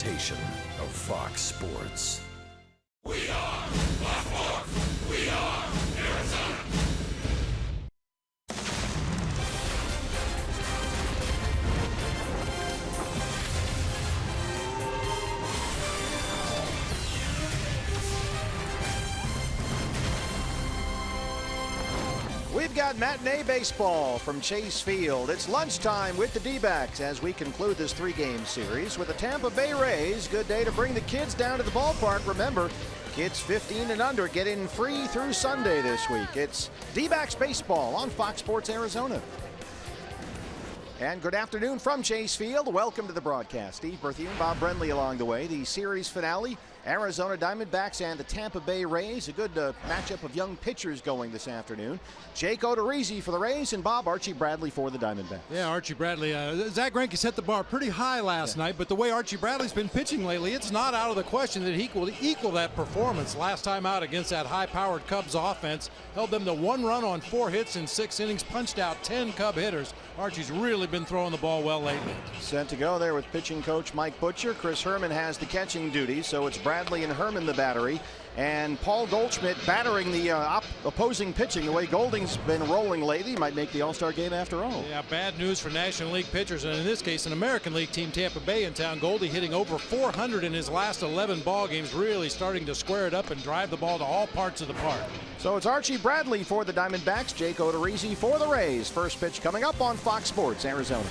presentation of Fox Sports. We are Baltimore. We are Arizona. We've got matinee baseball from Chase Field. It's lunchtime with the D-backs as we conclude this three-game series with the Tampa Bay Rays. Good day to bring the kids down to the ballpark. Remember, kids 15 and under get in free through Sunday this week. It's D-backs baseball on Fox Sports Arizona. And good afternoon from Chase Field. Welcome to the broadcast. Steve Berthiaume, Bob Brenly along the way. The series finale, Arizona Diamondbacks and the Tampa Bay Rays. A good matchup of young pitchers going this afternoon. Jake Odorizzi for the Rays and Archie Bradley for the Diamondbacks. Yeah, Archie Bradley. Zach Greinke set the bar pretty high last night, but the way Archie Bradley's been pitching lately, it's not out of the question that he could equal that performance last time out against that high-powered Cubs offense. Held them to 1 run on 4 hits in 6 innings, punched out 10 Cub hitters. Archie's really been throwing the ball well lately. Set to go there with pitching coach Mike Butcher. Chris Herman has the catching duties, so it's Bradley and Herman the battery. And Paul Goldschmidt battering the opposing pitching. The way Golding's been rolling lately might make the All-Star game after all. Yeah, bad news for National League pitchers, and in this case, an American League team, Tampa Bay in town. Goldie hitting over 400 in his last 11 ball games, really starting to square it up and drive the ball to all parts of the park. So it's Archie Bradley for the Diamondbacks, Jake Odorizzi for the Rays. First pitch coming up on Fox Sports Arizona.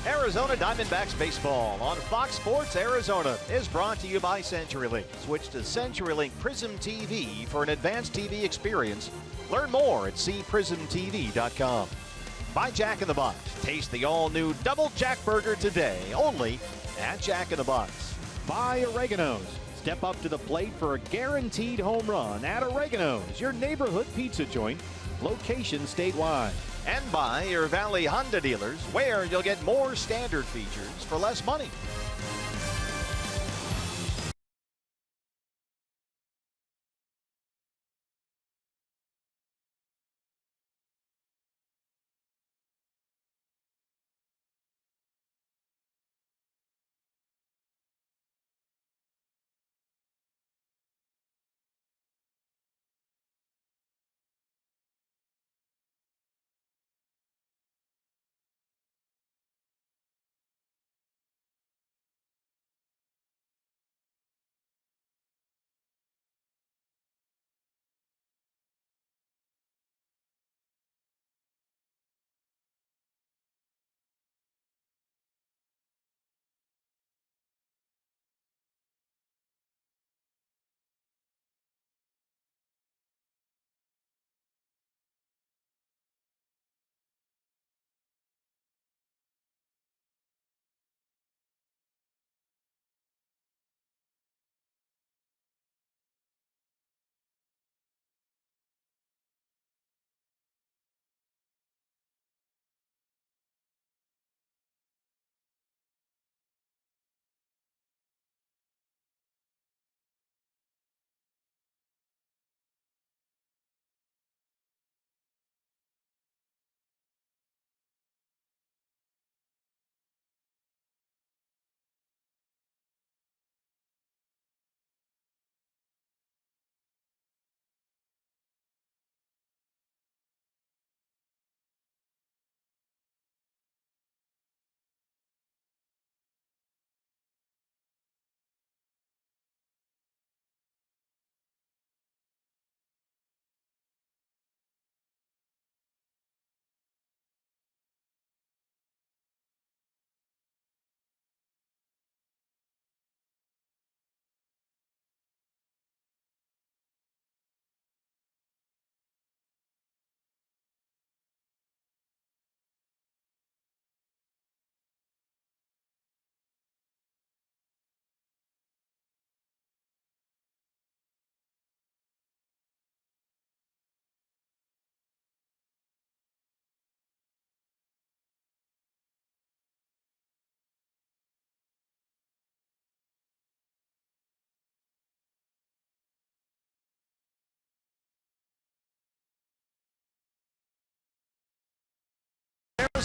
Arizona Diamondbacks baseball on Fox Sports Arizona is brought to you by CenturyLink. Switch to CenturyLink Prism TV for an advanced TV experience. Learn more at cprismtv.com. By Jack in the Box. Taste the all-new Double Jack Burger today, only at Jack in the Box. By Oregano's. Step up to the plate for a guaranteed home run at Oregano's, your neighborhood pizza joint, location statewide. And by your Valley Honda dealers, where you'll get more standard features for less money.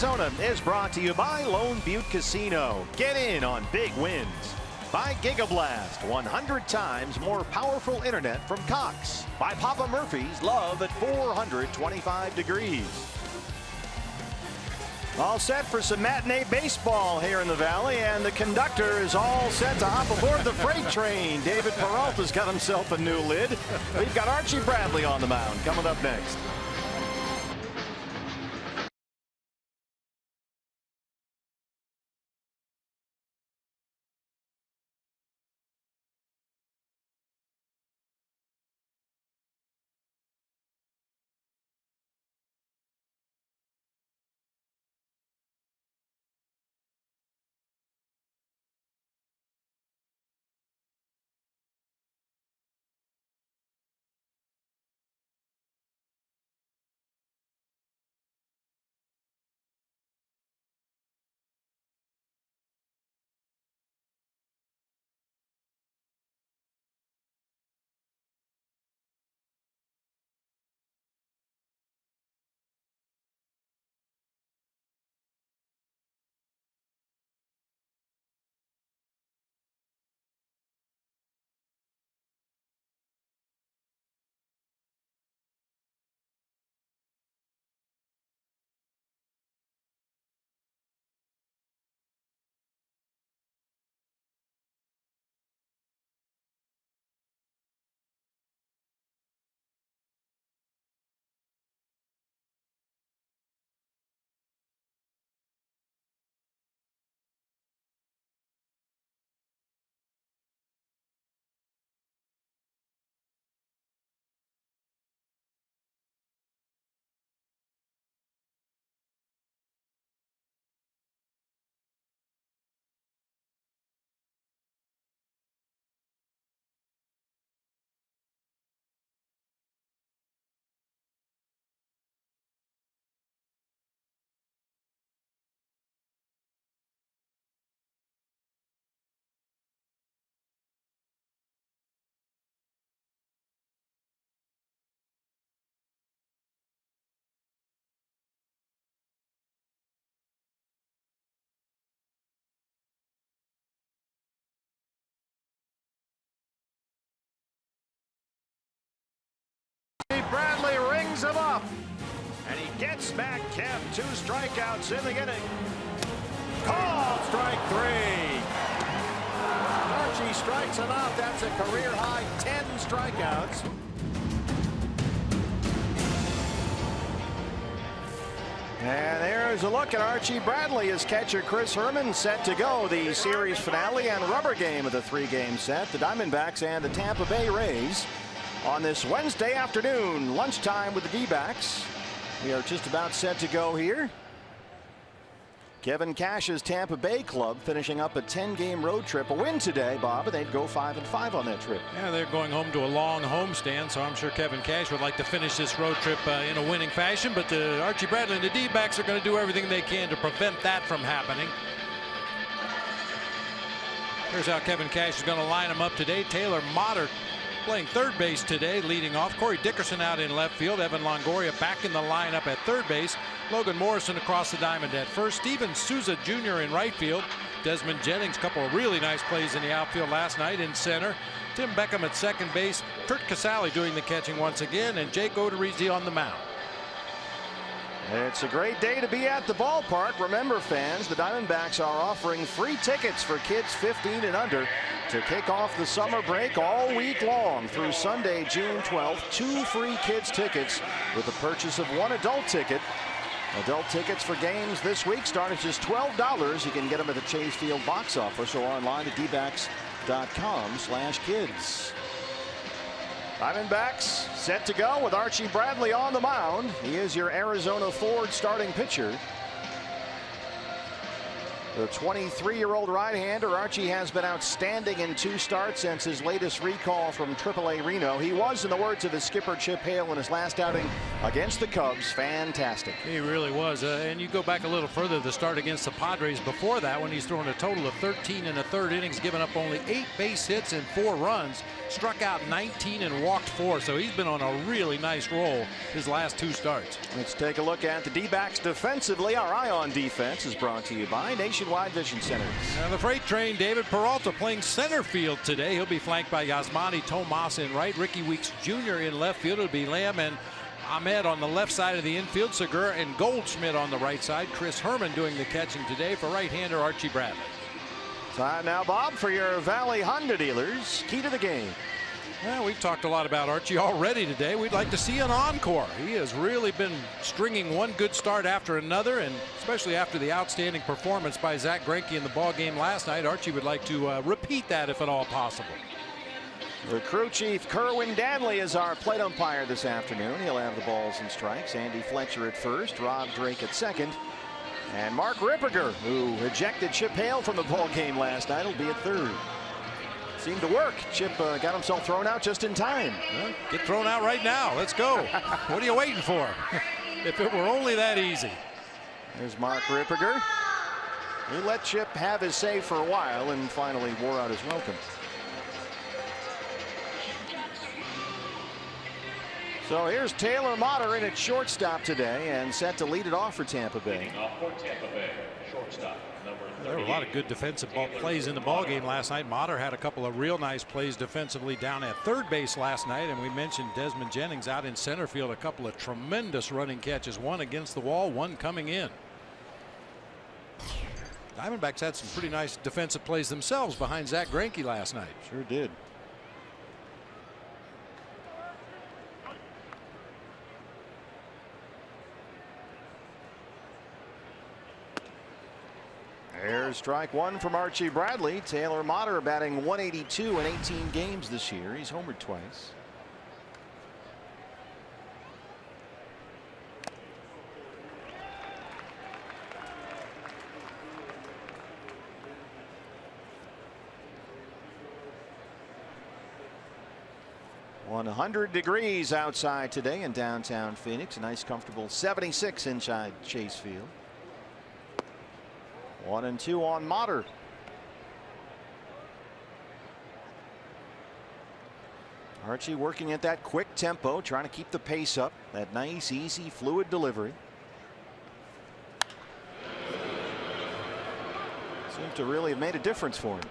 Arizona is brought to you by Lone Butte Casino. Get in on big wins. By Gigablast, 100 times more powerful internet from Cox. By Papa Murphy's, love at 425 degrees. All set for some matinee baseball here in the Valley, and the conductor is all set to hop aboard the freight train. David Peralta's got himself a new lid. We've got Archie Bradley on the mound coming up next. Bradley rings him up, and he gets back Kemp. 2 strikeouts in the inning. Called strike 3. Archie strikes him out. That's a career high 10 strikeouts. And there's a look at Archie Bradley as catcher Chris Herman set to go. The series finale and rubber game of the 3-game set. The Diamondbacks and the Tampa Bay Rays on this Wednesday afternoon, lunchtime with the D-backs. We are just about set to go here. Kevin Cash's Tampa Bay club finishing up a 10-game road trip. A win today, Bob, and they'd go 5-5 on that trip. Yeah, they're going home to a long homestand, so I'm sure Kevin Cash would like to finish this road trip in a winning fashion. But Archie Bradley and the D-backs are going to do everything they can to prevent that from happening. Here's how Kevin Cash is going to line them up today. Taylor Motter playing third base today, leading off. Corey Dickerson out in left field. Evan Longoria back in the lineup at third base. Logan Morrison across the diamond at first. Steven Souza Jr. in right field. Desmond Jennings, a couple of really nice plays in the outfield last night in center. Tim Beckham at second base. Kurt Casale doing the catching once again, and Jake Odorizzi on the mound. It's a great day to be at the ballpark. Remember, fans, the Diamondbacks are offering free tickets for kids 15 and under to kick off the summer break all week long through Sunday, June 12th. 2 free kids tickets with the purchase of 1 adult ticket. Adult tickets for games this week start at just $12. You can get them at the Chase Field box office or online at dbacks.com/kids. Diamondbacks set to go with Archie Bradley on the mound. He is your Arizona Ford starting pitcher. The 23-year-old right-hander Archie has been outstanding in 2 starts since his latest recall from AAA Reno. He was, in the words of his skipper Chip Hale in his last outing against the Cubs, fantastic. He really was. And you go back a little further, the start against the Padres before that, when he's thrown a total of 13 in the 3rd innings, given up only 8 base hits and 4 runs, struck out 19 and walked 4. So he's been on a really nice roll his last 2 starts. Let's take a look at the D-backs defensively. Our eye on defense is brought to you by Nationwide Vision Centers. The freight train, David Peralta, playing center field today. He'll be flanked by Yasmani Tomas in right, Ricky Weeks Jr. in left field. It'll be Lamb and Ahmed on the left side of the infield, Segura and Goldschmidt on the right side. Chris Herman doing the catching today for right-hander Archie Bradley. Time now, Bob, for your Valley Honda dealers. Key to the game. Well, we've talked a lot about Archie already today. We'd like to see an encore. He has really been stringing one good start after another, and especially after the outstanding performance by Zach Greinke in the ball game last night, Archie would like to repeat that if at all possible. The crew chief, Kerwin Danley, is our plate umpire this afternoon. He'll have the balls and strikes. Andy Fletcher at first, Rob Drake at second, and Mark Ripperger, who ejected Chip Hale from the ball game last night, will be at third. Seemed to work. Chip got himself thrown out just in time. Well, get thrown out right now. Let's go. What are you waiting for? If it were only that easy. There's Mark Ripperger. He let Chip have his save for a while and finally wore out his welcome. So here's Taylor Motter in at shortstop today and set to lead it off for Tampa Bay. There were a lot of good defensive plays in the ball game last night. Motter had a couple of real nice plays defensively down at third base last night, and we mentioned Desmond Jennings out in center field. A couple of tremendous running catches, one against the wall, one coming in. Diamondbacks had some pretty nice defensive plays themselves behind Zach Greinke last night. Sure did. There's strike one from Archie Bradley. Taylor Motter batting 182 in 18 games this year. He's homered twice. .100 degrees outside today in downtown Phoenix. A nice comfortable 76 inside Chase Field. 1-2 on Motter. Archie working at that quick tempo, trying to keep the pace up. That nice, easy, fluid delivery. Seems to really have made a difference for him.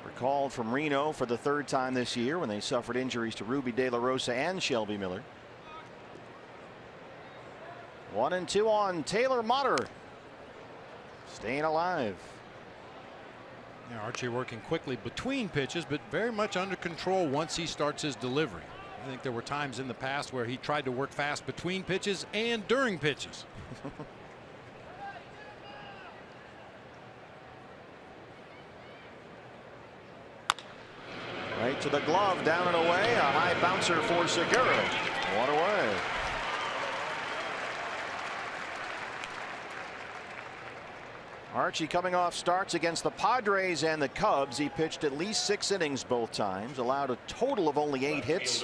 Recalled from Reno for the 3rd time this year when they suffered injuries to Ruby De La Rosa and Shelby Miller. 1-2 on Taylor Motter. Staying alive. Yeah, Archie working quickly between pitches, but very much under control once he starts his delivery. I think there were times in the past where he tried to work fast between pitches and during pitches. Right to the glove, down and away. A high bouncer for Segura. One away. Archie coming off starts against the Padres and the Cubs. He pitched at least 6 innings both times, allowed a total of only 8 hits,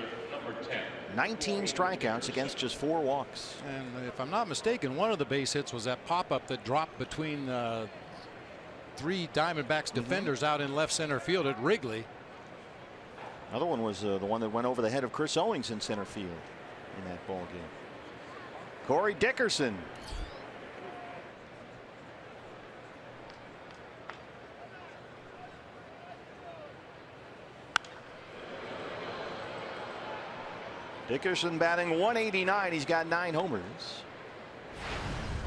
19 strikeouts against just 4 walks. And if I'm not mistaken, one of the base hits was that pop-up that dropped between 3 Diamondbacks defenders out in left center field at Wrigley. Another one was the one that went over the head of Chris Owings in center field in that ball game. Corey Dickerson. Dickerson batting 189. He's got 9 homers.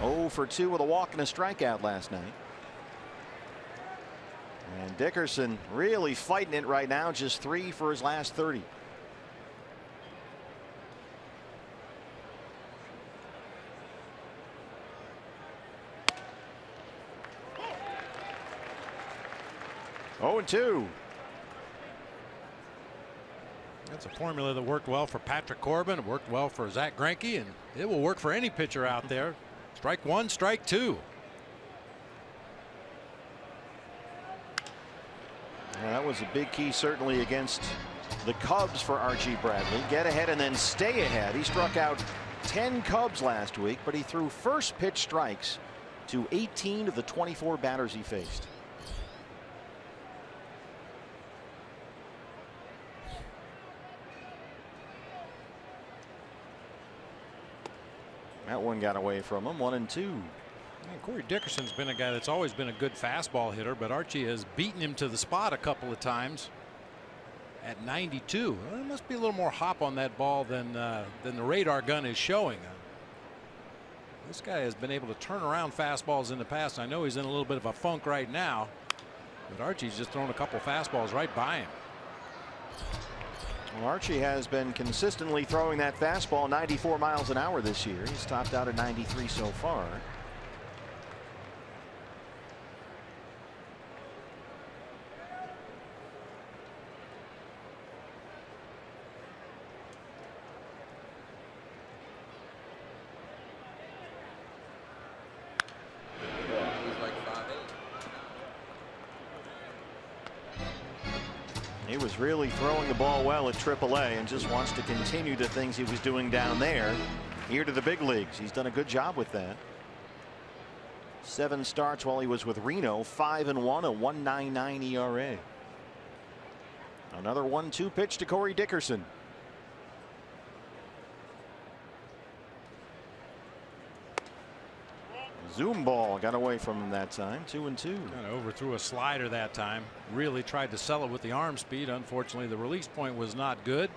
0 for 2 with a walk and a strikeout last night. And Dickerson really fighting it right now, just 3 for his last 30. Oh, and 2. That's a formula that worked well for Patrick Corbin. It worked well for Zach Greinke, and it will work for any pitcher out there. Strike one, strike two. Well, that was a big key certainly against the Cubs for Archie Bradley. Get ahead and then stay ahead. He struck out 10 Cubs last week, but he threw first pitch strikes to 18 of the 24 batters he faced. That one got away from him. 1-2. And Corey Dickerson's been a guy that's always been a good fastball hitter, but Archie has beaten him to the spot a couple of times at 92. Well, there must be a little more hop on that ball than the radar gun is showing. This guy has been able to turn around fastballs in the past. I know he's in a little bit of a funk right now, but Archie's just thrown a couple fastballs right by him. Well, Archie has been consistently throwing that fastball 94 miles an hour this year. He's topped out at 93 so far. He was really throwing the ball well at AAA and just wants to continue the things he was doing down there here to the big leagues. He's done a good job with that. 7 starts while he was with Reno, 5-1, a 1.99 ERA. Another 1-2 pitch to Corey Dickerson. Zoom ball got away from him that time. 2-2. Kind of overthrew a slider that time. Really tried to sell it with the arm speed. Unfortunately, the release point was not good.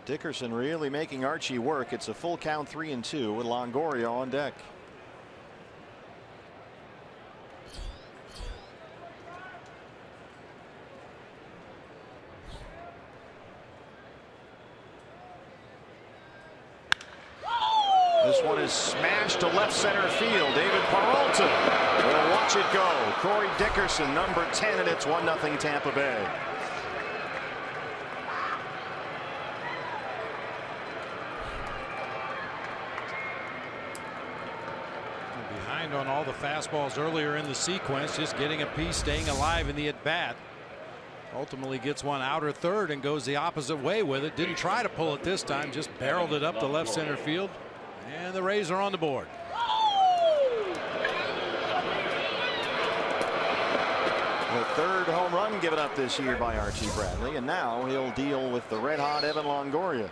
Dickerson really making Archie work. It's a full count, 3-2 with Longoria on deck. This one is smashed to left center field. David Peralta will watch it go. Corey Dickerson, number 10, and it's 1-0 Tampa Bay. Behind on all the fastballs earlier in the sequence, just getting a piece, staying alive in the at bat. Ultimately gets one outer third and goes the opposite way with it. Didn't try to pull it this time, just barreled it up to left center field. And the Rays are on the board. The third home run given up this year by Archie Bradley, and now he'll deal with the red-hot Evan Longoria.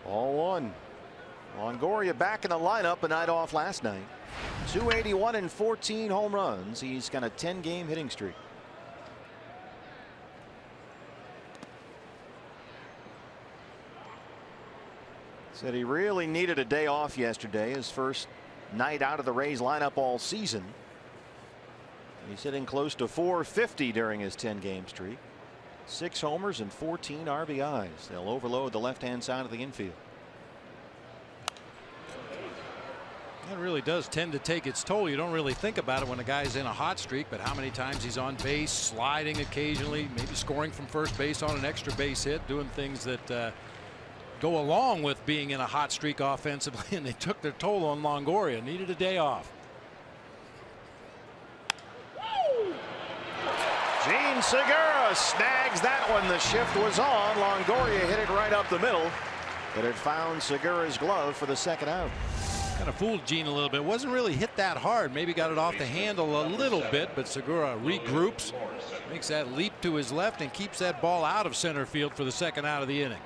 Ball one. Longoria back in the lineup a night off last night. 281 and 14 home runs. He's got a 10-game hitting streak. Said he really needed a day off yesterday, his first night out of the Rays lineup all season. He's hitting close to 450 during his 10-game streak. 6 homers and 14 RBIs. They'll overload the left-hand side of the infield. That really does tend to take its toll. You don't really think about it when a guy's in a hot streak, but how many times he's on base, sliding occasionally, maybe scoring from first base on an extra base hit, doing things that go along with being in a hot streak offensively, and they took their toll on Longoria. Needed a day off. Gene Segura snags that one. The shift was on. Longoria hit it right up the middle, but it found Segura's glove for the second out. Kind of fooled Gene a little bit. Wasn't really hit that hard. Maybe got it off the handle a little bit, but Segura regroups, makes that leap to his left, and keeps that ball out of center field for the second out of the inning.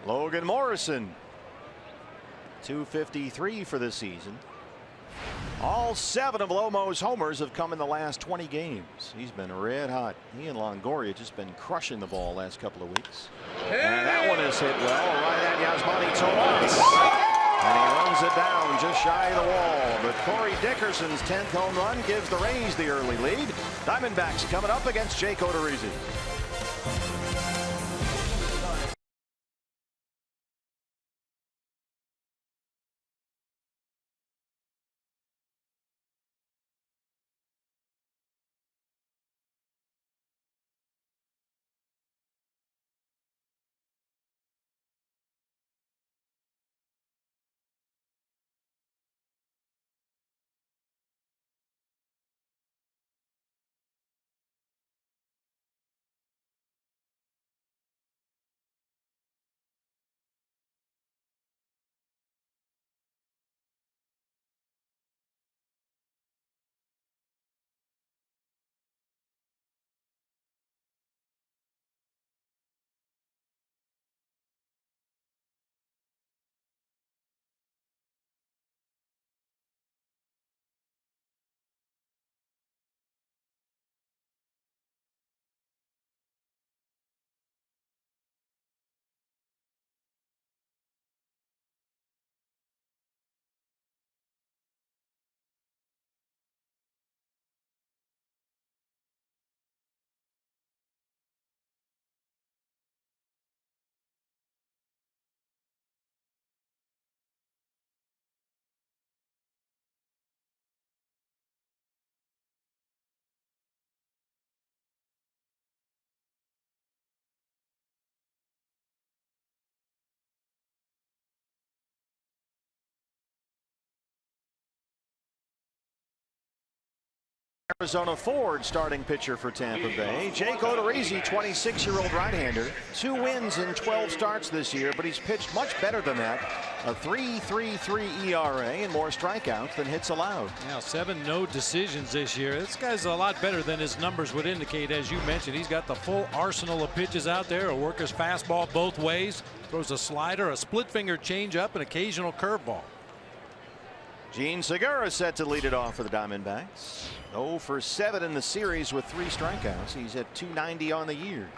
Logan Morrison, 253 for the season. All 7 of Lomo's homers have come in the last 20 games. He's been red hot. He and Longoria just been crushing the ball last couple of weeks. And that one is hit well right at Yasmani Tomas. And he runs it down just shy of the wall. But Corey Dickerson's 10th home run gives the Rays the early lead. Diamondbacks coming up against Jake Odorizzi. Arizona Ford, starting pitcher for Tampa Bay. Jake Odorizzi, 26-year-old right-hander. 2 wins in 12 starts this year, but he's pitched much better than that. A 3.33 ERA and more strikeouts than hits allowed. Now 7 no decisions this year. This guy's a lot better than his numbers would indicate. As you mentioned, he's got the full arsenal of pitches out there. A worker's fastball both ways. Throws a slider, a split finger changeup, an occasional curveball. Gene Segura set to lead it off for the Diamondbacks. 0 for 7 in the series with 3 strikeouts. He's at .290 on the year.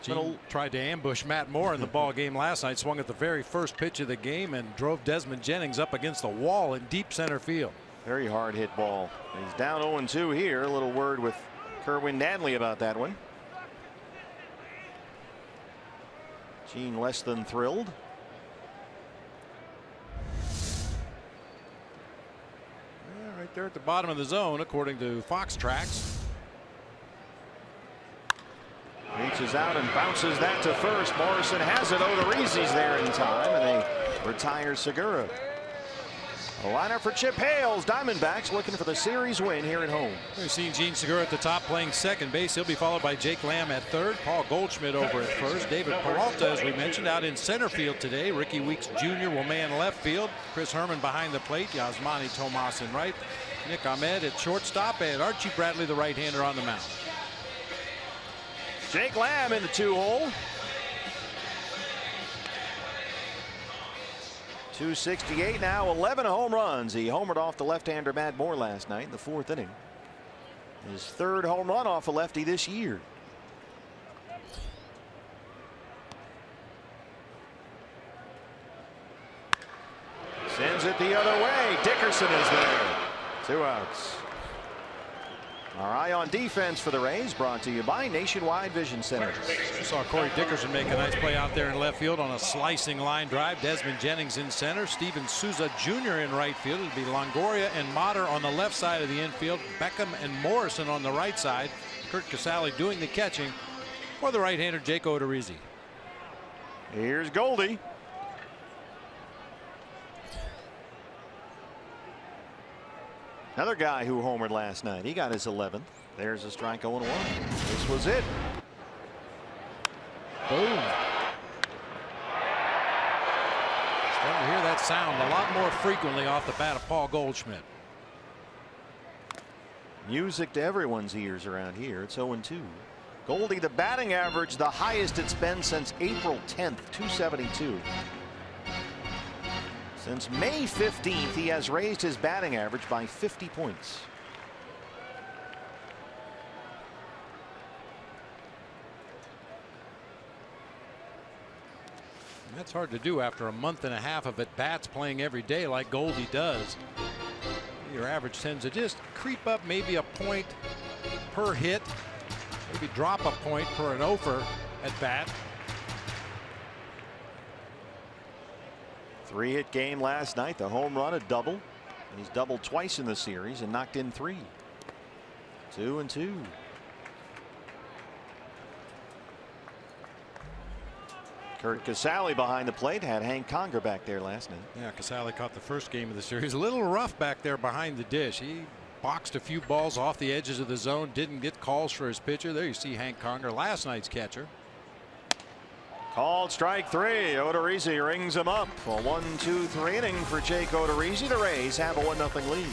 Gene tried to ambush Matt Moore in the ball game last night. Swung at the very first pitch of the game and drove Desmond Jennings up against the wall in deep center field. Very hard hit ball. He's down 0-2 here. A little word with Kerwin Nadley about that one. Gene less than thrilled. Yeah, right there at the bottom of the zone, according to Fox Tracks. Reaches out and bounces that to first. Morrison has it. Odorizzi's there in time, and they retire Segura. A lineup for Chip Hales. Diamondbacks looking for the series win here at home. We've seen Gene Segura at the top playing second base. He'll be followed by Jake Lamb at third. Paul Goldschmidt over at first. David Peralta, as we mentioned, out in center field today. Ricky Weeks Jr. will man left field. Chris Herman behind the plate. Yasmani Tomas in right. Nick Ahmed at shortstop, and Archie Bradley, the right-hander, on the mound. Jake Lamb in the 2-hole. 268 now, 11 home runs. He homered off the left-hander Matt Moore last night in the 4th inning. His 3rd home run off a lefty this year. Sends it the other way. Dickerson is there. 2 outs. Our eye on defense for the Rays, brought to you by Nationwide Vision Center. We saw Corey Dickerson make a nice play out there in left field on a slicing line drive. Desmond Jennings in center. Steven Souza Jr. in right field. It'll be Longoria and Motter on the left side of the infield. Beckham and Morrison on the right side. Kurt Casale doing the catching for the right-hander Jake Odorizzi. Here's Goldie. Another guy who homered last night. He got his 11th. There's a strike 0-1. This was it. Boom. Starting to hear that sound a lot more frequently off the bat of Paul Goldschmidt. Music to everyone's ears around here. It's 0-2. Goldie, the batting average, the highest it's been since April 10th, 272. Since May 15th, he has raised his batting average by 50 points. That's hard to do after a month and a half of at-bats playing every day like Goldie does. Your average tends to just creep up maybe a point per hit, maybe drop a point per an over at bat. 3-hit game last night. The home run, a double, and he's doubled twice in the series and knocked in 3. 2-2. Kurt Casale behind the plate. Had Hank Conger back there last night. Yeah, Casale caught the first game of the series. A little rough back there behind the dish. He boxed a few balls off the edges of the zone. Didn't get calls for his pitcher. There you see Hank Conger, last night's catcher. Called strike 3. Odorizzi rings him up. A 1-2-3 inning for Jake Odorizzi. The Rays have a 1-0 lead.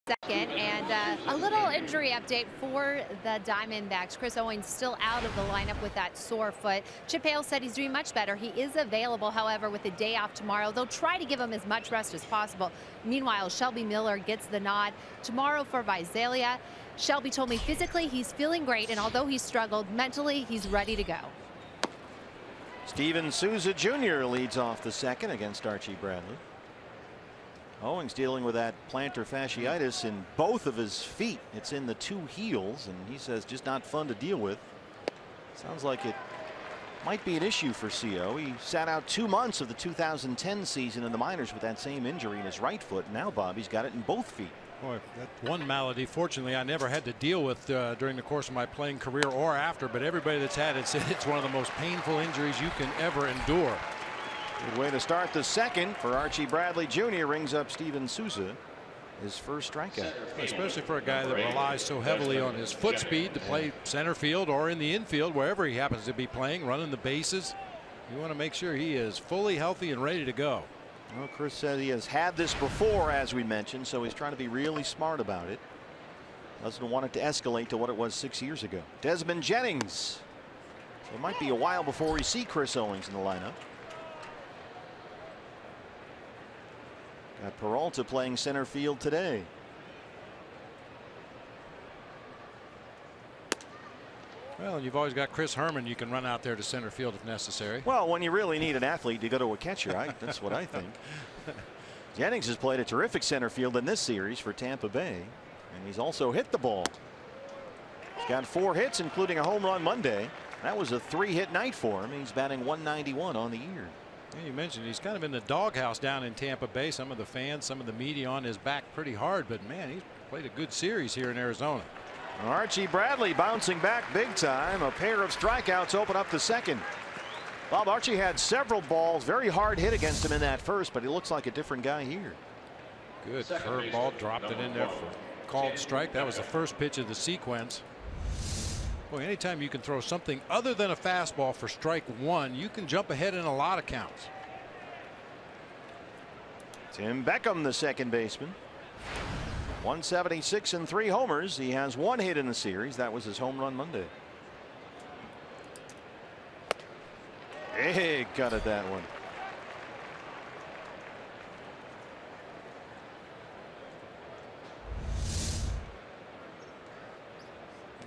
second, and a little injury update for the Diamondbacks. Chris Owings still out of the lineup with that sore foot. Chip Hale said he's doing much better. He is available, however, with the day off tomorrow. They'll try to give him as much rest as possible. Meanwhile, Shelby Miller gets the nod tomorrow for Visalia. Shelby told me physically he's feeling great, and although he struggled, mentally he's ready to go. Steven Souza Jr. leads off the second against Archie Bradley. Owings dealing with that plantar fasciitis in both of his feet. It's in the two heels, and he says just not fun to deal with. Sounds like it might be an issue for CO. He sat out 2 months of the 2010 season in the minors with that same injury in his right foot. Now Bobby's got it in both feet. Boy, that one malady, fortunately, I never had to deal with during the course of my playing career or after, but everybody that's had it said it's one of the most painful injuries you can ever endure. Good way to start the second for Archie Bradley Jr. Rings up Steven Souza, his first strikeout. Especially for a guy that relies so heavily on his foot speed to play center field or in the infield, wherever he happens to be playing, running the bases. You want to make sure he is fully healthy and ready to go. Well, Chris said he has had this before, as we mentioned, so he's trying to be really smart about it. Doesn't want it to escalate to what it was 6 years ago. Desmond Jennings. So it might be a while before we see Chris Owings in the lineup. Got Peralta playing center field today. Well, you've always got Chris Herman you can run out there to center field if necessary. Well, when you really need an athlete to go to a catcher, that's what I think. Jennings has played a terrific center field in this series for Tampa Bay, and he's also hit the ball. He's got 4 hits, including a home run Monday. That was a 3-hit night for him. He's batting .191 on the year. Yeah, you mentioned he's kind of in the doghouse down in Tampa Bay. Some of the fans, some of the media on his back pretty hard, but man, he's played a good series here in Arizona. Archie Bradley bouncing back big time. A pair of strikeouts open up the second. Bob, Archie had several balls very hard hit against him in that first, but he looks like a different guy here. Good curveball, dropped it in there for called strike. That was the first pitch of the sequence. Boy, anytime you can throw something other than a fastball for strike one, you can jump ahead in a lot of counts. Tim Beckham, the second baseman. 176 and 3 homers. He has 1 hit in the series. That was his home run Monday. Big cut at that one.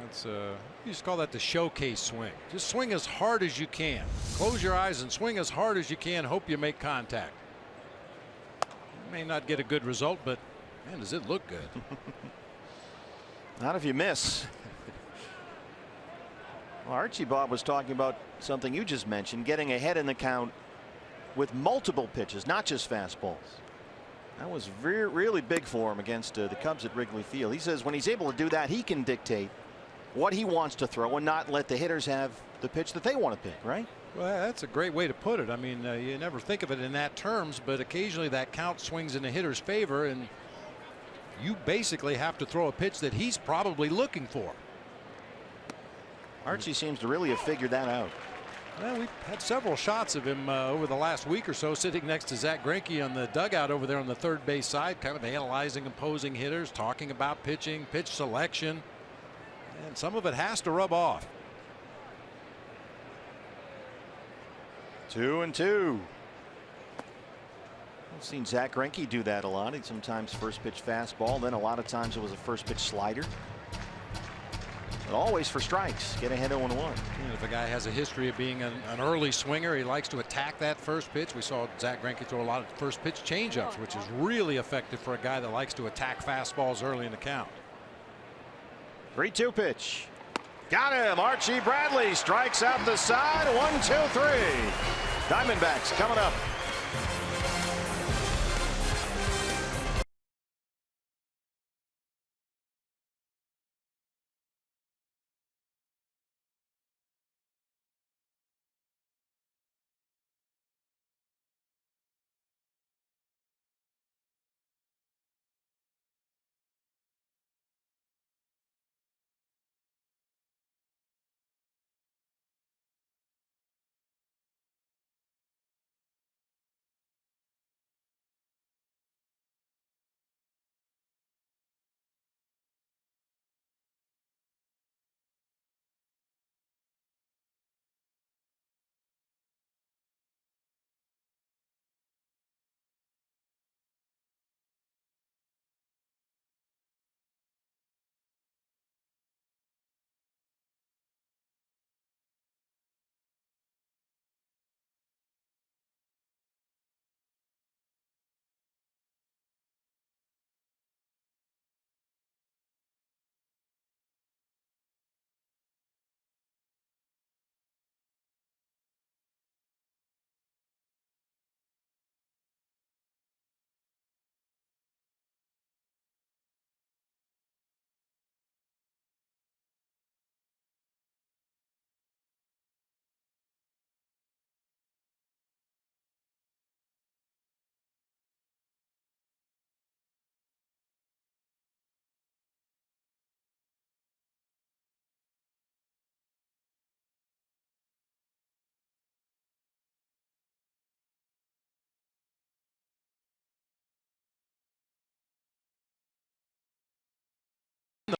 That's you just call that the showcase swing. Just swing as hard as you can. Close your eyes and swing as hard as you can. Hope you make contact. You may not get a good result, but man, does it look good. Not if you miss. Well, Archie Bob was talking about something you just mentioned, getting ahead in the count with multiple pitches, not just fastballs. That was really big for him against the Cubs at Wrigley Field. He says when he's able to do that, he can dictate what he wants to throw and not let the hitters have the pitch that they want to pick, right? Well, that's a great way to put it. I mean, you never think of it in that terms, but occasionally that count swings in the hitter's favor, and you basically have to throw a pitch that he's probably looking for. Archie seems to really have figured that out. Well, we've had several shots of him over the last week or so, sitting next to Zach Greinke on the dugout over there on the third base side, kind of analyzing opposing hitters, talking about pitching, pitch selection, and some of it has to rub off. 2-2. I've seen Zach Greinke do that a lot. He sometimes first pitch fastball, then a lot of times it was a first pitch slider. But always for strikes. Get ahead 0-1. And if a guy has a history of being an early swinger, he likes to attack that first pitch. We saw Zach Greinke throw a lot of first pitch changeups, which is really effective for a guy that likes to attack fastballs early in the count. 3-2 pitch. Got him. Archie Bradley strikes out the side. 1-2-3. Diamondbacks coming up.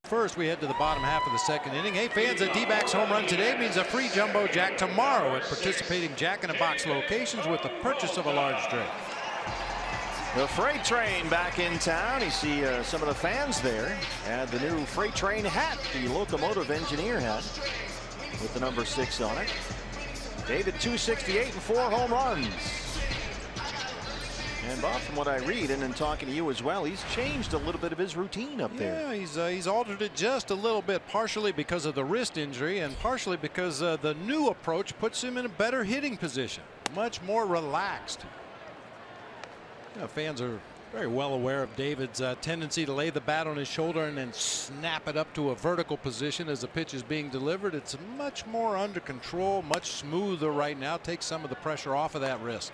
first. We head to the bottom half of the second inning. Hey, fans, a D-backs home run today means a free jumbo jack tomorrow at participating Jack-in-a-Box locations with the purchase of a large drink. The freight train back in town. You see some of the fans there. Had the new freight train hat, the locomotive engineer hat, with the number 6 on it. David, 268 and 4 home runs. And Bob, from what I read, and in talking to you as well, he's changed a little bit of his routine up there. Yeah, he's altered it just a little bit, partially because of the wrist injury and partially because the new approach puts him in a better hitting position, much more relaxed. Fans are very well aware of David's tendency to lay the bat on his shoulder and then snap it up to a vertical position as the pitch is being delivered. It's much more under control, much smoother right now. Takes some of the pressure off of that wrist.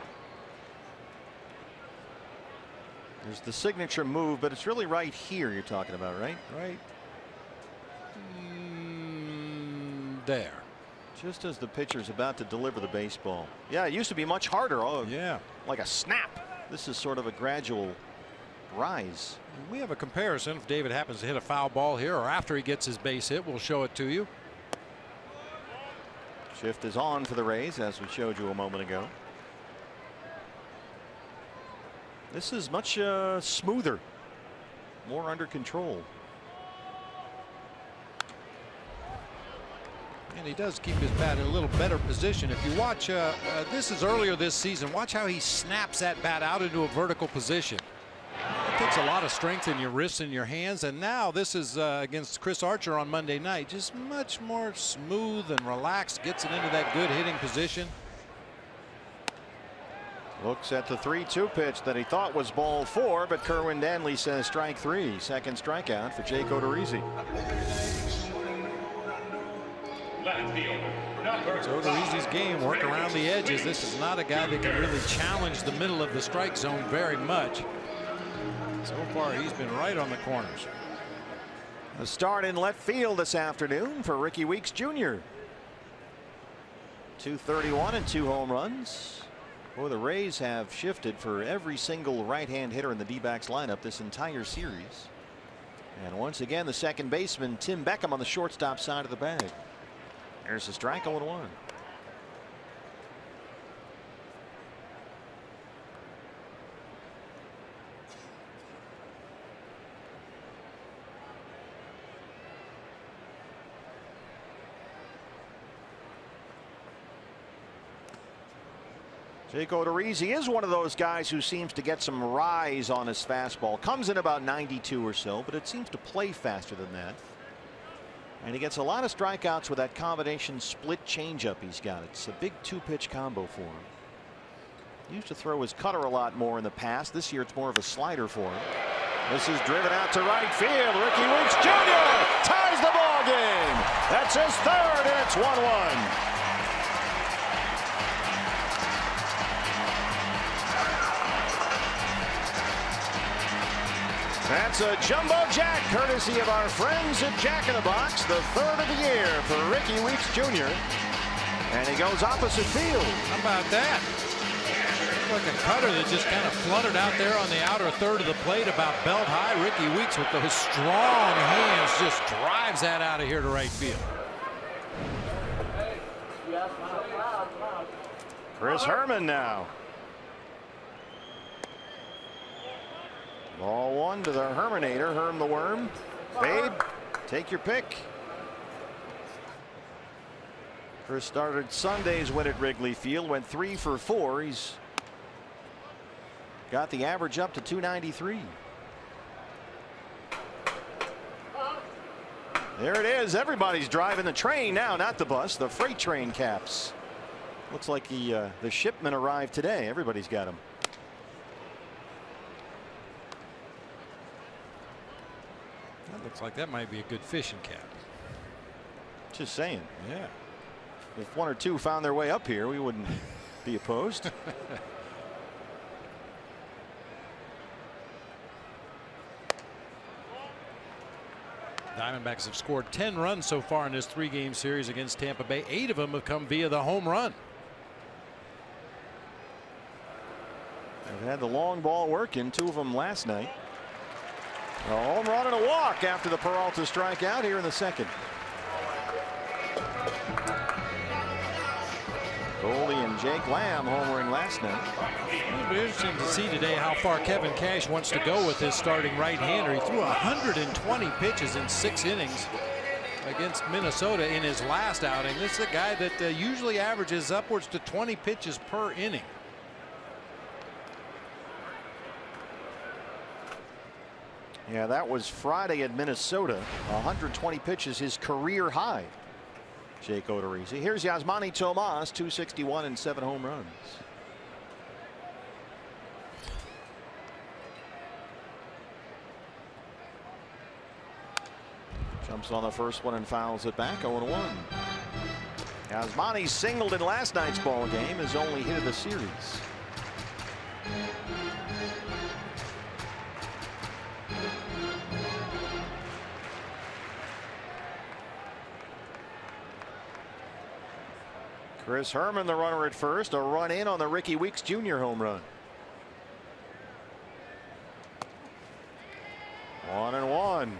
There's the signature move, but it's really right here you're talking about, right? Right there. Just as the pitcher's about to deliver the baseball. Yeah, it used to be much harder. Oh, yeah. Like a snap. This is sort of a gradual rise. We have a comparison. If David happens to hit a foul ball here or after he gets his base hit, we'll show it to you. Shift is on for the Rays, as we showed you a moment ago. This is much smoother, more under control. And he does keep his bat in a little better position. If you watch, this is earlier this season, watch how he snaps that bat out into a vertical position. It takes a lot of strength in your wrists and your hands. And now this is against Chris Archer on Monday night. Just much more smooth and relaxed. Gets it into that good hitting position. Looks at the 3-2 pitch that he thought was ball 4, but Kerwin Danley says strike 3. Second strikeout for Jake Odorizzi. It's Odorizzi's game, work around the edges. This is not a guy that can really challenge the middle of the strike zone very much. So far, he's been right on the corners. A start in left field this afternoon for Ricky Weeks Jr. 231 and 2 home runs. Boy, the Rays have shifted for every single right-hand hitter in the D-backs lineup this entire series. And once again, the second baseman, Tim Beckham, on the shortstop side of the bag. There's a strike, 0-1. Jake Odorizzi is one of those guys who seems to get some rise on his fastball. Comes in about 92 or so, but it seems to play faster than that. And he gets a lot of strikeouts with that combination split changeup he's got. It's a big 2-pitch combo for him. He used to throw his cutter a lot more in the past. This year it's more of a slider for him. This is driven out to right field. Ricky Weeks Jr. ties the ball game. That's his third, and it's 1-1. That's a jumbo jack, courtesy of our friends at Jack-in-a-Box, the third of the year for Ricky Weeks Jr. And he goes opposite field. How about that? Like a cutter that just kind of fluttered out there on the outer third of the plate about belt high. Ricky Weeks with those strong hands just drives that out of here to right field. Chris Herman now. Ball 1 to the Herminator, Herm the Worm. Babe, take your pick. Chris started Sunday's win at Wrigley Field, went 3 for 4. He's got the average up to 293. There it is. Everybody's driving the train now, not the bus, the freight train caps. Looks like the shipment arrived today. Everybody's got them. Looks like that might be a good fishing cap. Just saying. Yeah. If 1 or 2 found their way up here, we wouldn't be opposed. Diamondbacks have scored 10 runs so far in this 3-game series against Tampa Bay. 8 of them have come via the home run. They've had the long ball working, 2 of them last night. A home run and a walk after the Peralta strikeout here in the second. Goldie and Jake Lamb homering last night. It'll be interesting to see today how far Kevin Cash wants to go with his starting right-hander. He threw 120 pitches in 6 innings against Minnesota in his last outing. This is a guy that usually averages upwards to 20 pitches per inning. Yeah, that was Friday at Minnesota. 120 pitches, his career high. Jake Odorizzi. Here's Yasmani Tomas, 261 and 7 home runs. Jumps on the first one and fouls it back. 0-1. Yasmani singled in last night's ball game, his only hit of the series. Chris Herman, the runner at first, a run in on the Ricky Weeks Jr. home run. 1-1.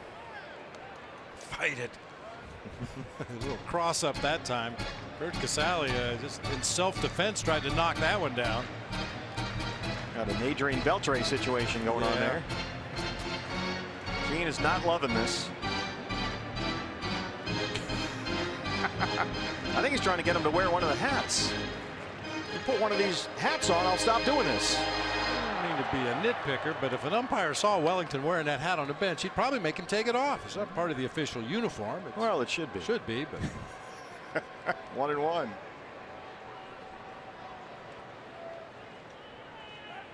Fight it. A little cross up that time. Kurt Casale just in self-defense tried to knock that one down. Got an Adrian Beltre situation going on there. Gene is not loving this. I think he's trying to get him to wear one of the hats. You put one of these hats on, I'll stop doing this. I don't mean to be a nitpicker, but if an umpire saw Wellington wearing that hat on the bench, he'd probably make him take it off. It's not part of the official uniform. Well, it should be. Should be, but 1-1.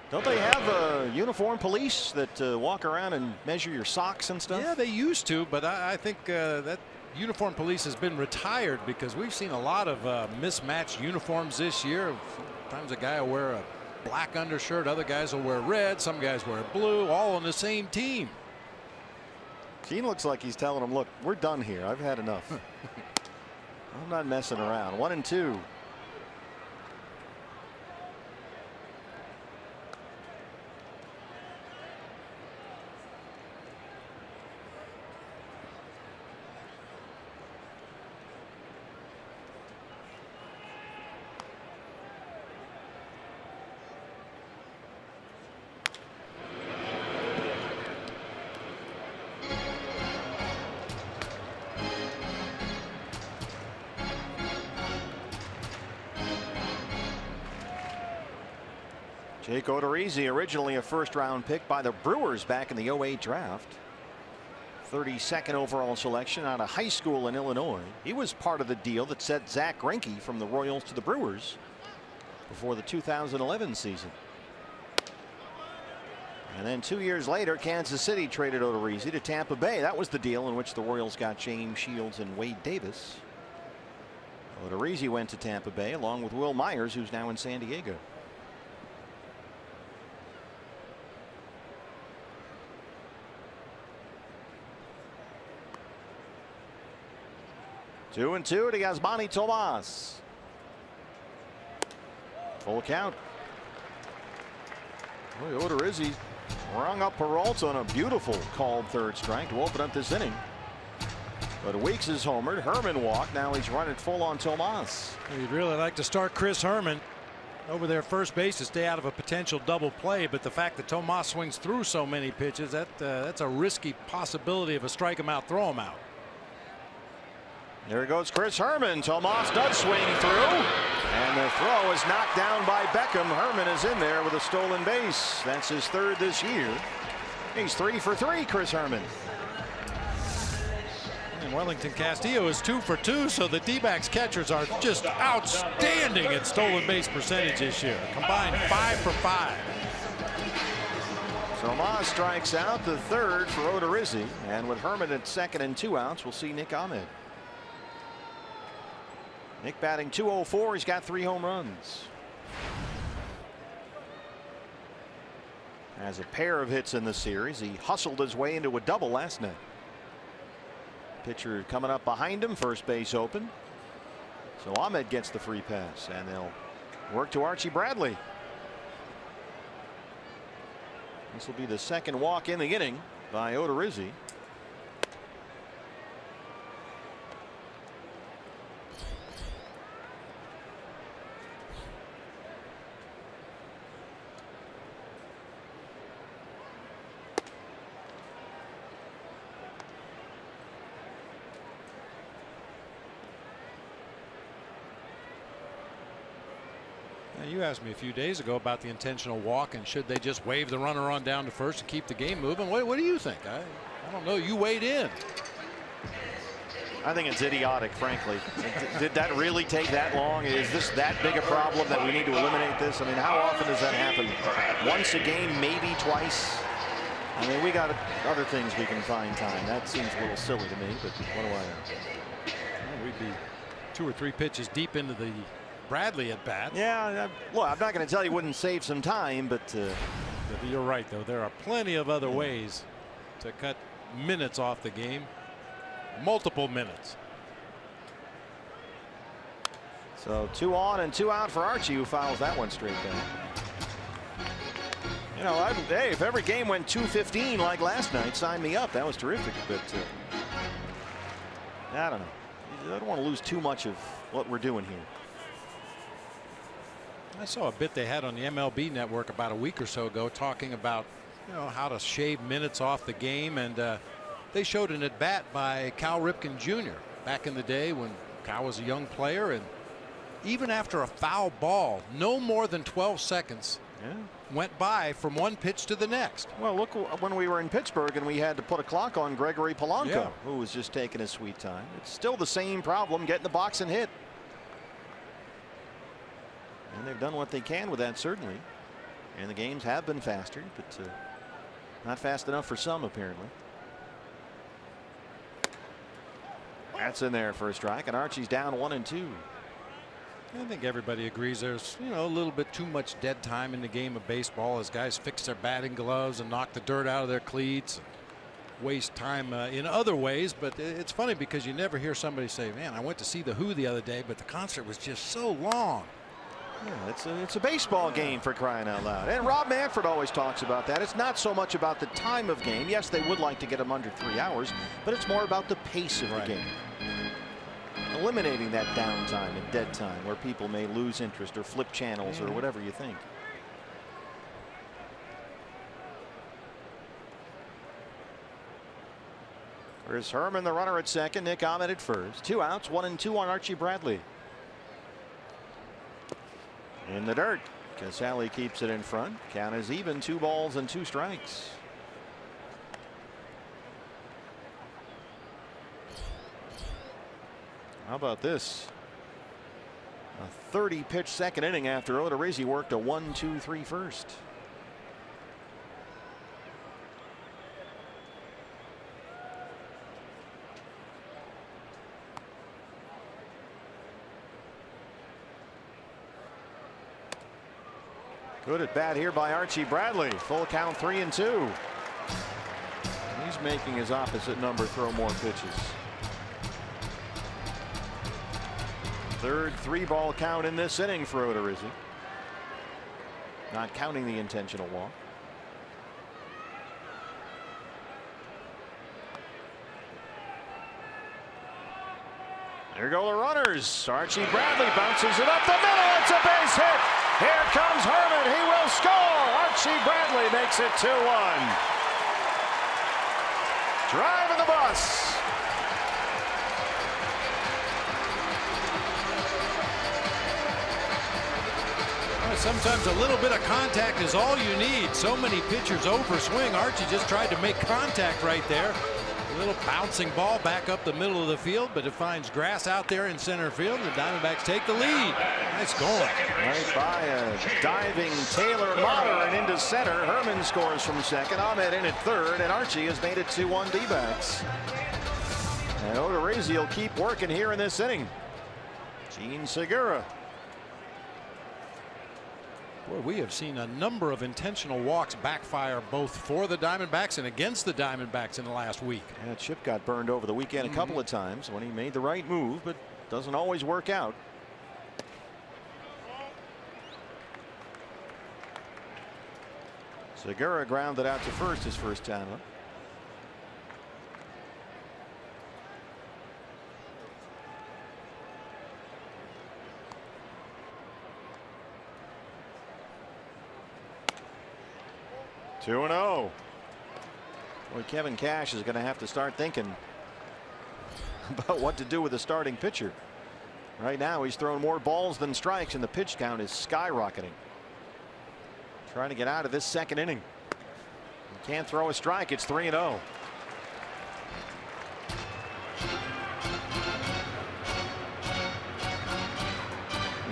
Don't they have uniform police that walk around and measure your socks and stuff? yeah, they used to, but I think that uniform police has been retired because we've seen a lot of mismatched uniforms this year. Sometimes a guy will wear a black undershirt, other guys will wear red, some guys wear blue, all on the same team. Gene looks like he's telling them, look, we're done here. I've had enough. I'm not messing around. 1-2. Jake Odorizzi, originally a first-round pick by the Brewers back in the 08 draft. 32nd overall selection out of high school in Illinois. He was part of the deal that sent Zach Greinke from the Royals to the Brewers before the 2011 season. And then 2 years later, Kansas City traded Odorizzi to Tampa Bay. That was the deal in which the Royals got James Shields and Wade Davis. Odorizzi went to Tampa Bay along with Will Myers, who's now in San Diego. Two and two to Yasmani Tomas. Full count. Boy, Odorizzi rung up Peralta on a beautiful called third strike to open up this inning. But Weeks is homered. Herman walked. Now he's running full on Tomas. You'd really like to start Chris Herman over there first base to stay out of a potential double play, but the fact that Tomas swings through so many pitches, that's a risky possibility of a strike him out, throw him out. There goes Chris Herman. Tomas does swing through, and the throw is knocked down by Beckham. Herman is in there with a stolen base. That's his third this year. He's 3 for 3, Chris Herman. And Wellington Castillo is 2 for 2, so the D-backs catchers are just outstanding at stolen base percentage this year. Combined 5 for 5. Tomas strikes out, the third for Odorizzi, and with Herman at second and 2 outs, we'll see Nick Ahmed. Nick batting .204. He's got 3 home runs. Has a pair of hits in the series. He hustled his way into a double last night. Pitcher coming up behind him, first base open. So Ahmed gets the free pass, and they'll work to Archie Bradley. This will be the second walk in the inning by Odorizzi. You asked me a few days ago about the intentional walk and should they just wave the runner on down to first and keep the game moving. What do you think? I don't know. You weighed in. I think it's idiotic, frankly. Did that really take that long? Is this that big a problem that we need to eliminate this? I mean, how often does that happen? Once a game, maybe twice? I mean, we got other things we can find time. That seems a little silly to me, but what do I know? Well, we'd be 2 or 3 pitches deep into the Bradley at bat. Yeah, look, I'm not going to tell you wouldn't save some time, but you're right, though. There are plenty of other ways to cut minutes off the game. Multiple minutes. So 2 on and 2 out for Archie, who fouls that one straight down. You know, hey, if every game went 2:15 like last night, sign me up. That was terrific. But I don't know. I don't want to lose too much of what we're doing here. I saw a bit they had on the MLB network about a week or so ago talking about, you know, how to shave minutes off the game, and they showed an at bat by Cal Ripken Jr. back in the day when Cal was a young player, and even after a foul ball, no more than 12 seconds went by from one pitch to the next. Well, look, when we were in Pittsburgh and we had to put a clock on Gregory Polanco, who was just taking his sweet time. It's still the same problem, get in the box and hit. And they've done what they can with that, certainly. And the games have been faster, but not fast enough for some, apparently. That's in there for a strike, and Archie's down 1-2. I think everybody agrees there's, you know, a little bit too much dead time in the game of baseball as guys fix their batting gloves and knock the dirt out of their cleats and waste time in other ways. But it's funny because you never hear somebody say, man, I went to see The Who the other day, but the concert was just so long. Yeah, it's a baseball game, for crying out loud. And Rob Manfred always talks about that. It's not so much about the time of game. Yes, they would like to get them under 3 hours, but it's more about the pace of the game. Eliminating that downtime and dead time where people may lose interest or flip channels or whatever you think. There's Herman, the runner, at second. Nick Ahmed at first. 2 outs, 1-2 on Archie Bradley. In the dirt. Casale keeps it in front. Count is even, 2 balls and 2 strikes. How about this? A 30-pitch second inning after Odorizzi worked a 1-2-3 first. Good at bat here by Archie Bradley. Full count, 3-2. He's making his opposite number throw more pitches. Third 3-ball count in this inning for Odorizzi. Not counting the intentional walk. There go the runners. Archie Bradley bounces it up the middle. It's a base hit. Here comes Herman. He will score. Archie Bradley makes it 2-1. Driving the bus. Sometimes a little bit of contact is all you need. So many pitchers overswing. Archie just tried to make contact right there. A little bouncing ball back up the middle of the field, but it finds grass out there in center field. And the Diamondbacks take the lead. Nice going. Right by a diving Taylor Motter and into center. Herman scores from second. Ahmed in at third, and Archie has made it 2-1 D-backs. And Odorizzi will keep working here in this inning. Gene Segura. Boy, we have seen a number of intentional walks backfire both for the Diamondbacks and against the Diamondbacks in the last week. Yeah, Chip got burned over the weekend a couple of times when he made the right move, but doesn't always work out. Segura grounded out to first his first time up. 2-0. Boy, Kevin Cash is going to have to start thinking about what to do with the starting pitcher. Right now he's thrown more balls than strikes and the pitch count is skyrocketing. Trying to get out of this second inning. He can't throw a strike. It's 3-0.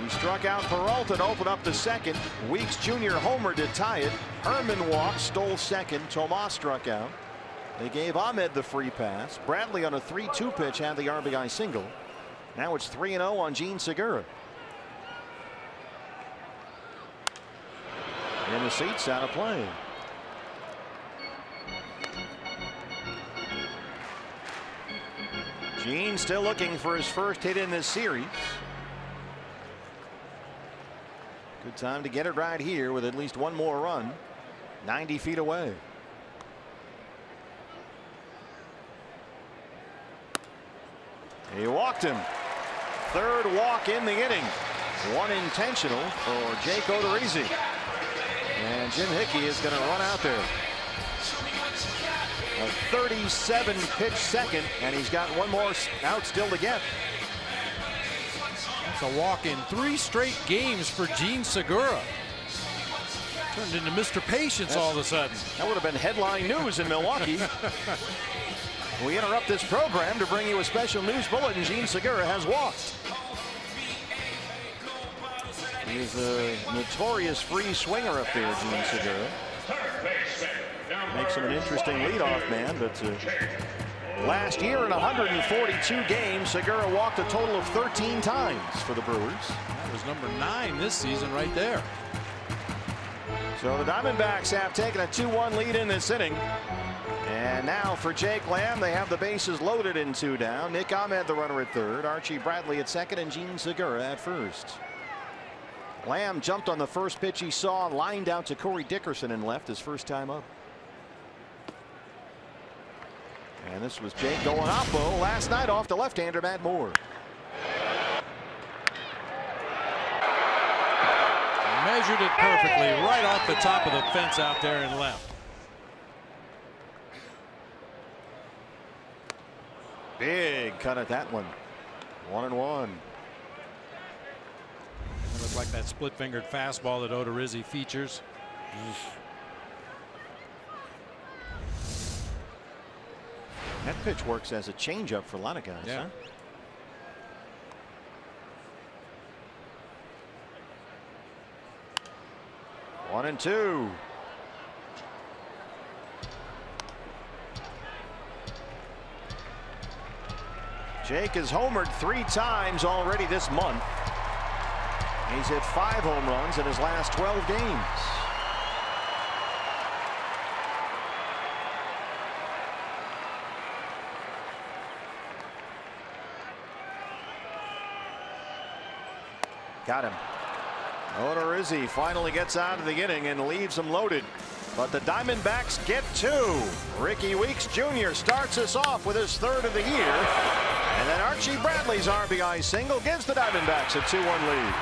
He struck out Peralta to open up the second. Weeks Jr. homered to tie it. Herman walked, stole second. Tomas struck out. They gave Ahmed the free pass. Bradley on a 3-2 pitch had the RBI single. Now it's 3-0 on Gene Segura. In the seats, out of play. Gene still looking for his first hit in this series. Good time to get it right here with at least one more run. 90 feet away. He walked him. Third walk in the inning. One intentional for Jake Odorizzi. And Jim Hickey is going to run out there. A 37 pitch second, and he's got one more out still to get. That's a walk in 3 straight games for Gene Segura. Turned into Mr. Patience all of a sudden. That would have been headline news in Milwaukee. We interrupt this program to bring you a special news bulletin. Gene Segura has walked. He's a notorious free swinger up there, Gene Segura. Makes him an interesting leadoff man, but last year in 142 games, Segura walked a total of 13 times for the Brewers. That was number 9 this season right there. So the Diamondbacks have taken a 2-1 lead in this inning. And now for Jake Lamb, they have the bases loaded in 2 down. Nick Ahmed the runner at third, Archie Bradley at second, and Gene Segura at first. Lamb jumped on the first pitch he saw, lined out to Corey Dickerson and left his first time up. And this was Jake going oppo last night off the left-hander Matt Moore. Measured it perfectly right off the top of the fence out there and left. Big cut at that one. 1-1. It looked like that split-fingered fastball that Odorizzi features. That pitch works as a changeup for a lot of guys. Yeah. Huh? 1-2. Jake has homered 3 times already this month. He's hit 5 home runs in his last 12 games. Got him. Odorizzi finally gets out of the inning and leaves him loaded. But the Diamondbacks get 2. Ricky Weeks Jr. starts us off with his 3rd of the year. And then Archie Bradley's RBI single gives the Diamondbacks a 2-1 lead.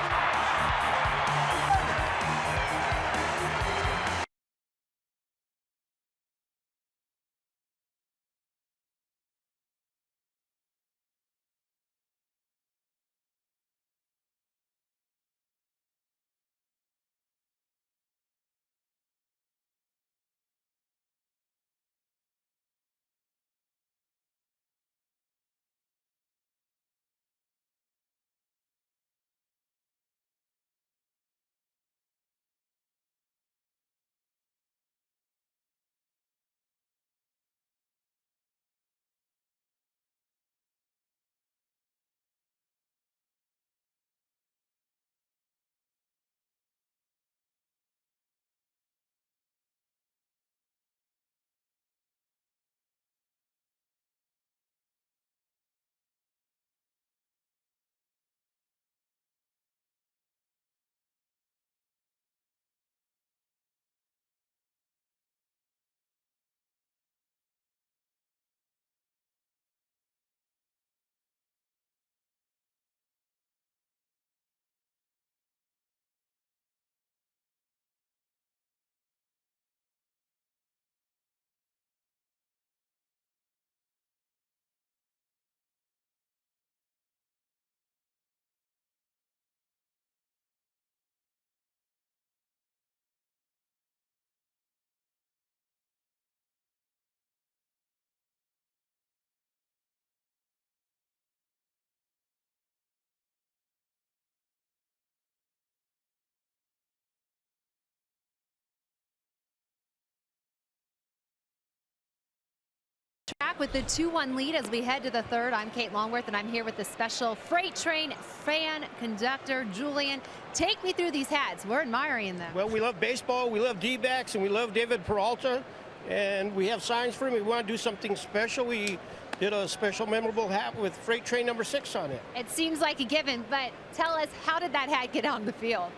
back with the 2-1 lead as we head to the third. I'm Kate Longworth, and I'm here with the special Freight Train fan conductor, Julian. Take me through these hats. We're admiring them. Well, we love baseball, we love D-backs, and we love David Peralta. And we have signs for him. We want to do something special. We did a special memorable hat with Freight Train number 6 on it. It seems like a given, but tell us, how did that hat get on the field?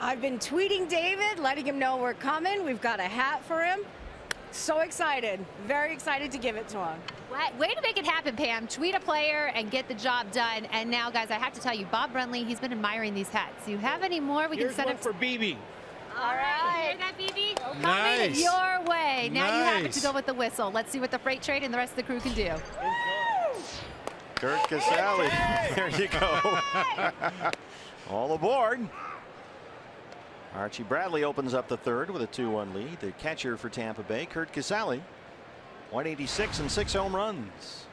I've been tweeting David, letting him know we're coming. We've got a hat for him. So excited. Very excited to give it to him. Way to make it happen, Pam. Tweet a player and get the job done. And now, guys, I have to tell you, Bob Brenly, he's been admiring these hats. Do you have any more we can Here's send one up for BB. All right. Hear that, BB? Nice. Coming your way. Now you have it to Nice. go with the whistle. Let's see what the Freight Train and the rest of the crew can do. Kurt Casale. There you go. All aboard. Archie Bradley opens up the third with a 2-1 lead. The catcher for Tampa Bay, Kurt Casale, 186 and 6 home runs.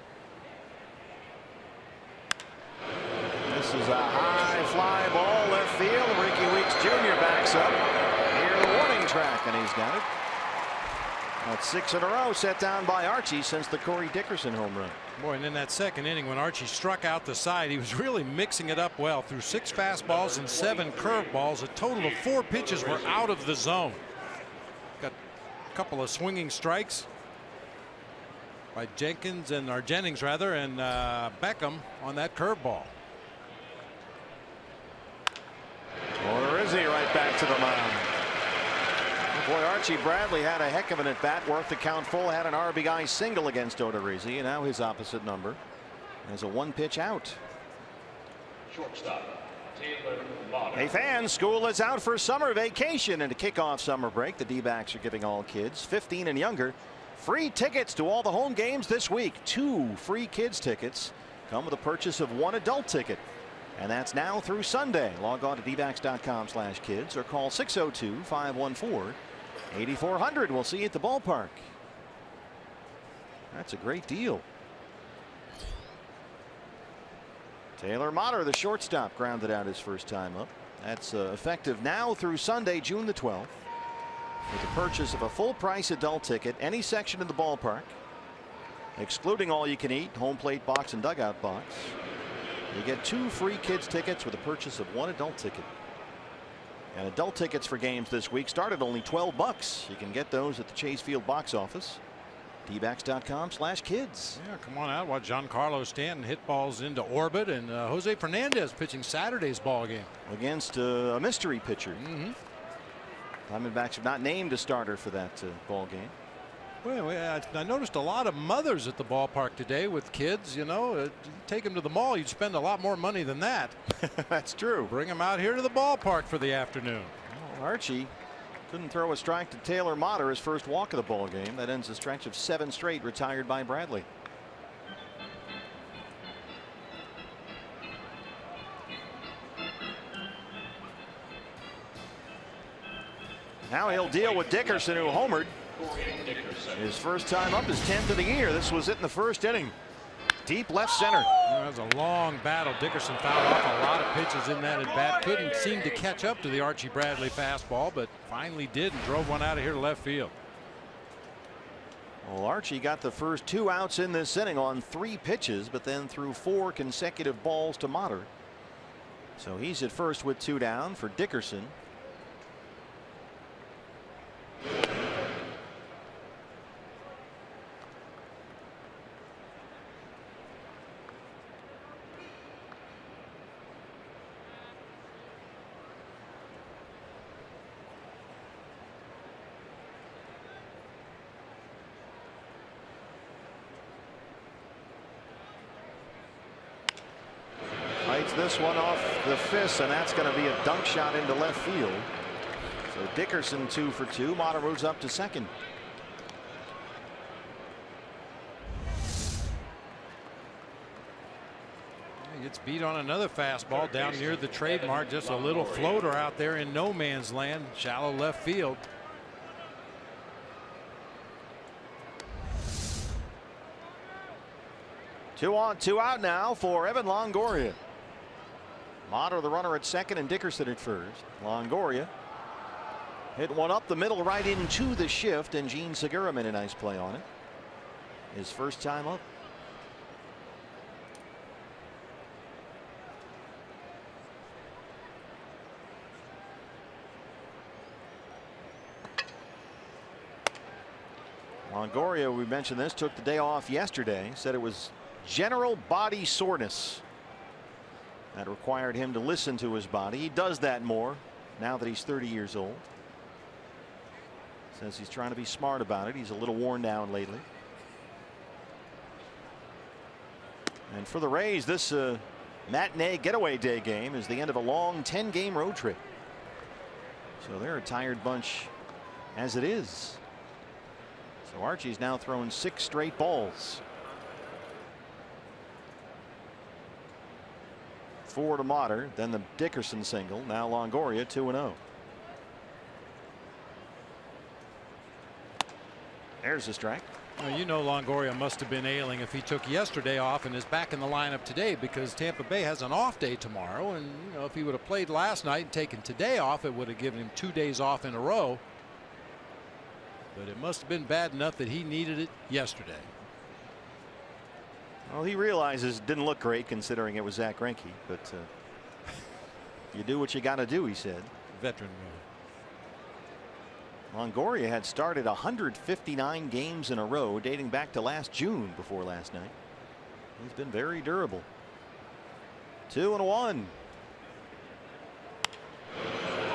This is a high fly ball left field. Ricky Weeks Jr. backs up near the warning track, and he's got it. That's 6 in a row set down by Archie since the Corey Dickerson home run. Boy, and in that second inning when Archie struck out the side, he was really mixing it up well. Through 6 fastballs and 7 curveballs, a total of 4 pitches were out of the zone. Got a couple of swinging strikes by Jennings, and Beckham on that curveball. Odorizzi right back to the mound. Boy, Archie Bradley had a heck of an at-bat, worth the count full, had an RBI single against Odorizzi, and now his opposite number as a 1-pitch out. Shortstop, Taylor Motter. Hey fans, school is out for summer vacation, and to kick off summer break, the D-backs are giving all kids 15 and younger free tickets to all the home games this week. 2 free kids tickets come with a purchase of 1 adult ticket. And that's now through Sunday. Log on to dbacks.com/kids or call 602-514-8400. We'll see you at the ballpark. That's a great deal. Taylor Motter, the shortstop, grounded out his first time up. That's effective now through Sunday, June the 12th. With the purchase of a full price adult ticket, any section of the ballpark, excluding all you can eat, home plate box and dugout box. You get 2 free kids tickets with a purchase of 1 adult ticket. And adult tickets for games this week start at only $12. You can get those at the Chase Field box office. dbacks.com/kids. Yeah, come on out. Watch Giancarlo Stanton hit balls into orbit, and Jose Fernandez pitching Saturday's ball game Against a mystery pitcher. Diamondbacks have not named a starter for that ball game. Well, I noticed a lot of mothers at the ballpark today with kids. You know, take them to the mall, you'd spend a lot more money than that. That's true. Bring them out here to the ballpark for the afternoon. Well, Archie couldn't throw a strike to Taylor Motter, his first walk of the ball game. That ends a stretch of 7 straight retired by Bradley. Now he'll deal with Dickerson, who homered. His first time up, his 10th of the year. This was it in the first inning. Deep left center. That was a long battle. Dickerson fouled off a lot of pitches in that at bat. Couldn't seem to catch up to the Archie Bradley fastball, but finally did and drove one out of here to left field. Well, Archie got the first 2 outs in this inning on 3 pitches, but then threw 4 consecutive balls to Motter. So he's at first with 2 down for Dickerson. Fights this one off the fist, and that's going to be a dunk shot into left field. So Dickerson 2 for 2. Motter moves up to second. He gets beat on another fastball down near the trademark. Just a little floater out there in no man's land, shallow left field. Two on, 2 out now for Evan Longoria. Motter the runner at second and Dickerson at first. Longoria hit one up the middle right into the shift, and Gene Segura made a nice play on it. his first time up. Longoria, we mentioned this, took the day off yesterday, said it was general body soreness that required him to listen to his body. He does that more now that he's 30 years old. Says he's trying to be smart about it. He's a little worn down lately. And for the Rays, this matinee getaway day game is the end of a long 10-game road trip. So they're a tired bunch as it is. So Archie's now thrown 6 straight balls. 4 to Motter, then the Dickerson single. Now Longoria 2-0. There's the strike. Well, you know Longoria must have been ailing if he took yesterday off and is back in the lineup today, because Tampa Bay has an off day tomorrow, and you know, if he would have played last night and taken today off, it would have given him 2 days off in a row. But it must have been bad enough that he needed it yesterday. Well, he realizes it didn't look great considering it was Zach Greinke, but you do what you got to do, he said. Veteran. Longoria had started 159 games in a row dating back to last June before last night. He's been very durable. 2-1.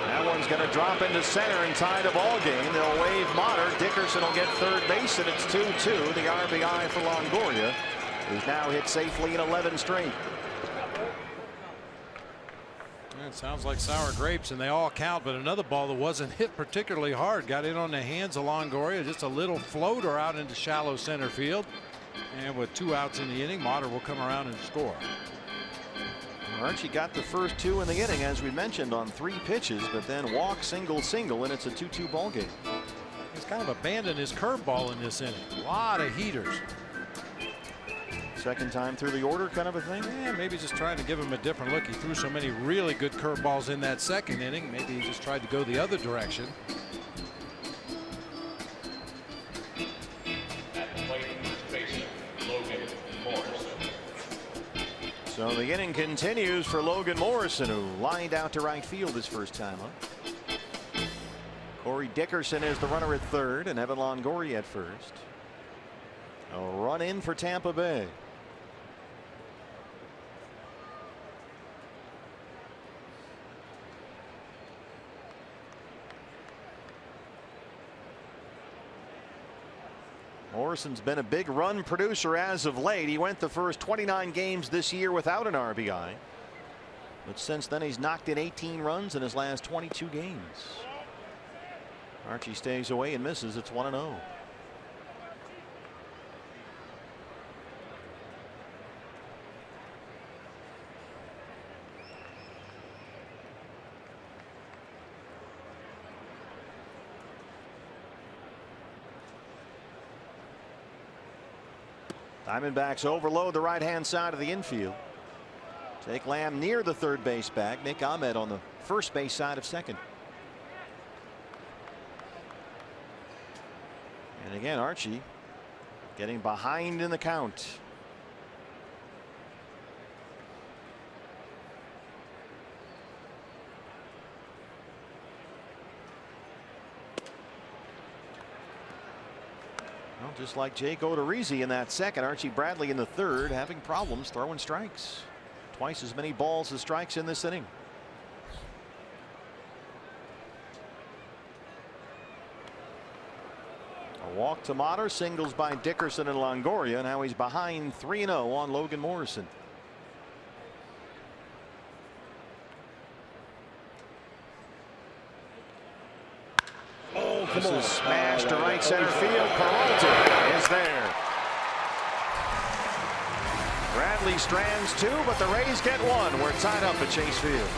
That one's going to drop into center and tie the ball game. They'll wave Motter. Dickerson will get third base, and it's 2-2. The RBI for Longoria, who's now hit safely in 11 straight. It sounds like sour grapes, and they all count, but another ball that wasn't hit particularly hard got in on the hands of Longoria. Just a little floater out into shallow center field, and with 2 outs in the inning, Motter will come around and score. Archie got the first 2 in the inning, as we mentioned, on 3 pitches, but then walk, single, and it's a 2-2 ball game. He's kind of abandoned his curveball in this inning. A lot of heaters. Second time through the order kind of a thing? Yeah, maybe just trying to give him a different look. He threw so many really good curveballs in that second inning. Maybe he just tried to go the other direction. At the plate, first baseman, Logan Morrison. So the inning continues for Logan Morrison, who lined out to right field his first time up. Corey Dickerson is the runner at third, and Evan Longoria at first. A run in for Tampa Bay. Morrison's been a big run producer as of late. He went the first 29 games this year without an RBI. But since then, he's knocked in 18 runs in his last 22 games. Archie stays away and misses. It's 1-0. Diamondbacks overload the right-hand side of the infield. Take Lamb near the third base bag. Nick Ahmed on the first base side of second. And again, Archie getting behind in the count. Well, just like Jake Odorizzi in that second, Archie Bradley in the third having problems throwing strikes. Twice as many balls as strikes in this inning. A walk to Motter, singles by Dickerson and Longoria. Now he's behind 3-0 on Logan Morrison. This is smashed to right center field. Peralta is there. Bradley strands 2, but the Rays get 1. We're tied up at Chase Field.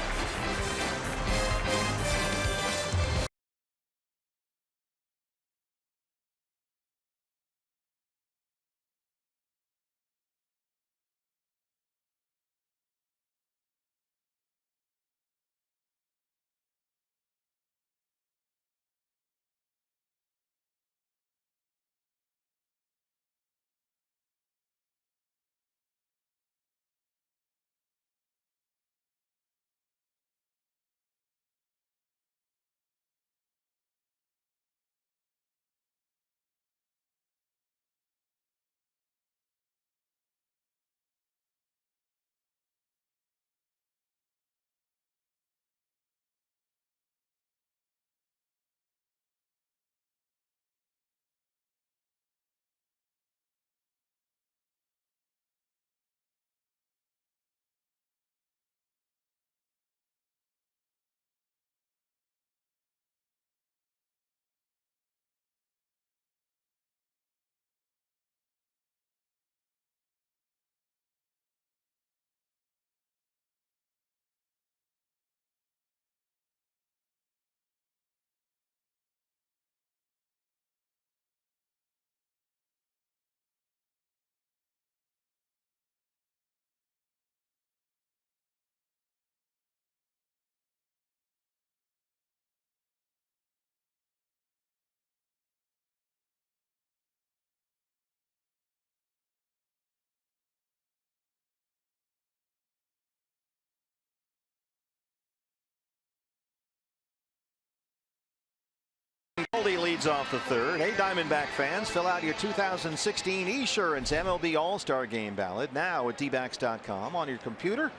Goldie leads off the third. Hey, Diamondback fans, fill out your 2016 Esurance MLB All-Star Game ballot now at dbacks.com on your computer,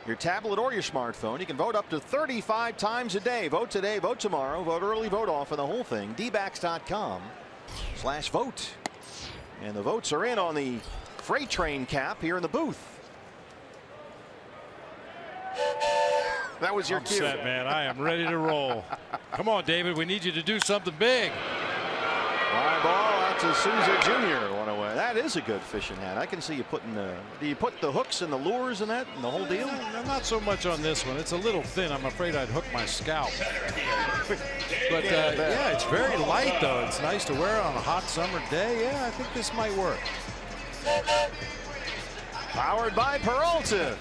your tablet, or your smartphone. You can vote up to 35 times a day. Vote today, vote tomorrow, vote early, vote often, the whole thing. dbacks.com/vote. And the votes are in on the freight train cap here in the booth. That was your cue. Set, man. I am ready to roll. Come on, David. We need you to do something big. Fly ball out to Souza Jr. One away. That is a good fishing hat. I can see you putting do you put the hooks and the lures in that and the whole deal? Not so much on this one. It's a little thin. I'm afraid I'd hook my scalp. But yeah, it's very light though. It's nice to wear on a hot summer day. Yeah, I think this might work. Powered by Peralta.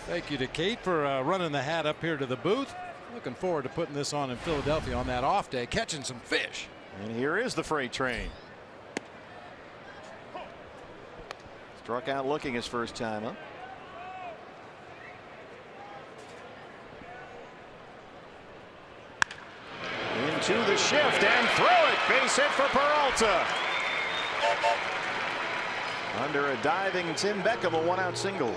Thank you to Kate for running the hat up here to the booth. Looking forward to putting this on in Philadelphia on that off day, catching some fish. And here is the freight train. Struck out looking his first time up. Into the shift and throw it. Base hit for Peralta. Under a diving Tim Beckham, a one-out single.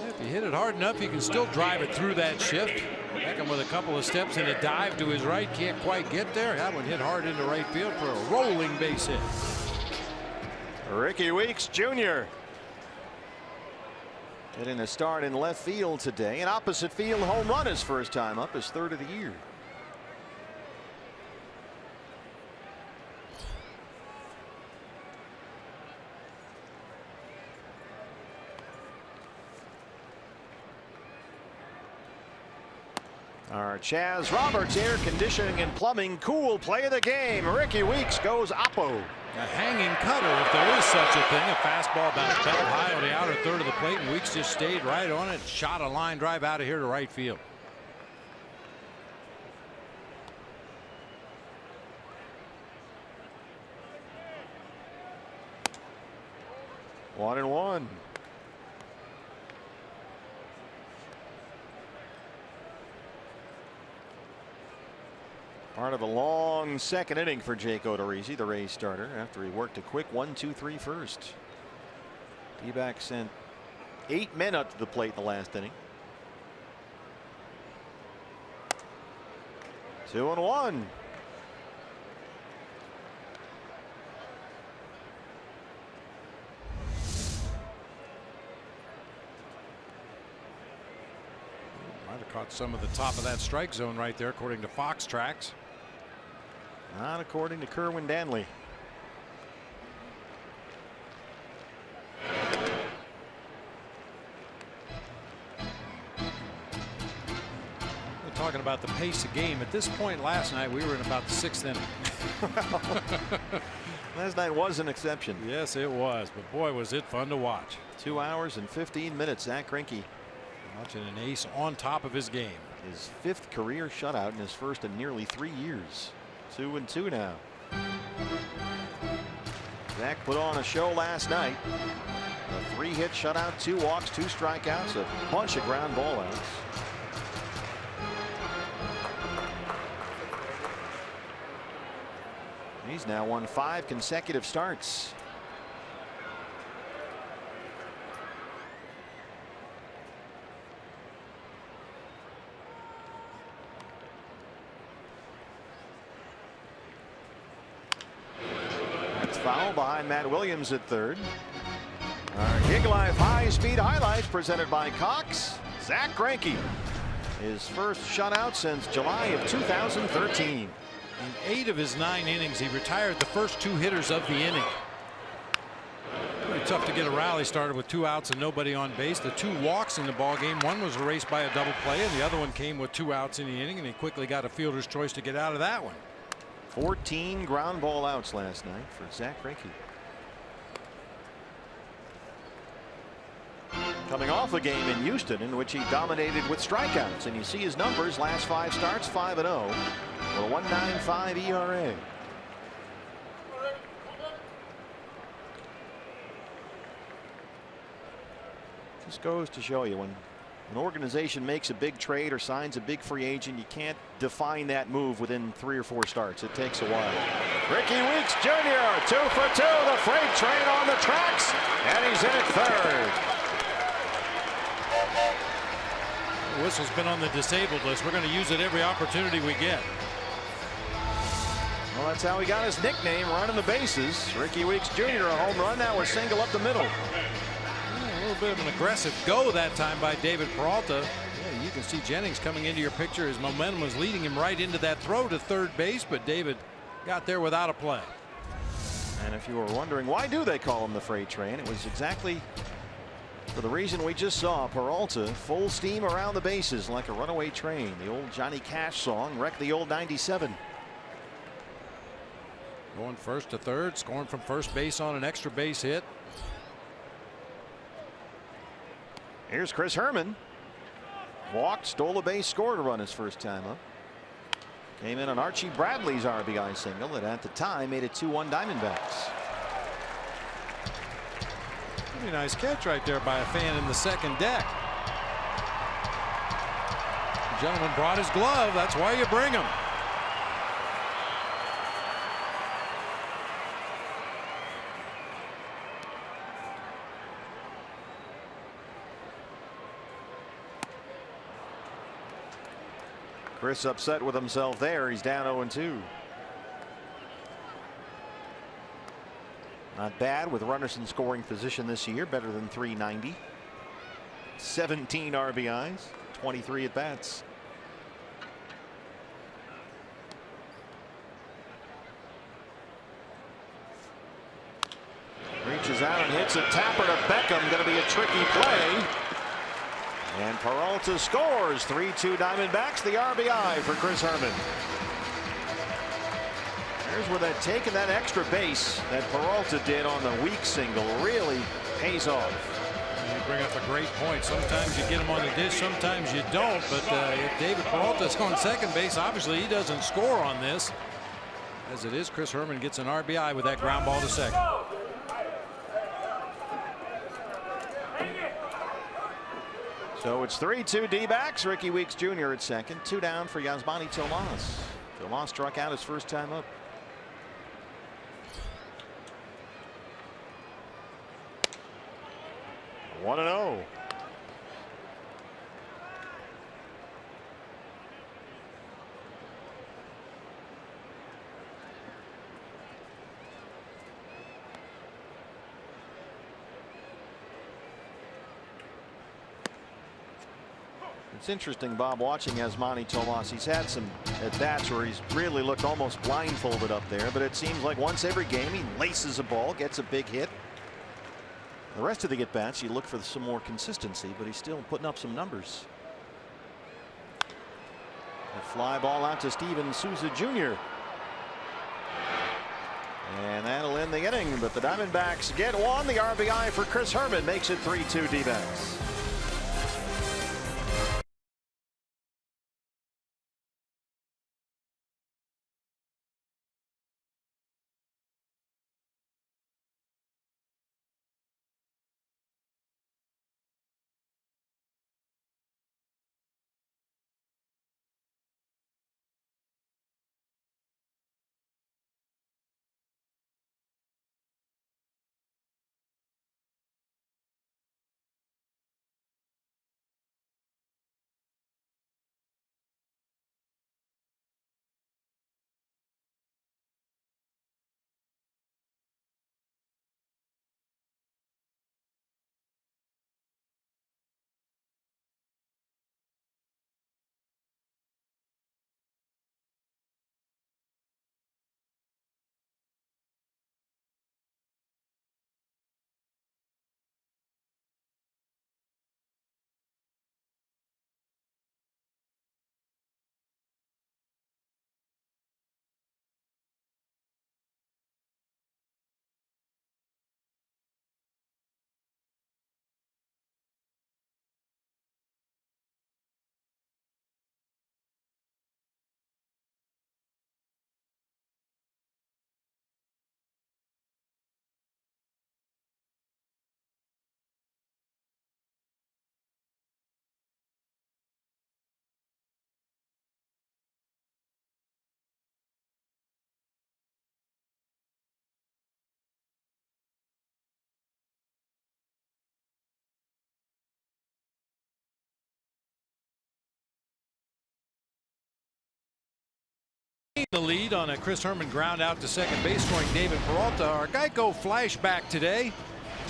If you hit it hard enough, you can still drive it through that shift. Beckham with a couple of steps and a dive to his right. Can't quite get there. That one hit hard into right field for a rolling base hit. Ricky Weeks Jr. getting a start in left field today. An opposite field home run his first time up, his third of the year. Our Chaz Roberts air conditioning and plumbing cool play of the game. Ricky Weeks goes oppo. A hanging cutter, if there is such a thing. A fastball bounced out high on the outer third of the plate, and Weeks just stayed right on it. Shot a line drive out of here to right field. One and one. Part of a long second inning for Jake Odorizzi, the Rays starter, after he worked a quick 1-2-3 first. D-backs sent 8 men up to the plate in the last inning. 2-1. Might have caught some of the top of that strike zone right there, according to Fox Tracks. Not according to Kerwin Danley. We're talking about the pace of game. At this point last night, we were in about the 6th inning. Last night was an exception. Yes, it was. But boy, was it fun to watch. 2 hours and 15 minutes. Zach Greinke watching an ace on top of his game. His 5th career shutout in his first in nearly 3 years. 2-2 now. Zach put on a show last night. A 3-hit shutout, 2 walks, 2 strikeouts, a bunch of ground ball outs. He's now won 5 consecutive starts. Foul behind Matt Williams at third. Our Gig Life high speed highlights presented by Cox. Zach Greinke, his first shutout since July of 2013. In 8 of his 9 innings, he retired the first 2 hitters of the inning. Pretty tough to get a rally started with 2 outs and nobody on base. The 2 walks in the ball game, one was erased by a double play, and the other one came with 2 outs in the inning, and he quickly got a fielder's choice to get out of that one. 14 ground ball outs last night for Zach Greinke. Coming off a game in Houston in which he dominated with strikeouts, and you see his numbers last 5 starts, 5-0 with a 1.95 ERA. Just goes to show you when An organization makes a big trade or signs a big free agent, you can't define that move within 3 or 4 starts. It takes a while. Ricky Weeks Jr. 2 for 2. The freight train on the tracks, and he's in at third. The whistle's been on the disabled list. We're going to use it every opportunity we get. Well, that's how he got his nickname, running the bases. Ricky Weeks Jr. a home run. Now a single up the middle. A little bit of an aggressive go that time by David Peralta. Yeah, you can see Jennings coming into your picture. His momentum was leading him right into that throw to third base, but David got there without a play. And if you were wondering why do they call him the freight train, it was exactly for the reason we just saw. Peralta full steam around the bases like a runaway train. The old Johnny Cash song, Wreck the Old 97. Going first to third, scoring from first base on an extra base hit. Here's Chris Herman. Walked, stole a base, scored a run his first time up. Came in on Archie Bradley's RBI single that at the time made it 2-1 Diamondbacks. Pretty nice catch right there by a fan in the second deck. The gentleman brought his glove. That's why you bring him. Chris upset with himself there. He's down 0-2. Not bad with runners in scoring position this year. Better than .390. 17 RBIs, 23 at bats. Reaches out and hits a tapper to Beckham. Going to be a tricky play. And Peralta scores. 3-2 Diamondbacks. The RBI for Chris Herman. There's where that taking that extra base that Peralta did on the weak single really pays off. You bring up a great point. Sometimes you get him on the dish, sometimes you don't. But if David Peralta's on second base, obviously he doesn't score on this. As it is, Chris Herman gets an RBI with that ground ball to second. So it's 3-2 D-backs. Ricky Weeks Jr. at second. 2 down for Yasmani Tomas. Tomas struck out his first time up. One and 0. It's interesting, Bob, watching Yasmani Tomas. He's had some at-bats where he's really looked almost blindfolded up there, but it seems like once every game he laces a ball, gets a big hit. The rest of the at-bats, you look for some more consistency, but he's still putting up some numbers. A fly ball out to Steven Souza Jr. And that'll end the inning, but the Diamondbacks get one. The RBI for Chris Herman makes it 3-2 D-backs. The lead on a Chris Herman ground out to second base, scoring David Peralta. Our Geico flashback today.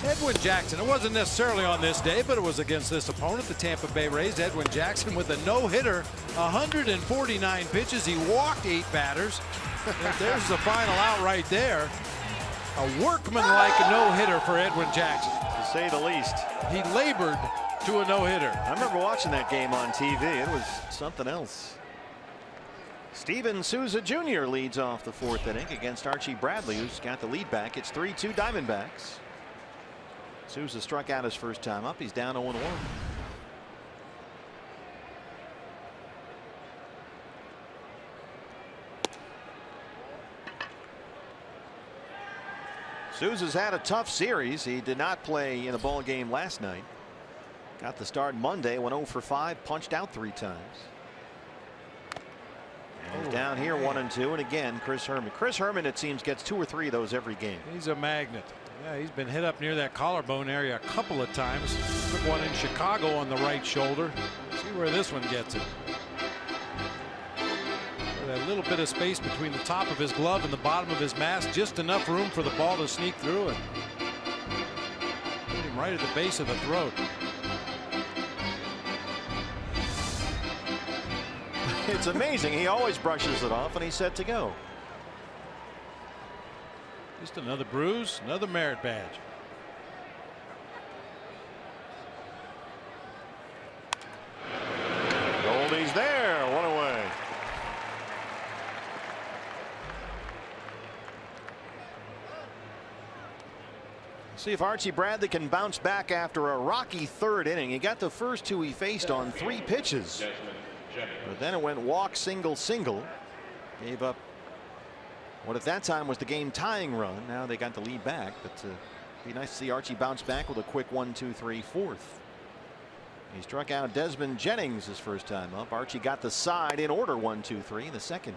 Edwin Jackson. It wasn't necessarily on this day, but it was against this opponent, the Tampa Bay Rays. Edwin Jackson with a no-hitter, 149 pitches. He walked 8 batters. There's the final out right there. A workmanlike no-hitter for Edwin Jackson, to say the least. He labored to a no-hitter. I remember watching that game on TV. It was something else. Steven Souza Jr. leads off the 4th inning against Archie Bradley, who's got the lead back. It's 3-2 Diamondbacks. Souza struck out his first time up. He's down 0-1. Souza's had a tough series. He did not play in a ball game last night. Got the start Monday, went 0 for 5, punched out 3 times. And he's down here 1-2, and again Chris Herman. Chris Herman, it seems, gets 2 or 3 of those every game. He's a magnet. Yeah, he's been hit up near that collarbone area a couple of times. Took one in Chicago on the right shoulder. See where this one gets him. That little bit of space between the top of his glove and the bottom of his mask, just enough room for the ball to sneak through and hit him right at the base of the throat. It's amazing. He always brushes it off and he's set to go. Just another bruise, another merit badge. Goldie's there, 1 away. See if Archie Bradley can bounce back after a rocky 3rd inning. He got the first 2 he faced on 3 pitches. But then it went walk, single, single. Gave up what at that time was the game tying run. Now they got the lead back, but it'd be nice to see Archie bounce back with a quick 1-2-3 4th. He struck out Desmond Jennings his first time up. Archie got the side in order 1-2-3 in the second.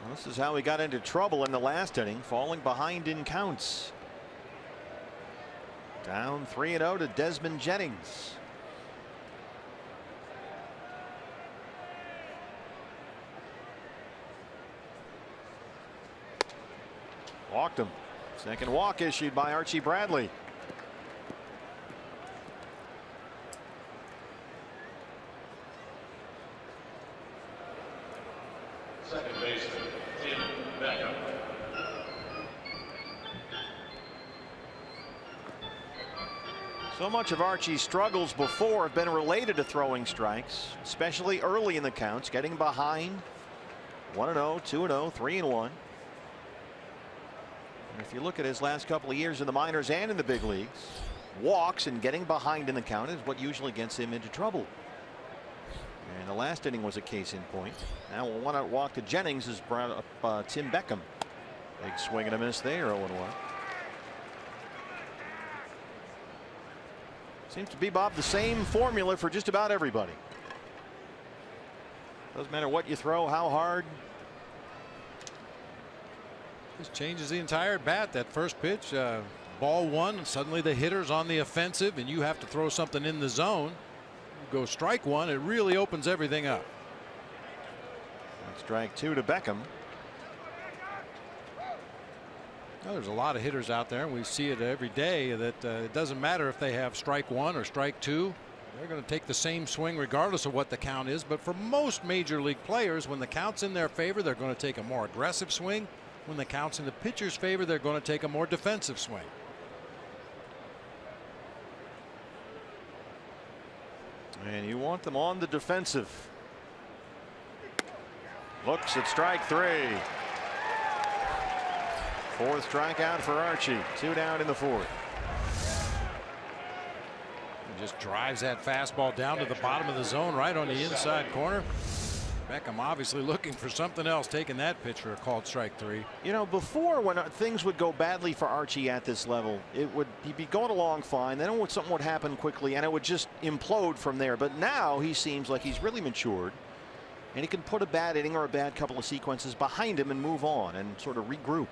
This is how he got into trouble in the last inning, falling behind in counts. Down 3-0 to Desmond Jennings. Walked him. Second walk issued by Archie Bradley. Second baseman, Tim Beckham. So much of Archie's struggles before have been related to throwing strikes, especially early in the counts, getting behind. 1-0, 2-0, 3-1. If you look at his last couple of years in the minors and in the big leagues, walks and getting behind in the count is what usually gets him into trouble. And the last inning was a case in point. Now a 1-out walk to Jennings has brought up Tim Beckham. Big swing and a miss there, 0-1. Seems to be, Bob, the same formula for just about everybody. Doesn't matter what you throw, how hard. This changes the entire bat. That first pitch, ball 1, and suddenly the hitter's on the offensive and you have to throw something in the zone. You go strike 1, it really opens everything up. Strike 2 to Beckham. Well, there's a lot of hitters out there, and we see it every day, that it doesn't matter if they have strike 1 or strike 2. They're going to take the same swing regardless of what the count is. But for most major league players, when the count's in their favor, they're going to take a more aggressive swing. When the count's in the pitcher's favor, they're going to take a more defensive swing. And you want them on the defensive. Looks at strike 3. 4th strikeout for Archie. 2 down in the 4th. He just drives that fastball down to the bottom of the zone, right on the inside corner. Beckham obviously looking for something else, taking that pitch for a called strike 3. You know, before, when things would go badly for Archie at this level, he'd be going along fine, then something would happen quickly and it would just implode from there. But now he seems like he's really matured and he can put a bad inning or a bad couple of sequences behind him and move on and sort of regroup.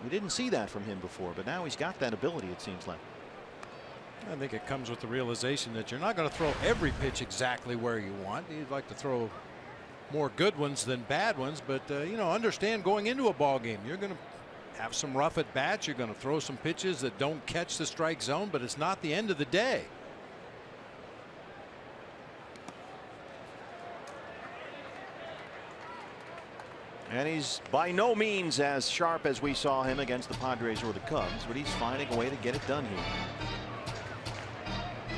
We didn't see that from him before, but now he's got that ability, it seems like. I think it comes with the realization that you're not going to throw every pitch exactly where you want. You'd like to throw more good ones than bad ones, but you know, understand going into a ball game, you're going to have some rough at bats. You're going to throw some pitches that don't catch the strike zone, but it's not the end of the day. And he's by no means as sharp as we saw him against the Padres or the Cubs, but he's finding a way to get it done here.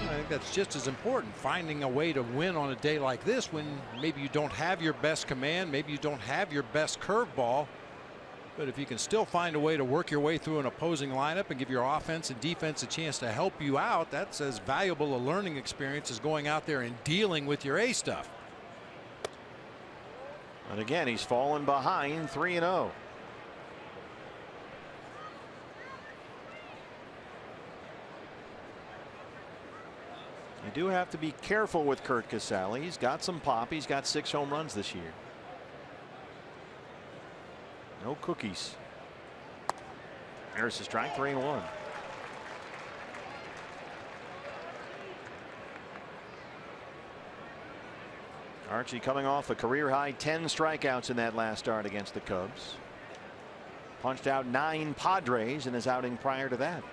I think that's just as important, finding a way to win on a day like this when maybe you don't have your best command, maybe you don't have your best curveball. But if you can still find a way to work your way through an opposing lineup and give your offense and defense a chance to help you out, that's as valuable a learning experience as going out there and dealing with your A stuff. And again, he's fallen behind 3-0. You do have to be careful with Curt Casali. He's got some pop. He's got 6 home runs this year. No cookies. There's a strike, 3-1. Archie coming off a career high 10 strikeouts in that last start against the Cubs. Punched out 9 Padres in his outing prior to that.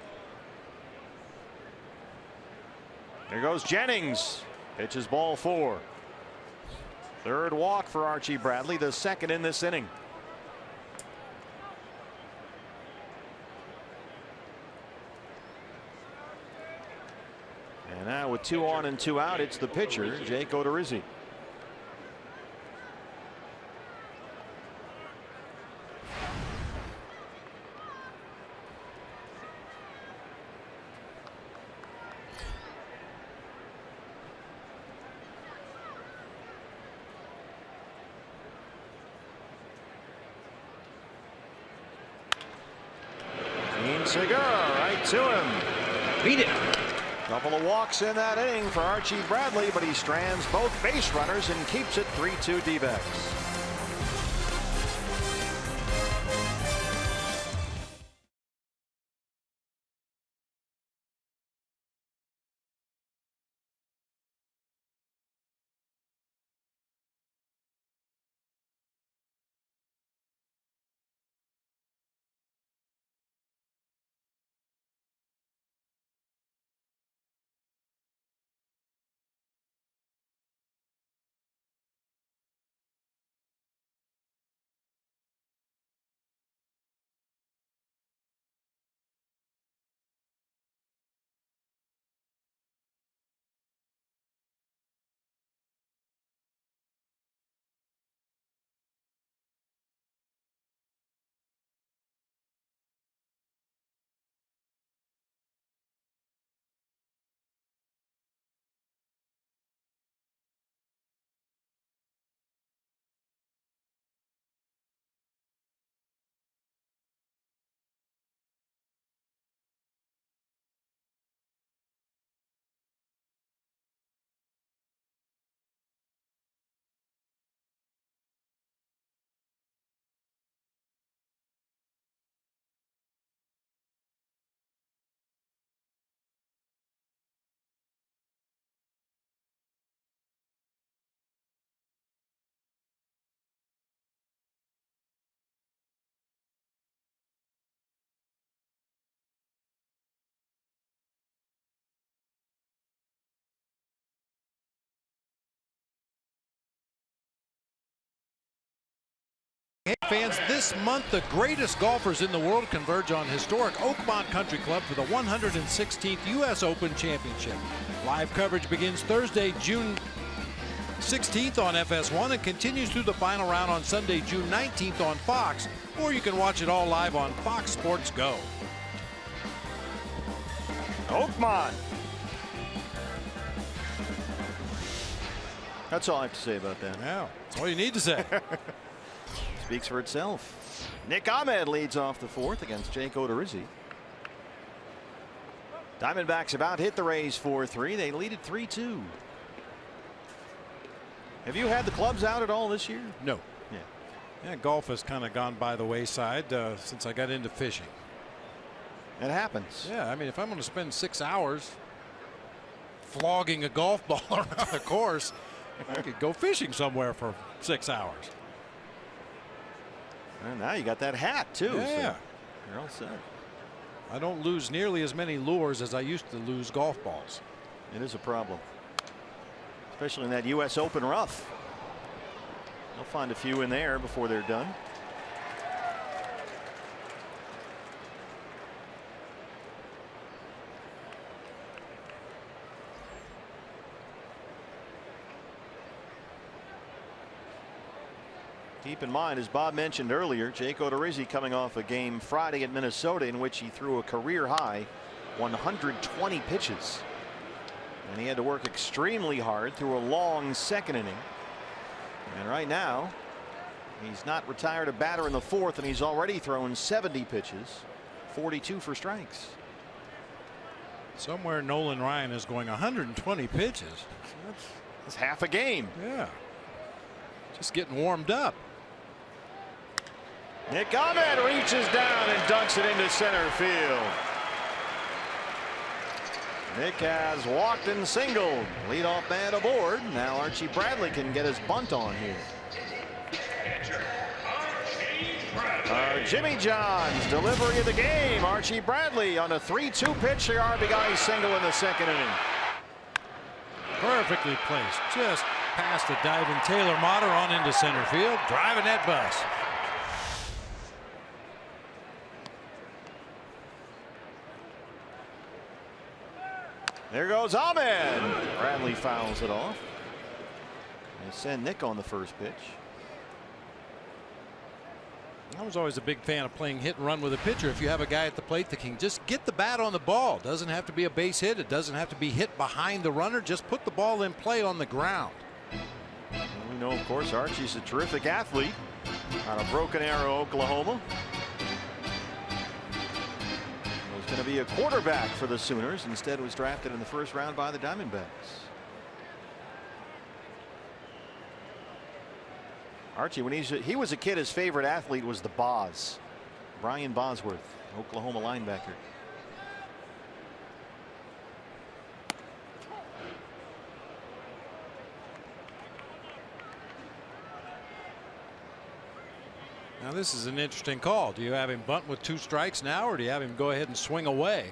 There goes Jennings. Pitches ball 4. Third walk for Archie Bradley, the second in this inning. And now with 2 on and 2 out, it's the pitcher, Jake Odorizzi. Segura right to him. Beat it. Couple of walks in that inning for Archie Bradley, but he strands both base runners and keeps it 3-2 D-backs. Fans, this month the greatest golfers in the world converge on historic Oakmont Country Club for the 116th U.S. Open Championship. Live coverage begins Thursday, June 16th on FS1 and continues through the final round on Sunday, June 19th on Fox, or you can watch it all live on Fox Sports Go. Oakmont. That's all I have to say about that. Yeah, that's all you need to say. Speaks for itself. Nick Ahmed leads off the fourth against Jake Odorizzi. Diamondbacks about hit the Rays 4-3. They lead it 3-2. Have you had the clubs out at all this year? No. Yeah. Yeah, golf has kind of gone by the wayside since I got into fishing. It happens. Yeah, I mean, if I'm going to spend 6 hours flogging a golf ball around the course, I could go fishing somewhere for 6 hours. And now you got that hat too. Yeah. So you're all set. I don't lose nearly as many lures as I used to lose golf balls. It is a problem, especially in that U.S. Open rough. They'll find a few in there before they're done. Keep in mind, as Bob mentioned earlier, Jake Odorizzi coming off a game Friday at Minnesota in which he threw a career high 120 pitches. And he had to work extremely hard through a long second inning. And right now, he's not retired a batter in the fourth, and he's already thrown 70 pitches, 42 for strikes. Somewhere Nolan Ryan is going 120 pitches. That's half a game. Yeah. Just getting warmed up. Nick Ahmed reaches down and dunks it into center field. Nick has walked and singled. Leadoff man aboard. Now Archie Bradley can get his bunt on here. Jimmy John's delivery of the game. Archie Bradley on a 3-2 pitch. The RBI single in the second inning. Perfectly placed. Just past the diving Taylor Motter on into center field. Driving that bus. There goes Ahmed. Bradley fouls it off. They send Nick on the first pitch. I was always a big fan of playing hit and run with a pitcher. If you have a guy at the plate that can just get the bat on the ball, doesn't have to be a base hit. It doesn't have to be hit behind the runner. Just put the ball in play on the ground. We know, of course, Archie's a terrific athlete out of Broken Arrow, Oklahoma. Was going to be a quarterback for the Sooners. Instead was drafted in the first round by the Diamondbacks. Archie, when he was a kid, his favorite athlete was the Boz. Brian Bosworth, Oklahoma linebacker. Now this is an interesting call. Do you have him bunt with 2 strikes now, or do you have him go ahead and swing away?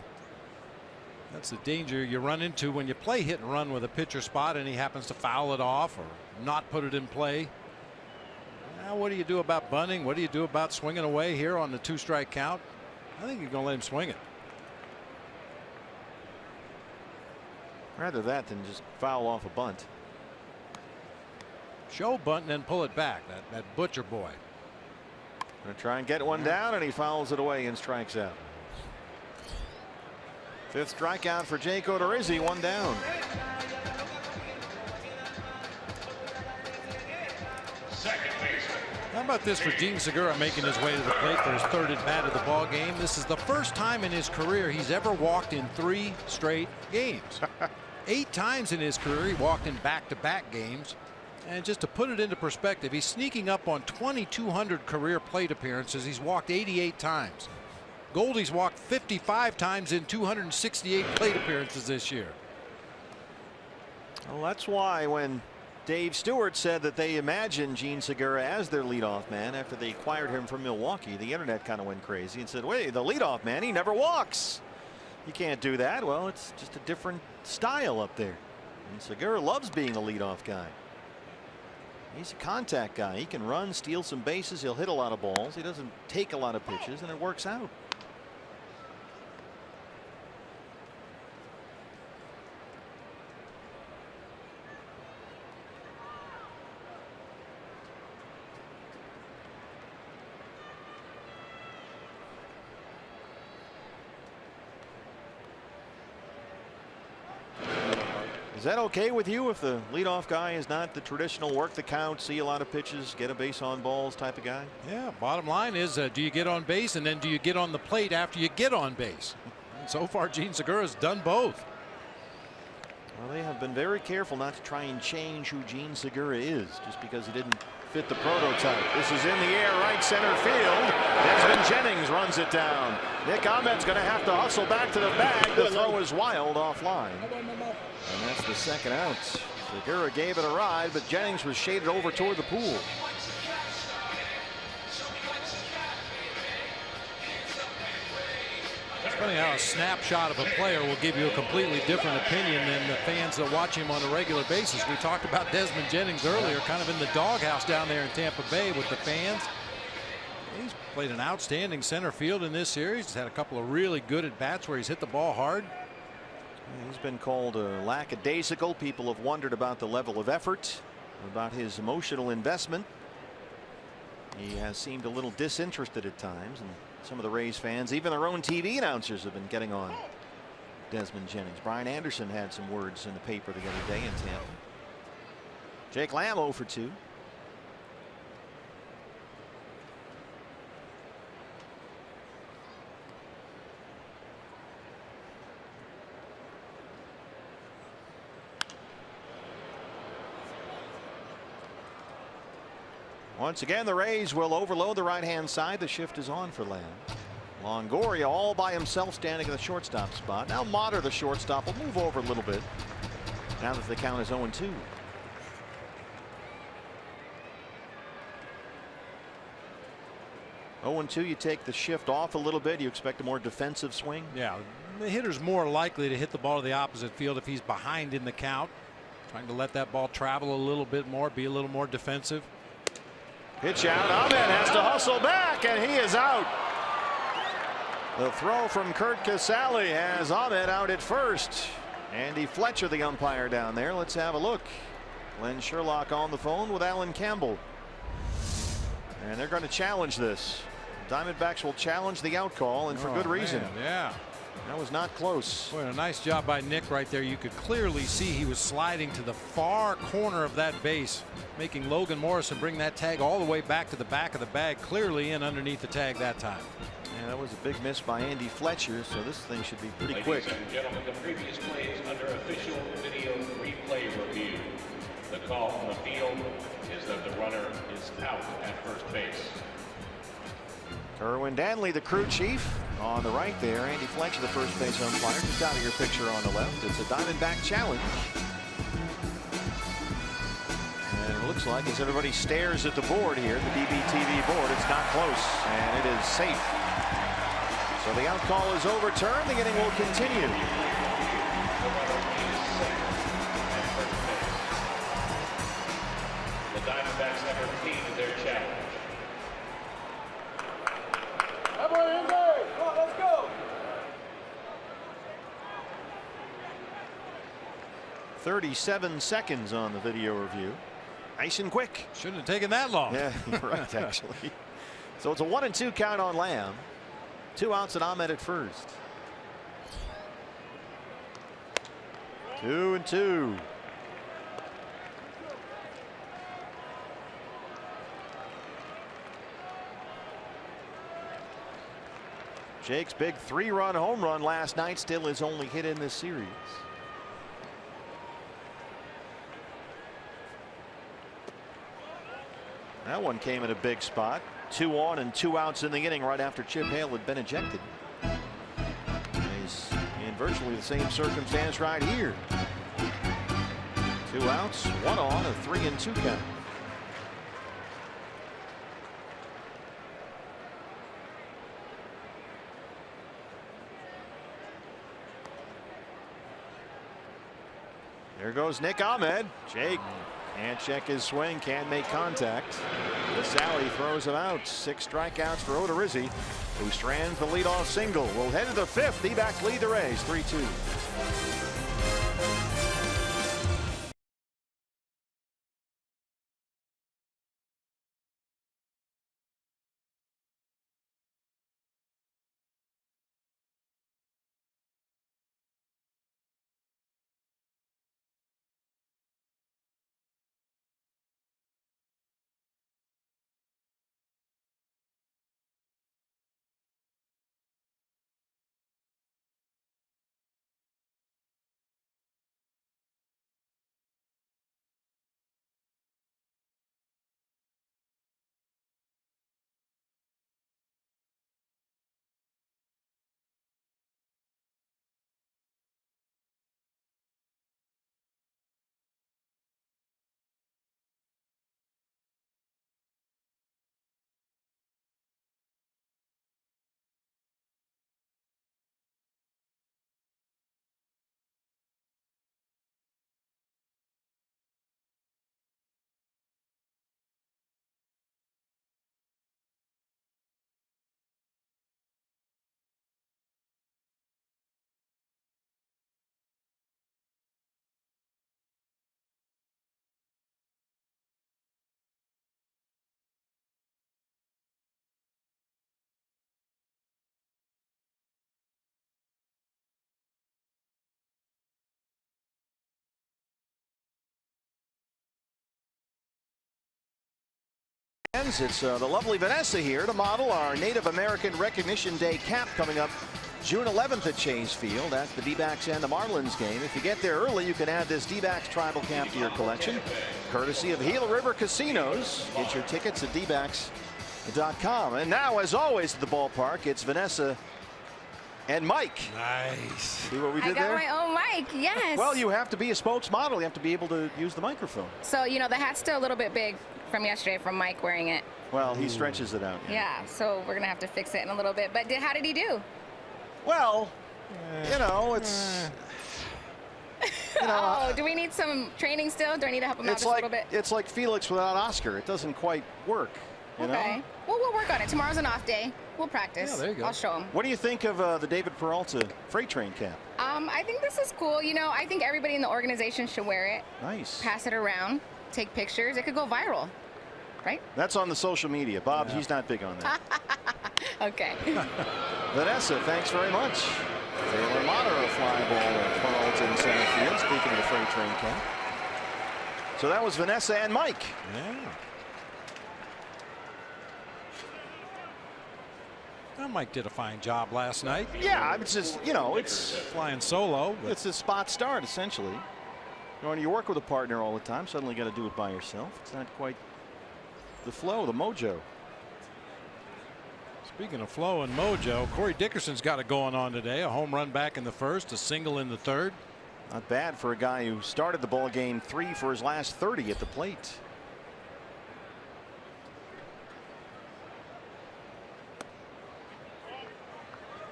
That's the danger you run into when you play hit and run with a pitcher spot and he happens to foul it off or not put it in play. Now what do you do about bunting? What do you do about swinging away here on the 2-strike count? I think you're going to let him swing it. Rather that than just foul off a bunt. Show bunt and then pull it back. That Butcher boy. Going to try and get one down, and he fouls it away and strikes out. 5th strikeout for Jake Odorizzi, 1 down. How about this for Gene Segura making his way to the plate for his 3rd at bat of the ball game? This is the first time in his career he's ever walked in 3 straight games. 8 times in his career he walked in back-to-back games. And just to put it into perspective, he's sneaking up on 2,200 career plate appearances. He's walked 88 times. Goldie's walked 55 times in 268 plate appearances this year. Well, that's why when Dave Stewart said that they imagined Gene Segura as their leadoff man after they acquired him from Milwaukee, the internet kind of went crazy and said, wait, the leadoff man, he never walks. You can't do that. Well, it's just a different style up there. And Segura loves being a leadoff guy. He's a contact guy. He can run, steal some bases. He'll hit a lot of balls. He doesn't take a lot of pitches, and it works out. Is that okay with you if the leadoff guy is not the traditional work the count, see a lot of pitches, get a base on balls type of guy? Yeah, bottom line is do you get on base and then do you get on the plate after you get on base? And so far Gene Segura's done both. Well, they have been very careful not to try and change who Gene Segura is just because he didn't fit the prototype. This is in the air, right center field. Desmond Jennings runs it down. Nick Ahmed's going to have to hustle back to the bag. The throw is wild offline. And that's the second out. Segura gave it a ride, but Jennings was shaded over toward the pool. It's funny how a snapshot of a player will give you a completely different opinion than the fans that watch him on a regular basis. We talked about Desmond Jennings earlier, kind of in the doghouse down there in Tampa Bay with the fans. He's played an outstanding center field in this series. He's had a couple of really good at bats where he's hit the ball hard. He's been called lackadaisical. People have wondered about the level of effort, about his emotional investment. He has seemed a little disinterested at times, and some of the Rays fans, even their own TV announcers, have been getting on Desmond Jennings. Brian Anderson had some words in the paper the other day in Tampa. Jake Lamb 0 for 2. Once again, the Rays will overload the right-hand side. The shift is on for Lamb. Longoria all by himself standing in the shortstop spot. Now Motter, the shortstop, will move over a little bit now that the count is 0-2. You take the shift off a little bit. You expect a more defensive swing. Yeah, the hitter's more likely to hit the ball to the opposite field if he's behind in the count. Trying to let that ball travel a little bit more, be a little more defensive. Pitch out. Ahmed has to hustle back, and he is out. The throw from Kurt Casale has Ahmed out at first. Andy Fletcher, the umpire down there. Let's have a look. Glenn Sherlock on the phone with Alan Campbell. And they're going to challenge this. Diamondbacks will challenge the out call, and for good reason. Man, yeah. That was not close. Boy, a nice job by Nick right there. You could clearly see he was sliding to the far corner of that base, making Logan Morrison bring that tag all the way back to the back of the bag, clearly in underneath the tag that time. Yeah, that was a big miss by Andy Fletcher, so this thing should be pretty quick. Ladies and gentlemen, the previous plays under official video replay review. The call from the field is that the runner is out at first base. Kerwin Danley, the crew chief, on the right there. Andy Fletcher, the first base umpire, just out of your picture on the left. It's a Diamondback challenge. And it looks like as everybody stares at the board here, the BBTV board, it's not close, and it is safe. So the out call is overturned. The inning will continue. The Diamondbacks have repeated their challenge. 37 seconds on the video review. Nice and quick. Shouldn't have taken that long. Yeah, you're right, actually. So it's a 1-2 count on Lamb. 2 outs and Ahmed at first. 2-2. Jake's big 3-run home run last night, still his only hit in this series. That one came in a big spot. 2 on and 2 outs in the inning right after Chip Hale had been ejected. He's in virtually the same circumstance right here. 2 outs, 1 on, a 3-2 count. There goes Nick Ahmed. Jake can't check his swing, can't make contact. Casale throws him out. 6 strikeouts for Odorizzi, who strands the leadoff single. We'll head to the 5th. D-backs lead the Rays 3-2. It's the lovely Vanessa here to model our Native American Recognition Day cap coming up June 11th at Chase Field. That's the D-backs and the Marlins game. If you get there early, you can add this D-backs tribal cap to your collection, courtesy of Gila River Casinos. Get your tickets at dbacks.com. And now, as always at the ballpark, it's Vanessa and Mike. Nice. See what we did there? there? I got my own mic, yes. Well, you have to be a spokesmodel. You have to be able to use the microphone. So, you know, the hat's still a little bit big from yesterday from Mike wearing it. Well, he stretches it out. Yeah, so we're going to have to fix it in a little bit. But how did he do? Well, you know, it's... You know, oh, do we need some training still? Do I need to help him out just a little bit? It's like Felix without Oscar. It doesn't quite work. You know? Well, we'll work on it. Tomorrow's an off day. We'll practice. Yeah, there you go. I'll show him. What do you think of the David Peralta freight train cap? I think this is cool. You know, I think everybody in the organization should wear it. Nice. Pass it around. Take pictures. It could go viral, right? That's on the social media. Bob, he's not big on that. Okay. Vanessa, thanks very much. Taylor Motter, a fly ball at Peralta in center field. Speaking of the freight train cap. So that was Vanessa and Mike. Yeah. Well, Mike did a fine job last night. Yeah, it's just, you know, it's flying solo. It's a spot start, essentially. You know, when you work with a partner all the time, suddenly you got to do it by yourself. It's not quite the flow, the mojo. Speaking of flow and mojo, Corey Dickerson's got it going on today. A home run back in the first, a single in the third. Not bad for a guy who started the ball game 3 for his last 30 at the plate.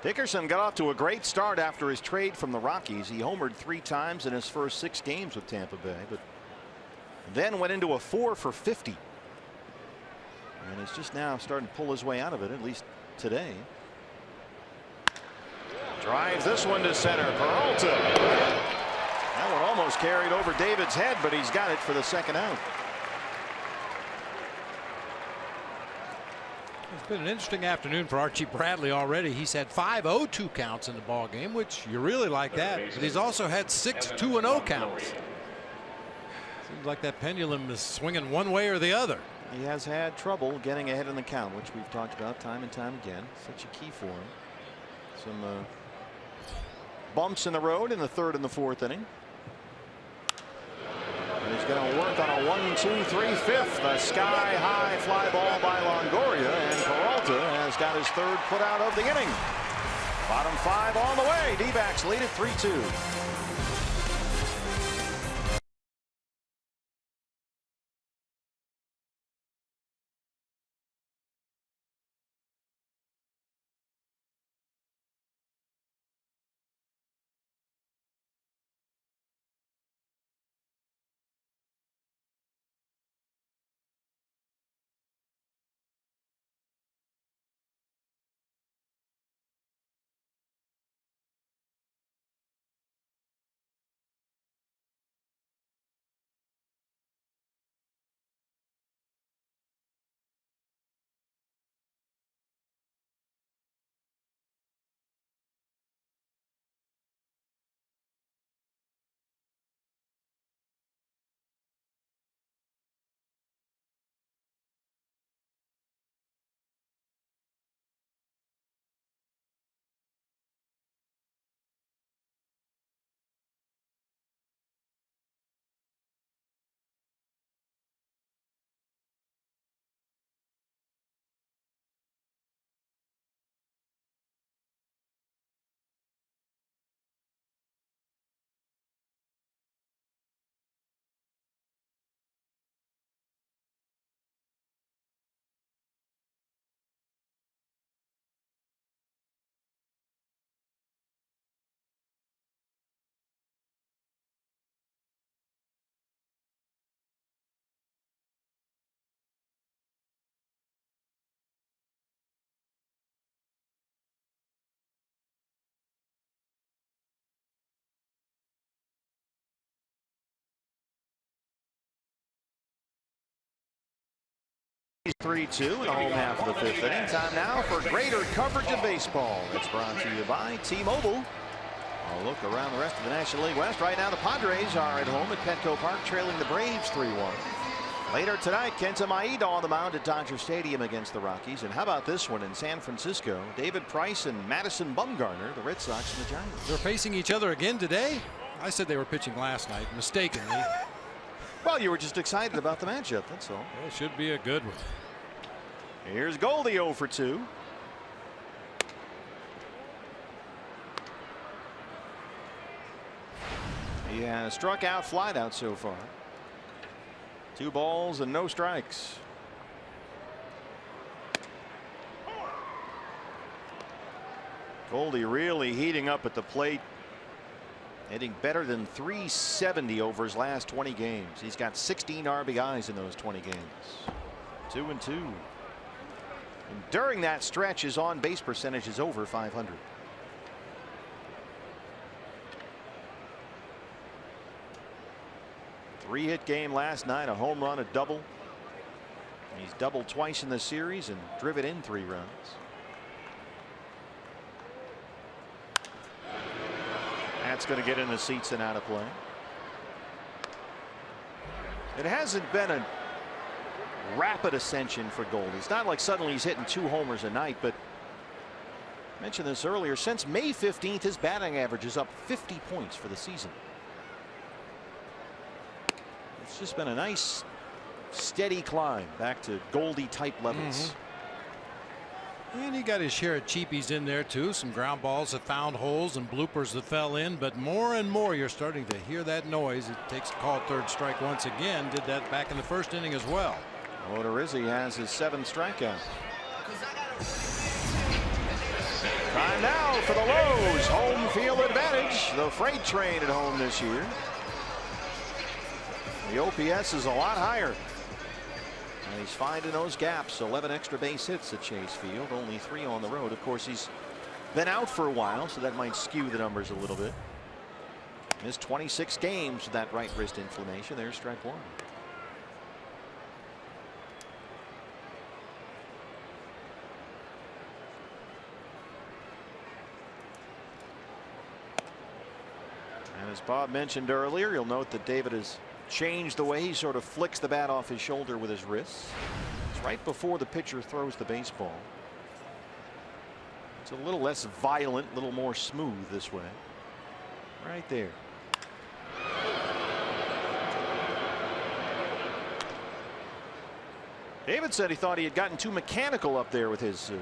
Dickerson got off to a great start after his trade from the Rockies. He homered 3 times in his first 6 games with Tampa Bay, but then went into a 4 for 50. And is just now starting to pull his way out of it, at least today. Drives this one to center. Peralta. That one almost carried over David's head, but he's got it for the second out. It's been an interesting afternoon for Archie Bradley already. He's had 5 0-2 counts in the ball game, which you really like that. But he's also had 6 2-0 counts. Seems like that pendulum is swinging one way or the other. He has had trouble getting ahead in the count, which we've talked about time and time again. Such a key for him. Some bumps in the road in the 3rd and the 4th inning. And he's going to work on a 1-2-3-5. A sky-high fly ball by Longoria, and Peralta has got his 3rd put out of the inning. Bottom 5 on the way. D-backs lead at 3-2. He's 3-2 in the home half of the 5th inning. Time now for greater coverage of baseball. It's brought to you by T-Mobile. A look around the rest of the National League West. Right now the Padres are at home at Petco Park, trailing the Braves 3-1. Later tonight, Kenta Maeda on the mound at Dodger Stadium against the Rockies. And how about this one in San Francisco? David Price and Madison Bumgarner, the Red Sox and the Giants. They're facing each other again today. I said they were pitching last night mistakenly. Well, you were just excited about the matchup, that's all. It should be a good one. Here's Goldie 0 for 2. He has struck out, flied out so far. 2 balls and no strikes. Goldie really heating up at the plate. Hitting better than .370 over his last 20 games. He's got 16 RBIs in those 20 games. 2-2. And during that stretch, his on-base percentage is over .500. Three-hit game last night, a home run, a double. He's doubled twice in the series and driven in 3 runs. That's going to get in the seats and out of play. It hasn't been a rapid ascension for Goldie. It's not like suddenly he's hitting 2 homers a night, but I mentioned this earlier. Since May 15th, his batting average is up 50 points for the season. It's just been a nice, steady climb back to Goldie type levels. And he got his share of cheapies in there too. Some ground balls that found holes and bloopers that fell in. But more and more you're starting to hear that noise. It takes a call, 3rd strike once again. Did that back in the 1st inning as well. Odorizzi has his 7th strikeout. Time now for the Lowe's home field advantage. The freight train at home this year. The OPS is a lot higher. And he's finding those gaps. 11 extra base hits at Chase Field, only 3 on the road. Of course, he's been out for a while, so that might skew the numbers a little bit. Missed 26 games with that right wrist inflammation. There's strike 1. And as Bob mentioned earlier, you'll note that David has changed the way he sort of flicks the bat off his shoulder with his wrists. It's right before the pitcher throws the baseball. It's a little less violent, a little more smooth this way. Right there. David said he thought he had gotten too mechanical up there with his sort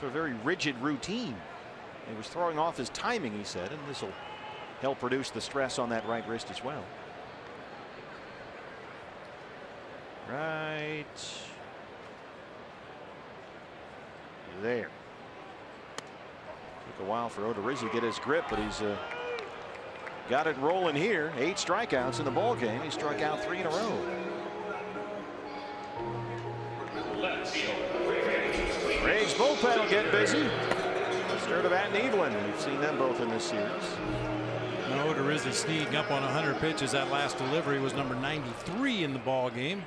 of very rigid routine. He was throwing off his timing, he said, and this will help reduce the stress on that right wrist as well. Right there. Took a while for Odorizzi to get his grip, but he's got it rolling here. 8 strikeouts in the ball game. He struck out 3 in a row. Braves bullpen will get busy. Sturdivant and Evelyn. We've seen them both in this series. Odorizzi sneaking up on 100 pitches. That last delivery was number 93 in the ball game.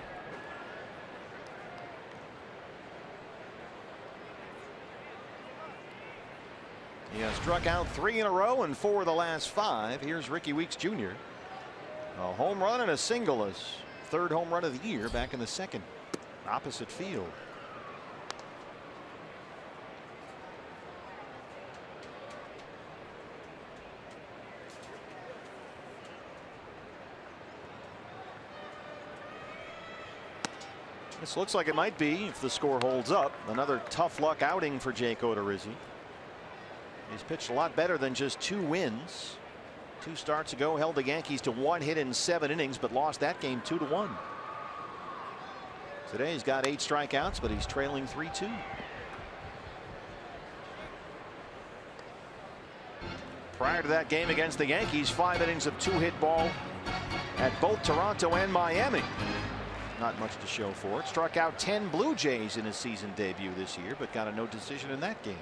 He has struck out 3 in a row and 4 of the last 5. Here's Ricky Weeks Jr. A home run and a single, his 3rd home run of the year back in the 2nd. Opposite field. This looks like it might be, if the score holds up, another tough luck outing for Jake Odorizzi. He's pitched a lot better than just 2 wins. 2 starts ago held the Yankees to 1 hit in 7 innings, but lost that game 2-1. Today he's got 8 strikeouts, but he's trailing 3-2. Prior to that game against the Yankees, 5 innings of 2-hit ball at both Toronto and Miami. Not much to show for it. Struck out 10 Blue Jays in his season debut this year, but got a no decision in that game.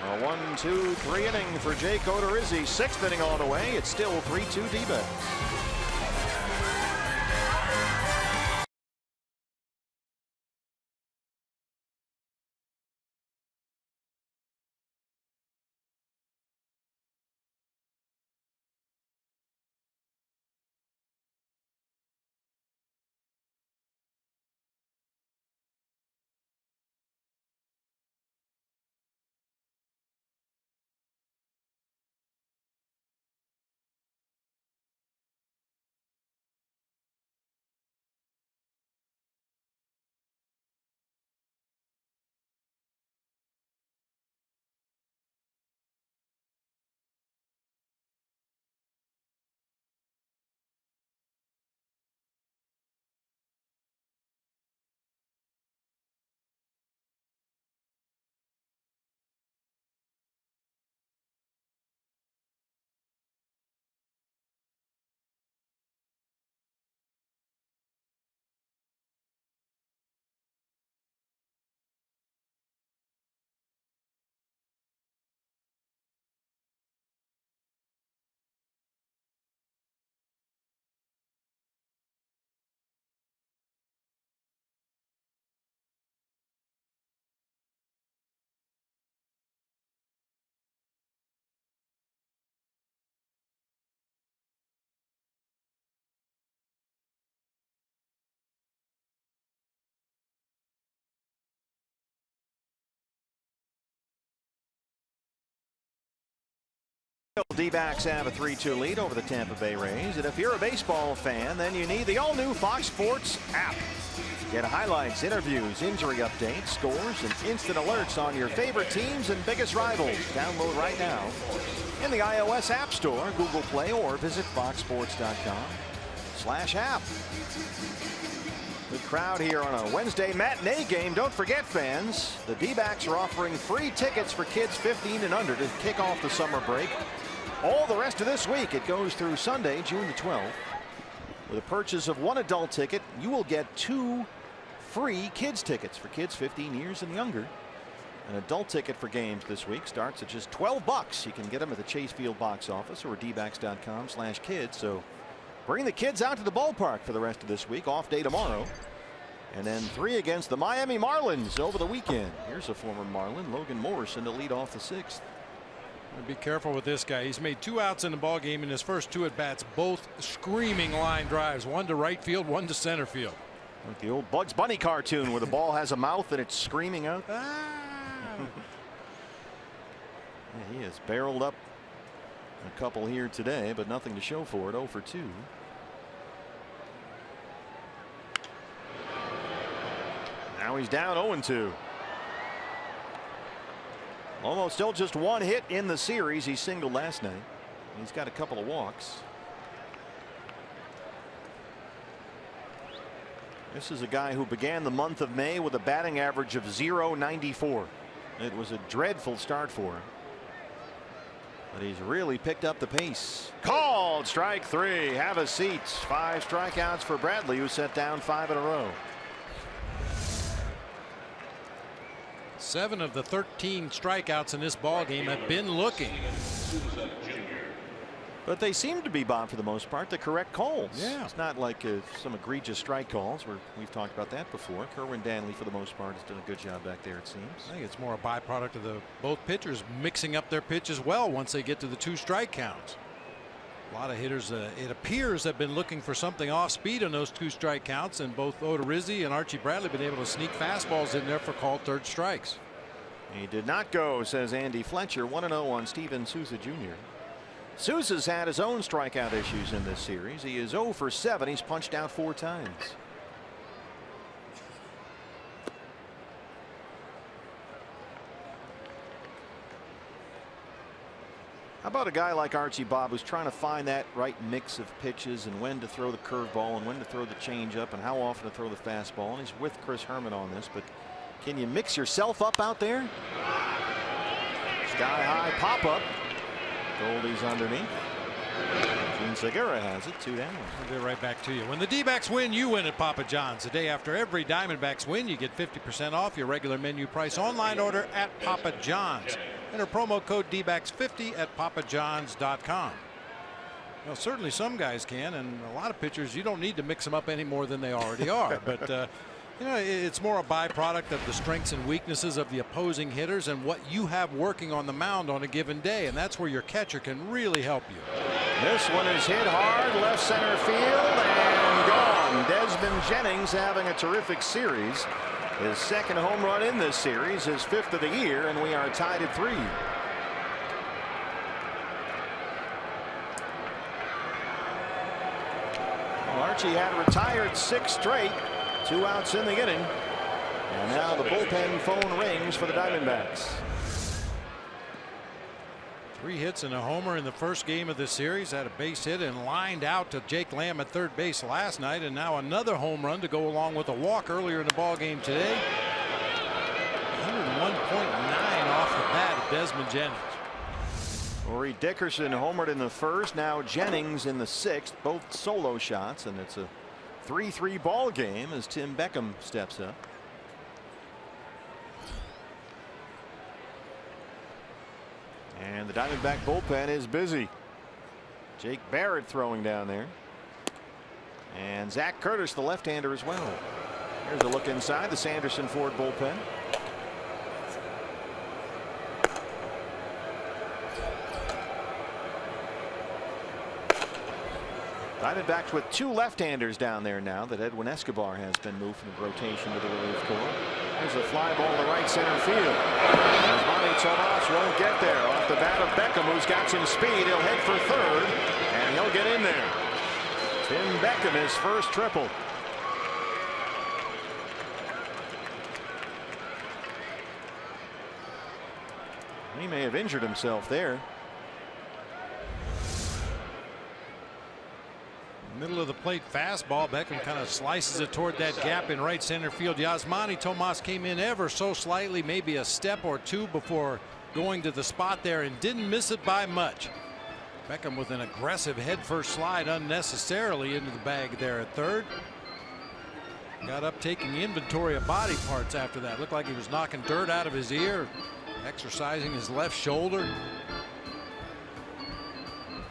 A 1-2-3 inning for Jake Odorizzi. 6th inning all the way. It's still 3-2 D-backs. D-backs have a 3-2 lead over the Tampa Bay Rays, and if you're a baseball fan, then you need the all-new Fox Sports app. Get highlights, interviews, injury updates, scores, and instant alerts on your favorite teams and biggest rivals. Download right now in the iOS App Store, Google Play, or visit foxsports.com/app. Good crowd here on a Wednesday matinee game. Don't forget, fans, the D-backs are offering free tickets for kids 15 and under to kick off the summer break. All the rest of this week. It goes through Sunday, June the 12th. With a purchase of one adult ticket, you will get 2 free kids tickets for kids 15 years and younger. An adult ticket for games this week starts at just $12. You can get them at the Chase Field box office or dbacks.com/kids. So bring the kids out to the ballpark for the rest of this week. Off day tomorrow. And then 3 against the Miami Marlins over the weekend. Here's a former Marlin, Logan Morrison, to lead off the 6th. Be careful with this guy. He's made 2 outs in the ball game in his first 2 at bats, both screaming line drives, one to right field, one to center field. Like the old Bugs Bunny cartoon where the ball has a mouth and it's screaming out. Yeah, he has barreled up a couple here today, but nothing to show for it. 0 for 2. Now he's down 0-2. Almost still just 1 hit in the series. He singled last night. He's got a couple of walks. This is a guy who began the month of May with a batting average of .094. It was a dreadful start for him. But he's really picked up the pace. Called strike 3. Have a seat. 5 strikeouts for Bradley, who set down 5 in a row. 7 of the 13 strikeouts in this ball game have been looking. But they seem to be, Bob, for the most part, the correct calls. Yeah. It's not like some egregious strike calls where we've talked about that before. Kerwin Danley, for the most part, has done a good job back there, it seems. I think it's more a byproduct of both pitchers mixing up their pitches well once they get to the 2 strike counts. A lot of hitters, it appears, have been looking for something off speed on those 2 strike counts, and both Odorizzi and Archie Bradley have been able to sneak fastballs in there for called 3rd strikes. He did not go, says Andy Fletcher. 1-0 on Steven Souza Jr. Souza's had his own strikeout issues in this series. He is 0 for 7. He's punched out 4 times. How about a guy like Archie, Bob, who's trying to find that right mix of pitches and when to throw the curveball and when to throw the changeup and how often to throw the fastball? And he's with Chris Herman on this, but can you mix yourself up out there? Sky high pop up. Goldie's underneath. Gene Segura has it. 2 down. I'll get right back to you. When the D-backs win, you win at Papa John's. The day after every Diamondbacks win, you get 50% off your regular menu price online order at Papa John's. Enter promo code D-backs50 at papajohns.com. Well, certainly some guys can, and a lot of pitchers, you don't need to mix them up any more than they already are. But you know, it's more a byproduct of the strengths and weaknesses of the opposing hitters and what you have working on the mound on a given day, and that's where your catcher can really help you. This one is hit hard, left center field, and gone. Desmond Jennings having a terrific series. His 2nd home run in this series, his 5th of the year, and we are tied at 3. Well, Archie had retired 6 straight. 2 outs in the inning. And now the bullpen phone rings for the Diamondbacks. 3 hits and a homer in the first game of this series. Had a base hit and lined out to Jake Lamb at 3rd base last night, and now another home run to go along with a walk earlier in the ball game today. 101.9 off the bat of Desmond Jennings. Corey Dickerson homered in the 1st. Now Jennings in the 6th. Both solo shots, and it's a 3-3 ball game as Tim Beckham steps up. And the Diamondback bullpen is busy. Jake Barrett throwing down there. And Zach Curtis, the left-hander, as well. Here's a look inside the Sanderson Ford bullpen. Diamondbacks with 2 left-handers down there now that Edwin Escobar has been moved from the rotation to the relief corps. There's a fly ball to right center field. As Monty Tomas won't get there. Off the bat of Beckham, who's got some speed. He'll head for third, and he'll get in there. Tim Beckham, his first triple. He may have injured himself there. Middle of the plate fastball. Beckham kind of slices it toward that gap in right center field. Yasmani Tomas came in ever so slightly, maybe a step or two before going to the spot there, and didn't miss it by much. Beckham with an aggressive headfirst slide unnecessarily into the bag there at third. Got up taking inventory of body parts after that. Looked like he was knocking dirt out of his ear, exercising his left shoulder.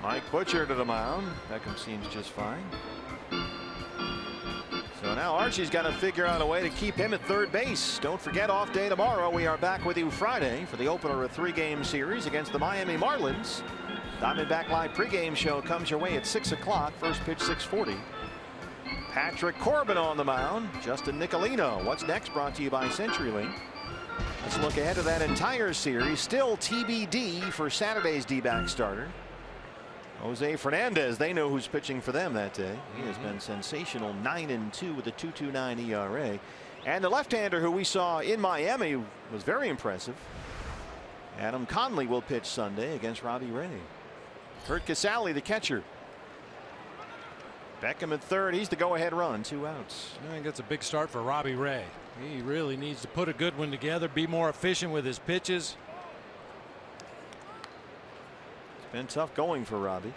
Mike Butcher to the mound. Beckham seems just fine. So now Archie's got to figure out a way to keep him at third base. Don't forget, off day tomorrow. We are back with you Friday for the opener of a 3-game series against the Miami Marlins. Diamondback Live pregame show comes your way at 6 o'clock. First pitch 6:40. Patrick Corbin on the mound. Justin Nicolino. What's next? Brought to you by CenturyLink. Let's look ahead to that entire series. Still TBD for Saturday's D-back starter. Jose Fernandez, they know who's pitching for them that day. He has been sensational, 9-2 with a 2.29 ERA. And the left-hander who we saw in Miami was very impressive. Adam Conley will pitch Sunday against Robbie Ray. Kurt Casale, the catcher. Beckham at third. He's the go-ahead run. 2 outs. I think that's a big start for Robbie Ray. He really needs to put a good one together, be more efficient with his pitches. Been tough going for Robbie.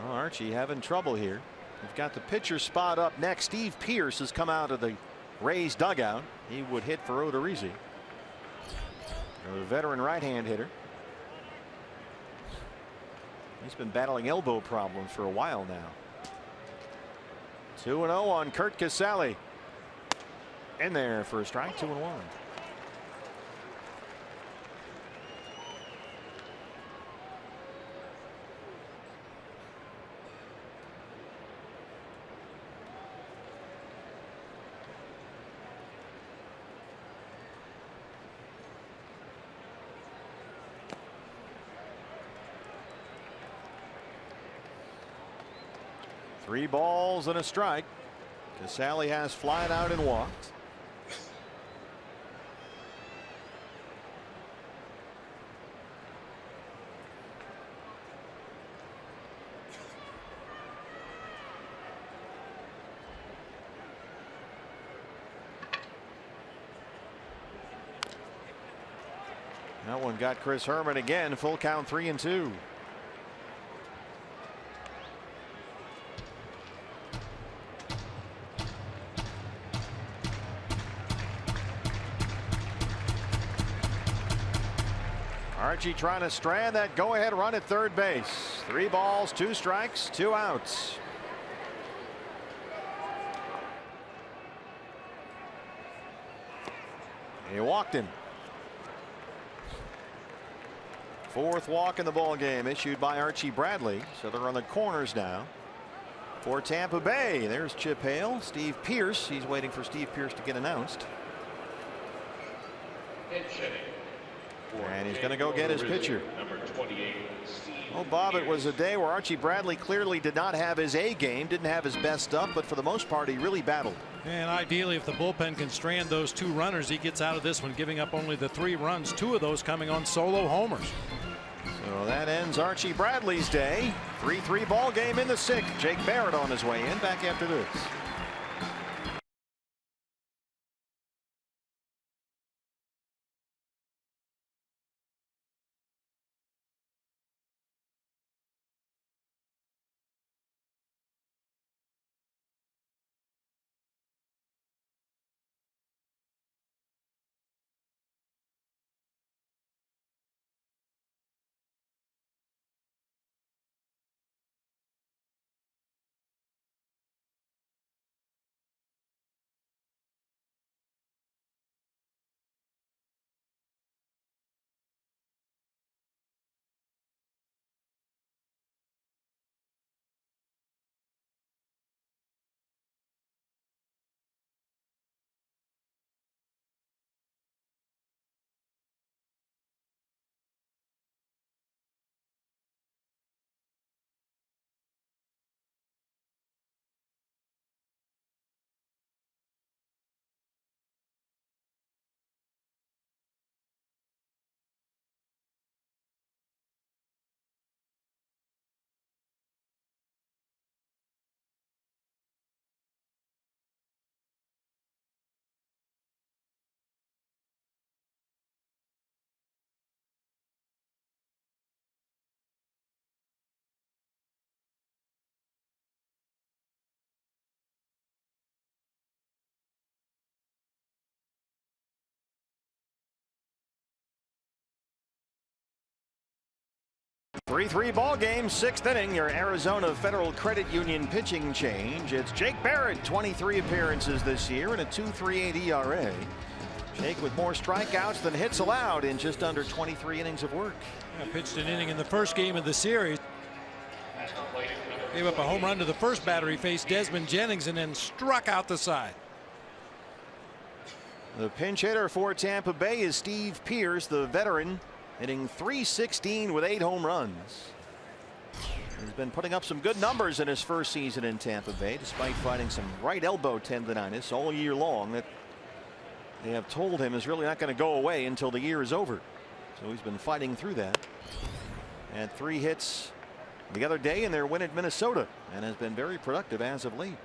Oh, Archie having trouble here. We've got the pitcher spot up next. Steve Pearce has come out of the Rays dugout. He would hit for Odorizzi. A veteran right-hand hitter. He's been battling elbow problems for a while now. 2-0 on Kurt Casale. In there for a strike. 2-1. Three balls and a strike. Casale has flied out and walked. That one got Chris Herman again. Full count, 3-2. Archie trying to strand that go-ahead run at third base. 3 balls, 2 strikes, 2 outs. He walked him. 4th walk in the ball game issued by Archie Bradley. So they're on the corners now for Tampa Bay. There's Chip Hale. Steve Pearce. He's waiting for Steve Pearce to get announced. And he's going to go get his pitcher. Oh, Bob, it was a day where Archie Bradley clearly did not have his A game, didn't have his best stuff, but for the most part, he really battled. And ideally, if the bullpen can strand those 2 runners, he gets out of this one, giving up only the 3 runs, 2 of those coming on solo homers. So that ends Archie Bradley's day. 3-3 ball game in the 6th. Jake Barrett on his way in. Back after this. 3-3 ball game, 6th inning. Your Arizona Federal Credit Union pitching change. It's Jake Barrett, 23 appearances this year and a 2.38 ERA. Jake with more strikeouts than hits allowed in just under 23 innings of work. Yeah, pitched an inning in the first game of the series. Gave up a home run to the first batter he faced, Desmond Jennings, and then struck out the side. The pinch hitter for Tampa Bay is Steve Pearce, the veteran, hitting .316 with 8 home runs. He's been putting up some good numbers in his first season in Tampa Bay, despite fighting some right elbow tendonitis all year long that they have told him is really not going to go away until the year is over. So he's been fighting through that. Had 3 hits the other day in their win at Minnesota and has been very productive as of late.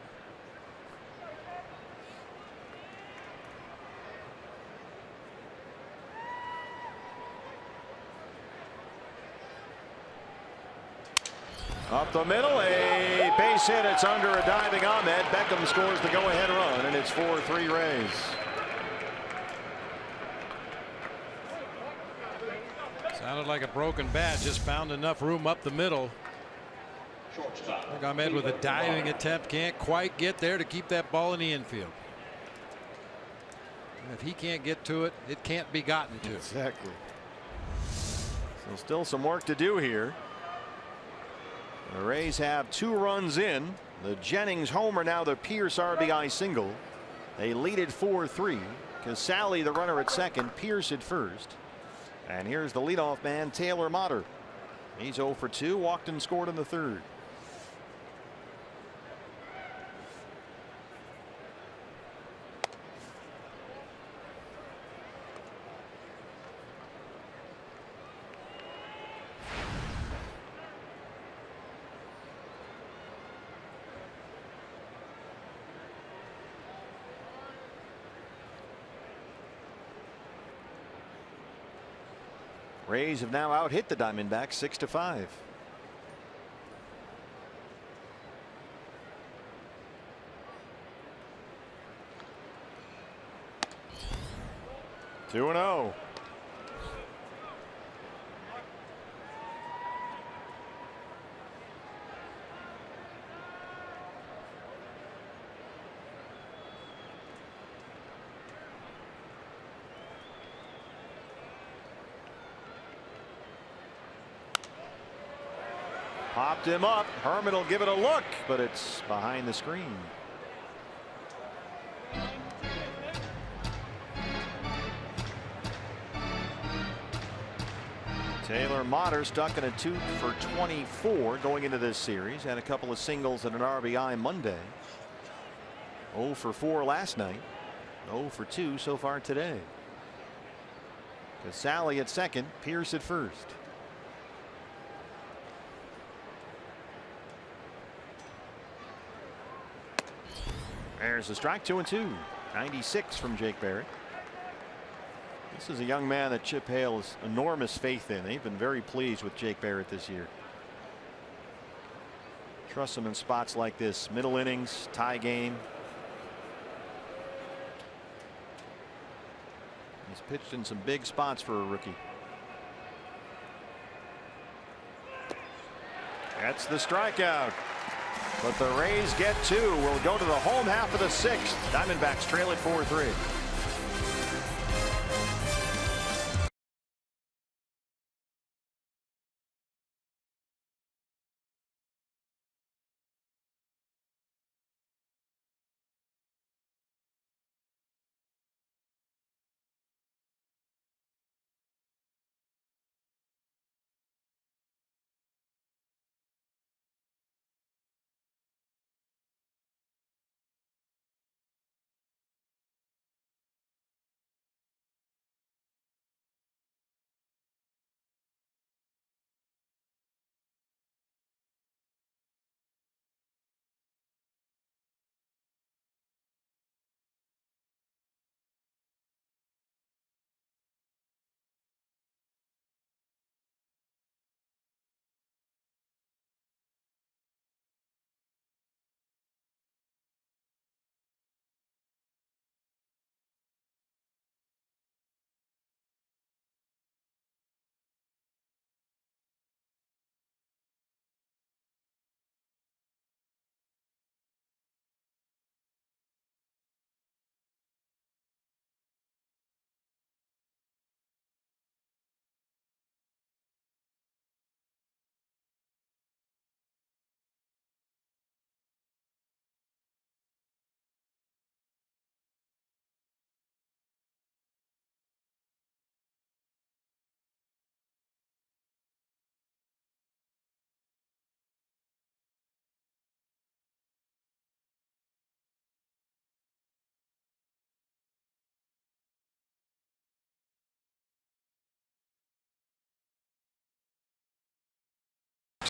Up the middle, a base hit. It's under a diving Ahmed. Beckham scores the go-ahead run, and it's 4-3 Rays. Sounded like a broken bat, just found enough room up the middle. Ahmed with a diving attempt, can't quite get there to keep that ball in the infield. And if he can't get to it, it can't be gotten to. Exactly. So still some work to do here. The Rays have 2 runs in. The Jennings homer, now the Pearce RBI single. They lead it 4-3. Casale the runner at second, Pearce at first. And here's the leadoff man, Taylor Motter. He's 0 for 2, walked and scored in the third. Rays have now out hit the Diamondbacks 6-5. Two and 0. Popped him up. Herman will give it a look, but it's behind the screen. Taylor Motter stuck in a 2 for 24 going into this series. Had a couple of singles and an RBI Monday. 0 for 4 last night. 0 for 2 so far today. Casale at second, Pearce at first. There's a strike, 2-2. 96 from Jake Barrett. This is a young man that Chip Hale has enormous faith in. They've been very pleased with Jake Barrett this year. Trust him in spots like this, middle innings, tie game. He's pitched in some big spots for a rookie. That's the strikeout. But the Rays get 2. We'll go to the home half of the 6th. Diamondbacks trail at 4-3.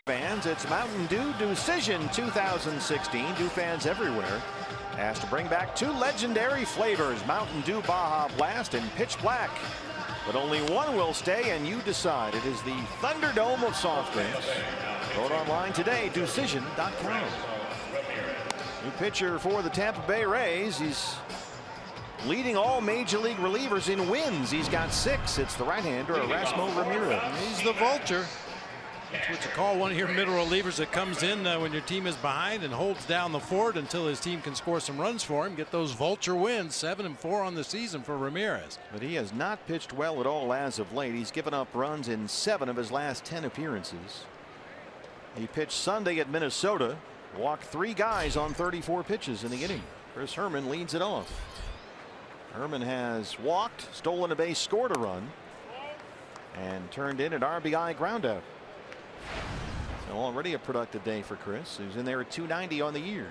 Fans, it's Mountain Dew Decision 2016. Dew fans everywhere asked to bring back 2 legendary flavors, Mountain Dew Baja Blast and Pitch Black. But only one will stay, and you decide. It is the Thunderdome of soft drinks. Vote online today, decision.com. New pitcher for the Tampa Bay Rays. He's leading all major league relievers in wins. He's got 6. It's the right-hander, Erasmo Ramirez. He's the vulture. That's what you call one of your middle relievers that comes in when your team is behind and holds down the fort until his team can score some runs for him. Get those vulture wins. 7-4 on the season for Ramirez. But he has not pitched well at all as of late. He's given up runs in 7 of his last 10 appearances. He pitched Sunday at Minnesota. Walked 3 guys on 34 pitches in the inning. Chris Herman leads it off. Herman has walked, stolen a base, scored a run, and turned in an RBI groundout. So already a productive day for Chris, who's in there at 290 on the year.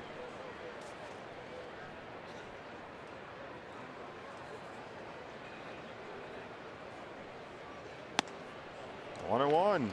One and one.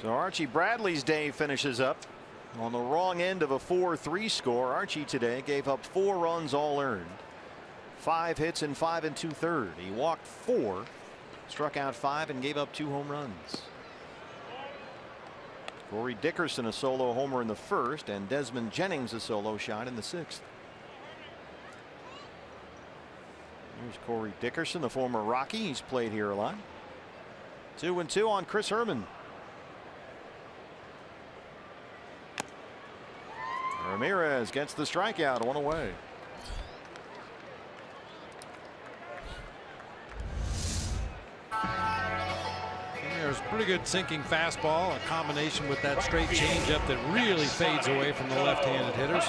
So Archie Bradley's day finishes up on the wrong end of a 4-3 score. Archie today gave up 4 runs all earned. 5 hits in 5 2/3. He walked 4, struck out 5, and gave up 2 home runs. Corey Dickerson a solo homer in the 1st, and Desmond Jennings a solo shot in the 6th. Here's Corey Dickerson, the former Rocky. He's played here a lot. 2-2 on Chris Herman. Ramirez gets the strikeout, 1 away. There's a pretty good sinking fastball, a combination with that straight changeup that really fades away from the left-handed hitters.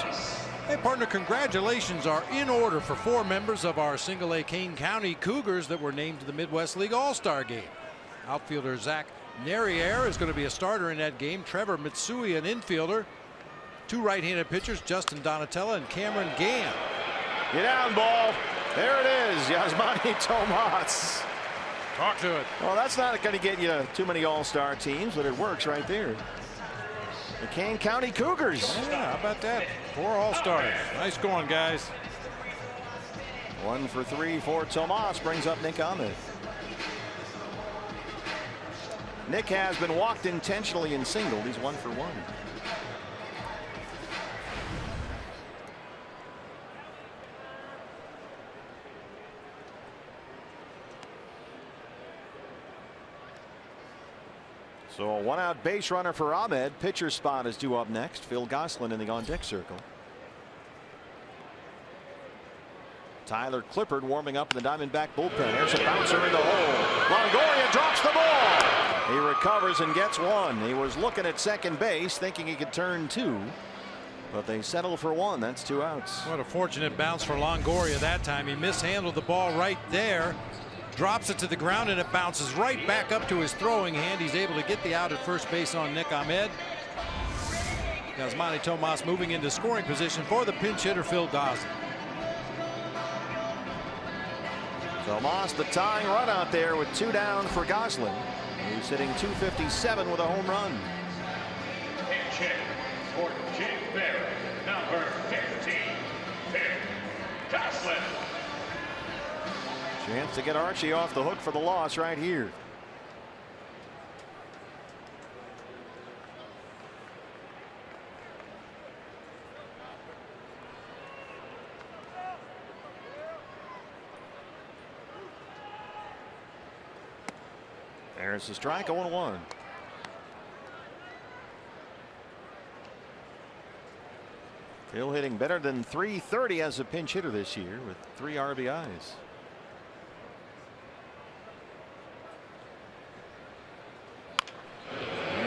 Hey, partner, congratulations are in order for 4 members of our single-A Kane County Cougars that were named to the Midwest League All-Star game. Outfielder Zach Nerriere is going to be a starter in that game. Trevor Mitsui, an infielder. 2 right-handed pitchers, Justin Donatella and Cameron Gann. Get down, ball. There it is, Yasmani Tomas. Talk to it. Well, that's not going to get you too many all-star teams, but it works right there. The Kane County Cougars. Yeah, how about that? 4 all-stars. Nice going, guys. 1 for 3 for Tomas, brings up Nick Ahmed. Nick has been walked intentionally and singled. He's 1 for 1. So a 1-out base runner for Ahmed. Pitcher spot is due up next. Phil Gosselin in the on-deck circle. Tyler Clippard warming up in the Diamondback bullpen. There's a bouncer in the hole. Longoria drops the ball. He recovers and gets 1. He was looking at second base thinking he could turn 2. But they settle for 1. That's 2 outs. What a fortunate bounce for Longoria that time. He mishandled the ball right there. Drops it to the ground, and it bounces right back up to his throwing hand. He's able to get the out at first base on Nick Ahmed. Yasmani Tomas moving into scoring position for the pinch hitter Phil Gosselin. Tomas the tying run out there with 2 down for Gosselin. He's hitting .257 with a home run. Pinch hit for Jake Berry, number 15, Phil Gosselin. Chance to get Archie off the hook for the loss right here. There's the strike, 0-1. Phil hitting better than .330 as a pinch hitter this year with 3 RBIs.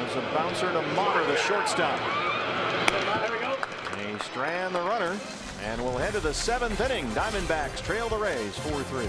A bouncer to Motter, the shortstop. They strand the runner, and we'll head to the 7th inning. Diamondbacks trail the Rays 4-3.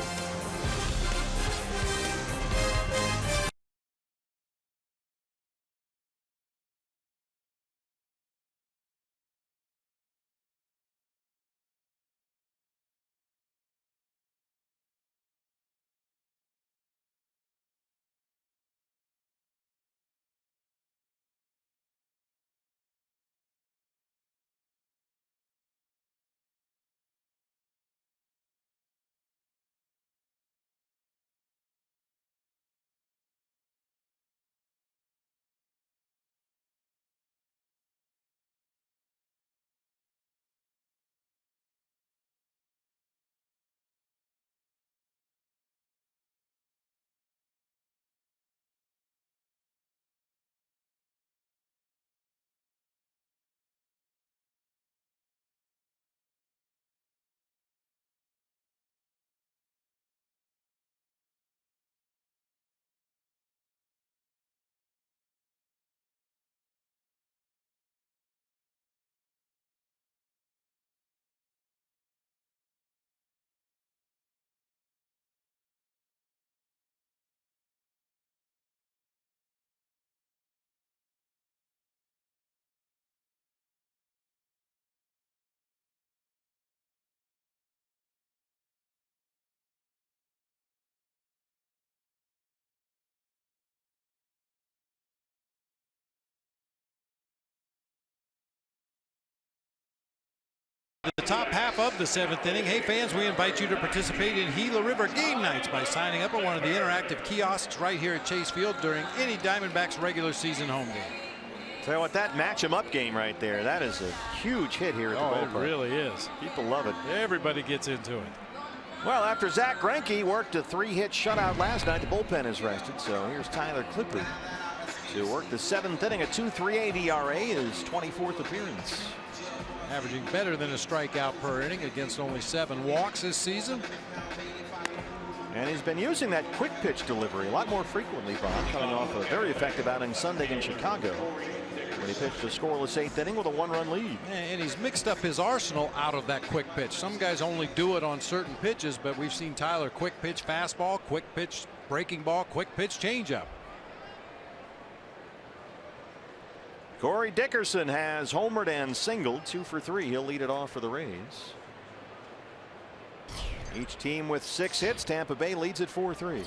top half of the 7th inning. Hey fans, we invite you to participate in Gila River game nights by signing up at one of the interactive kiosks right here at Chase Field during any Diamondbacks regular season home game. Tell you what, that match 'em up game right there, that is a huge hit here at the ballpark. It really is. People love it. Everybody gets into it. Well, after Zach Greinke worked a 3-hit shutout last night, the bullpen is rested. So here's Tyler Clippard to work the 7th inning. A 2.38 ERA, his 24th appearance. Averaging better than a strikeout per inning against only 7 walks this season. And he's been using that quick pitch delivery a lot more frequently, Bob, coming off a very effective outing Sunday in Chicago when he pitched a scoreless 8th inning with a 1-run lead. And he's mixed up his arsenal out of that quick pitch. Some guys only do it on certain pitches, but we've seen Tyler quick pitch fastball, quick pitch breaking ball, quick pitch changeup. Corey Dickerson has homered and singled, 2 for 3. He'll lead it off for the Rays. Each team with 6 hits. Tampa Bay leads at 4-3.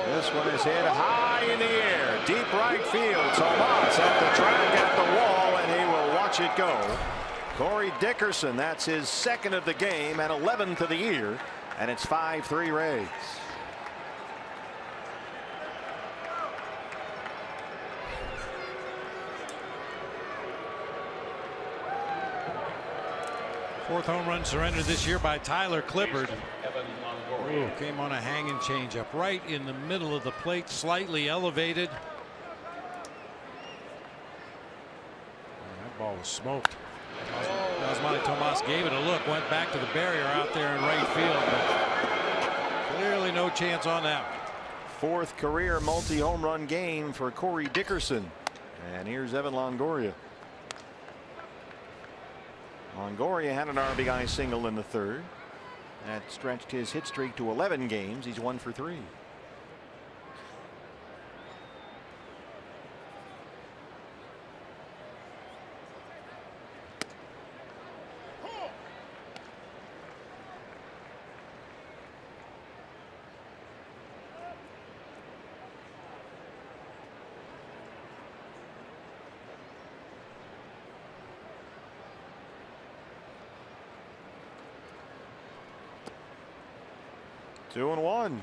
This one is hit high in the air, deep right field. Tomas up the track at the wall, and he will watch it go. Corey Dickerson, that's his 2nd of the game and 11th of the year, and it's 5-3 Rays. Fourth home run surrendered this year by Tyler Clippard. Ooh, came on a hanging changeup right in the middle of the plate, slightly elevated. That ball was smoked. Osmani Tomas gave it a look, went back to the barrier out there in right field, but clearly no chance on that one. 4th career multi-home run game for Corey Dickerson. And here's Evan Longoria. Longoria had an RBI single in the 3rd. That stretched his hit streak to 11 games. He's 1 for 3. Two and one.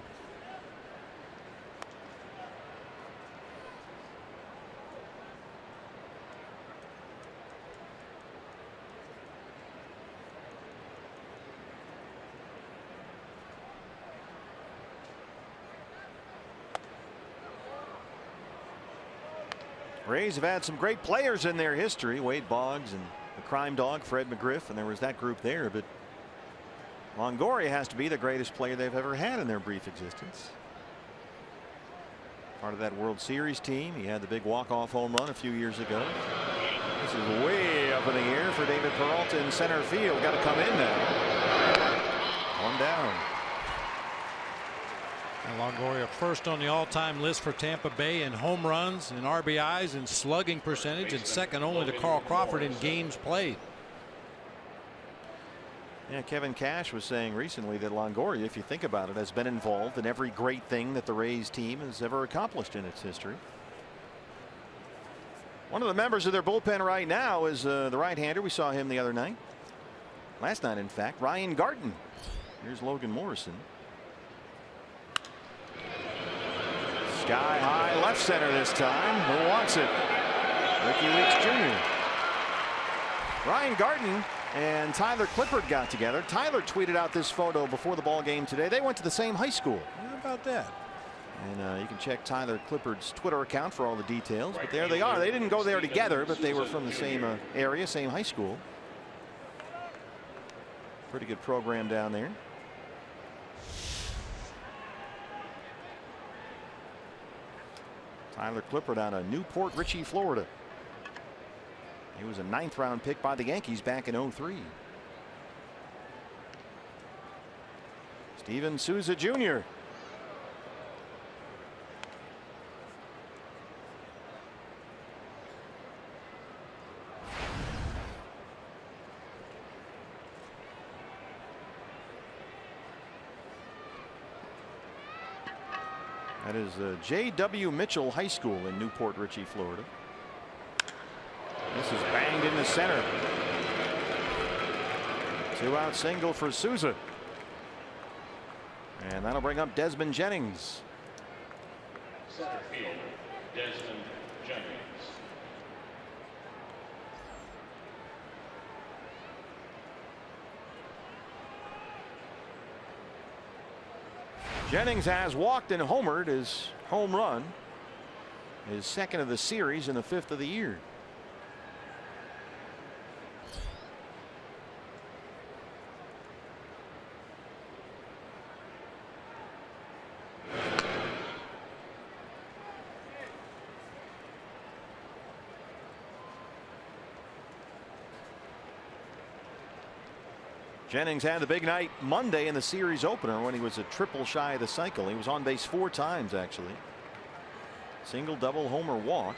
Rays have had some great players in their history. Wade Boggs and the crime dog Fred McGriff, and there was that group there, but Longoria has to be the greatest player they've ever had in their brief existence. Part of that World Series team. He had the big walk-off home run a few years ago. This is way up in the air for David Peralta in center field. Got to come in now. One down. And Longoria first on the all-time list for Tampa Bay in home runs and RBIs and slugging percentage, and second only to Carl Crawford in games played. Yeah, Kevin Cash was saying recently that Longoria, if you think about it, has been involved in every great thing that the Rays team has ever accomplished in its history. One of the members of their bullpen right now is the right-hander. We saw him the other night. Last night, in fact, Ryan Garten. Here's Logan Morrison. Sky high left center this time. Who wants it? Ricky Weeks Jr. Ryan Garten and Tyler Clippard got together. Tyler tweeted out this photo before the ball game today. They went to the same high school. How about that? And you can check Tyler Clippard's Twitter account for all the details. But there they are. They didn't go there together, but they were from the same area, same high school. Pretty good program down there. Tyler Clippard out of Newport Richey, Florida. He was a 9th round pick by the Yankees back in '03. Steven Souza Jr. That is J.W. Mitchell High School in Newport Richey, Florida. This is banged into center. 2-out single for Souza. And that'll bring up Desmond Jennings. Center field, Desmond Jennings. Jennings has walked and homered his home run, his 2nd of the series and the 5th of the year. Jennings had the big night Monday in the series opener when he was a triple shy of the cycle. He was on base 4 times, actually. Single, double, homer, walk.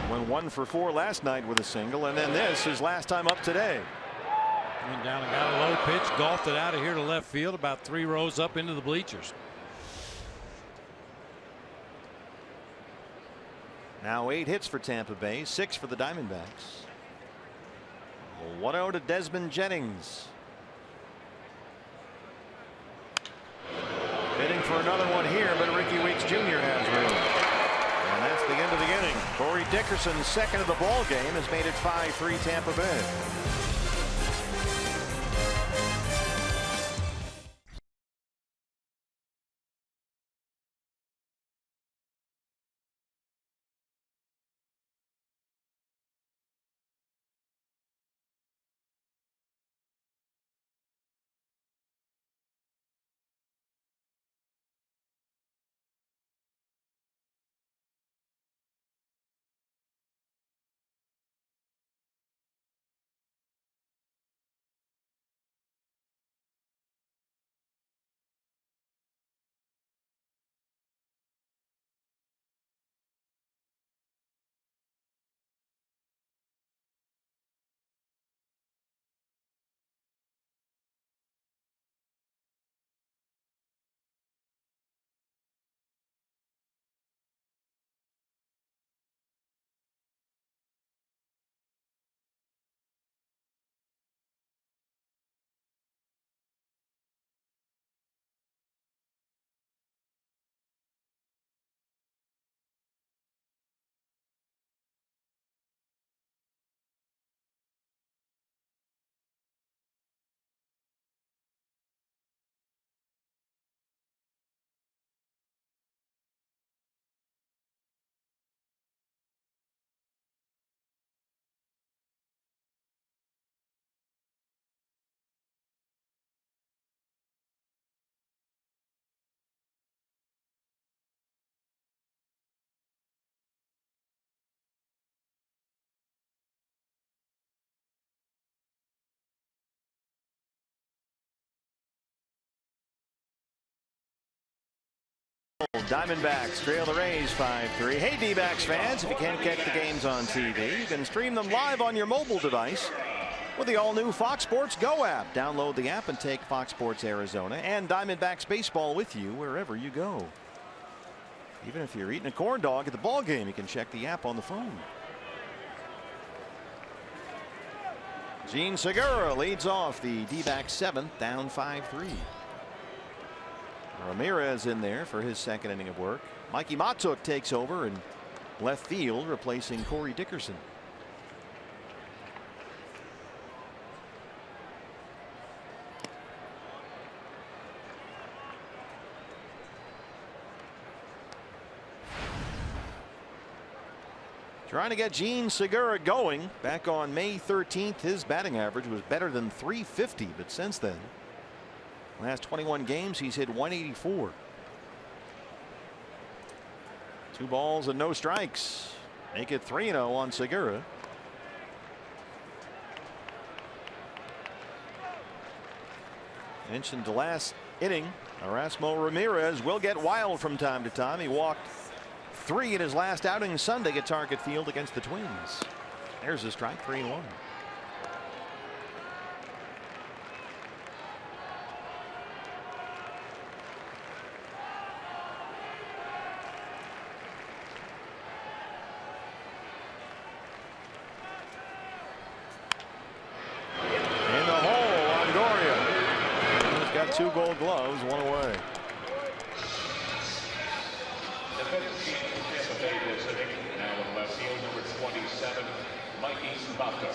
Went 1 for 4 last night with a single, and then this his last time up today. Went down and got a low pitch, golfed it out of here to left field, about 3 rows up into the bleachers. Now 8 hits for Tampa Bay, 6 for the Diamondbacks. 1-0 to Desmond Jennings. Bidding for another one here, but Ricky Weeks Jr. has room. And that's the end of the inning. Corey Dickerson's 2nd of the ball game has made it 5-3 Tampa Bay. Diamondbacks trail the Rays 5-3. Hey D-backs fans, if you can't catch the games on TV, you can stream them live on your mobile device with the all-new Fox Sports Go app. Download the app and take Fox Sports Arizona and Diamondbacks baseball with you wherever you go. Even if you're eating a corn dog at the ball game, you can check the app on the phone. Gene Segura leads off the D-backs 7th, down 5-3. Ramirez in there for his 2nd inning of work. Mikey Matuk takes over in left field, replacing Corey Dickerson. Trying to get Gene Segura going. Back on May 13th, his batting average was better than .350, but since then, last 21 games, he's hit .184. 2 balls and no strikes. Make it 3-0 on Segura. Mentioned the last inning, Erasmo Ramirez will get wild from time to time. He walked 3 in his last outing Sunday at Target Field against the Twins. There's a strike, 3-1. In the hole, Longoria. He's got 2 Gold Gloves, 1 away.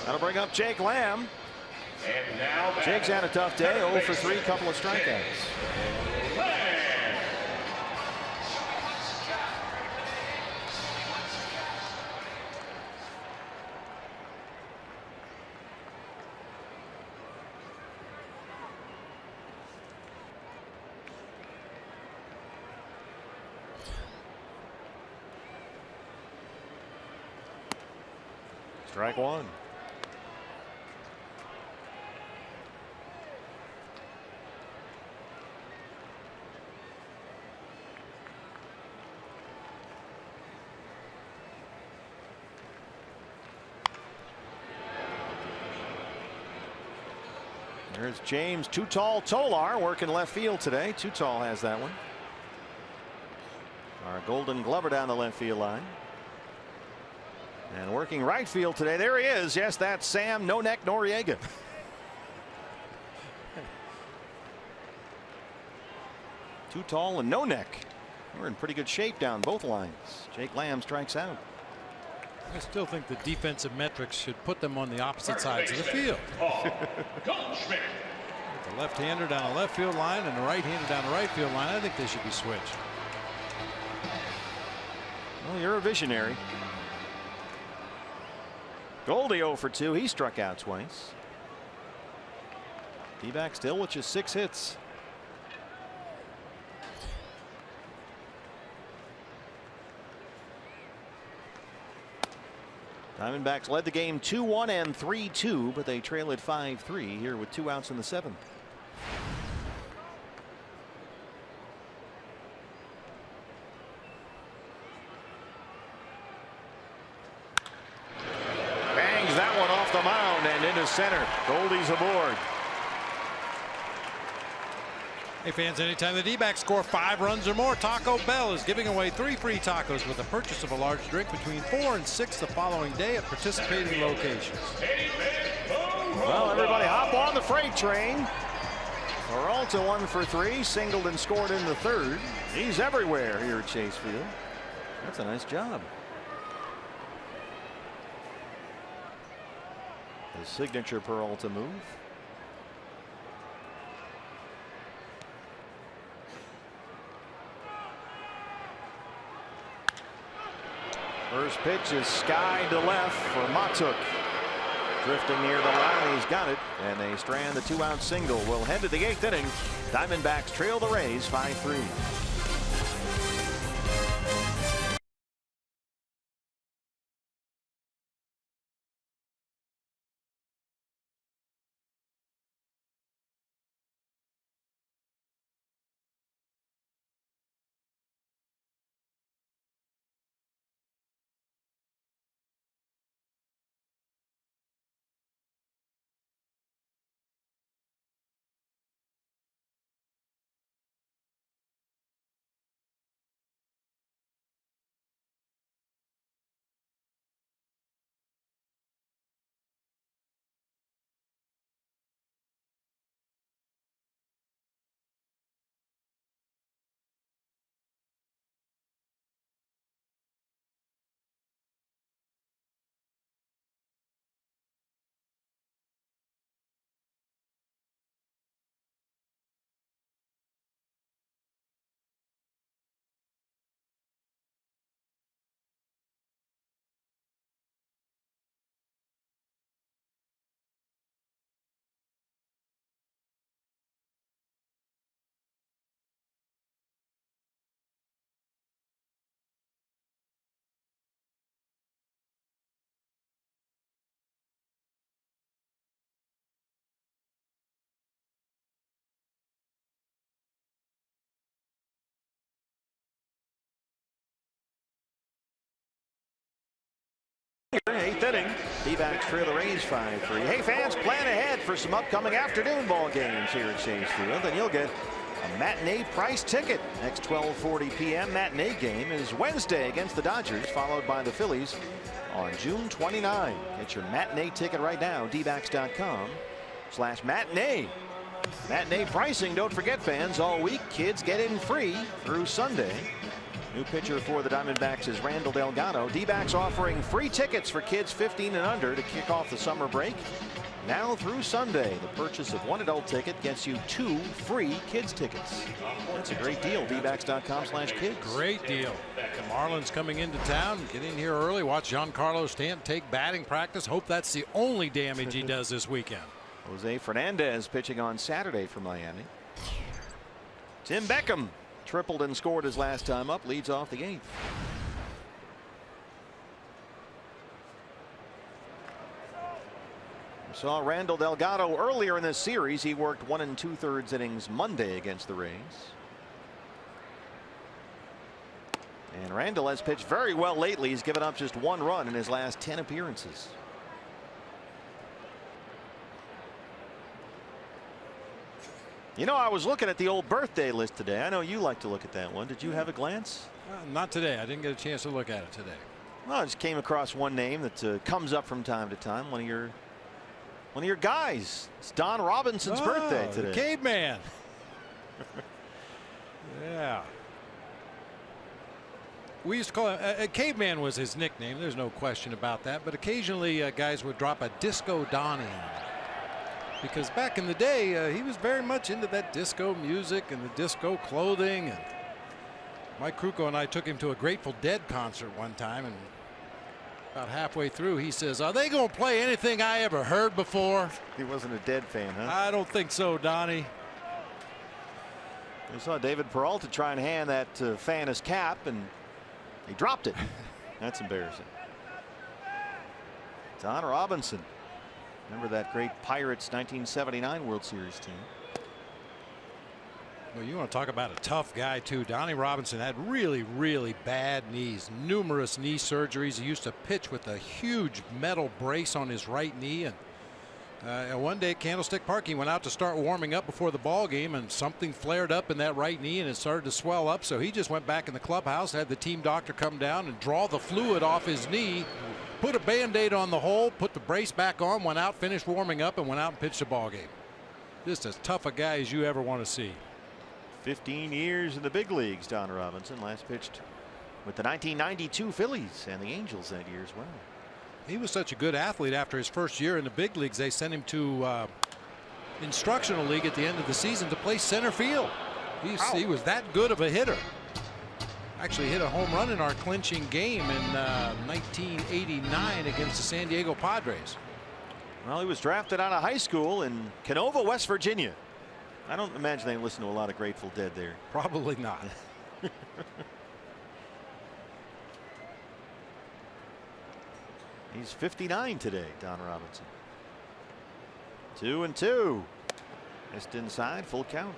That'll bring up Jake Lamb. And now Jake's had a tough day. 0 for 3, couple of strikeouts. Strike 1. There's James Too Tall Tolar working left field today. Too Tall has that one. Our Golden Glover down the left field line. And working right field today. There he is. Yes, that's Sam No Neck Noriega. Too Tall and No Neck. We're in pretty good shape down both lines. Jake Lamb strikes out. I still think the defensive metrics should put them on the opposite sides of the field. The left-hander down the left field line and the right-hander down the right field line. I think they should be switched. Well, you're a visionary. Goldie 0 for 2. He struck out twice. D-back still with just 6 hits. Diamondbacks led the game 2-1 and 3-2, but they trail it 5-3 here with 2 outs in the 7th. Bangs that one off the mound and into center. Goldie's aboard. Hey fans, anytime the D-backs score 5 runs or more, Taco Bell is giving away 3 free tacos with the purchase of a large drink between 4 and 6 the following day at participating locations. Well, everybody hop on the freight train. Peralta 1 for 3, singled and scored in the 3rd. He's everywhere here at Chase Field. That's a nice job. His signature Peralta move. First pitch is skied to left for Matuk. Drifting near the line, he's got it, and they strand the 2-out single. We'll head to the 8th inning. Diamondbacks trail the Rays 5-3. Eighth inning. D-backs trail the Rays 5-3. Hey fans, plan ahead for some upcoming afternoon ball games here at Chase Field, and you'll get a matinee price ticket. Next 12:40 p.m. matinee game is Wednesday against the Dodgers, followed by the Phillies on June 29. Get your matinee ticket right now, dbacks.com/matinee. Matinee pricing, don't forget fans, all week kids get in free through Sunday. New pitcher for the Diamondbacks is Randall Delgado. D-backs offering free tickets for kids 15 and under to kick off the summer break. Now through Sunday, the purchase of one adult ticket gets you 2 free kids tickets. That's a great deal. dbacks.com/kids. Great deal. The Marlins coming into town. Get in here early. Watch Giancarlo Stanton take batting practice. Hope that's the only damage he does this weekend. Jose Fernandez pitching on Saturday for Miami. Tim Beckham tripled and scored his last time up. Leads off the 8th. We saw Randall Delgado earlier in this series. He worked 1 2/3 innings Monday against the Rays. And Randall has pitched very well lately. He's given up just 1 run in his last 10 appearances. You know, I was looking at the old birthday list today. I know you like to look at that one. Did you have a glance? Not today. I didn't get a chance to look at it today. Well, I just came across one name that comes up from time to time. One of your guys. It's Don Robinson's birthday today. The caveman. Yeah. We used to call him caveman was his nickname. There's no question about that. But occasionally guys would drop a Disco Donnie on it. Because back in the day, he was very much into that disco music and the disco clothing. And Mike Krukow and I took him to a Grateful Dead concert one time, and about halfway through, he says, "Are they going to play anything I ever heard before?" He wasn't a Dead fan, huh? I don't think so, Donnie. We saw David Peralta try and hand that fan his cap, and he dropped it. That's embarrassing. Don Robinson. Remember that great Pirates 1979 World Series team. Well, you want to talk about a tough guy too. Donnie Robinson had really bad knees, numerous knee surgeries. He used to pitch with a huge metal brace on his right knee, and one day at Candlestick Park he went out to start warming up before the ball game, and something flared up in that right knee and it started to swell up, so he just went back in the clubhouse, had the team doctor come down and draw the fluid off his knee, put a band-aid on the hole, put the brace back on, went out, finished warming up, and went out and pitched the ball game. Just as tough a guy as you ever want to see. 15 years in the big leagues. Don Robinson last pitched with the 1992 Phillies and the Angels that year as well. He was such a good athlete. After his first year in the big leagues, they sent him to instructional league at the end of the season to play center field. He was that good of a hitter. Actually hit a home run in our clinching game in 1989 against the San Diego Padres. Well, he was drafted out of high school in Canova, West Virginia. I don't imagine they listen to a lot of Grateful Dead there. Probably not. He's 59 today, Don Robinson. 2-2. Just inside, full count.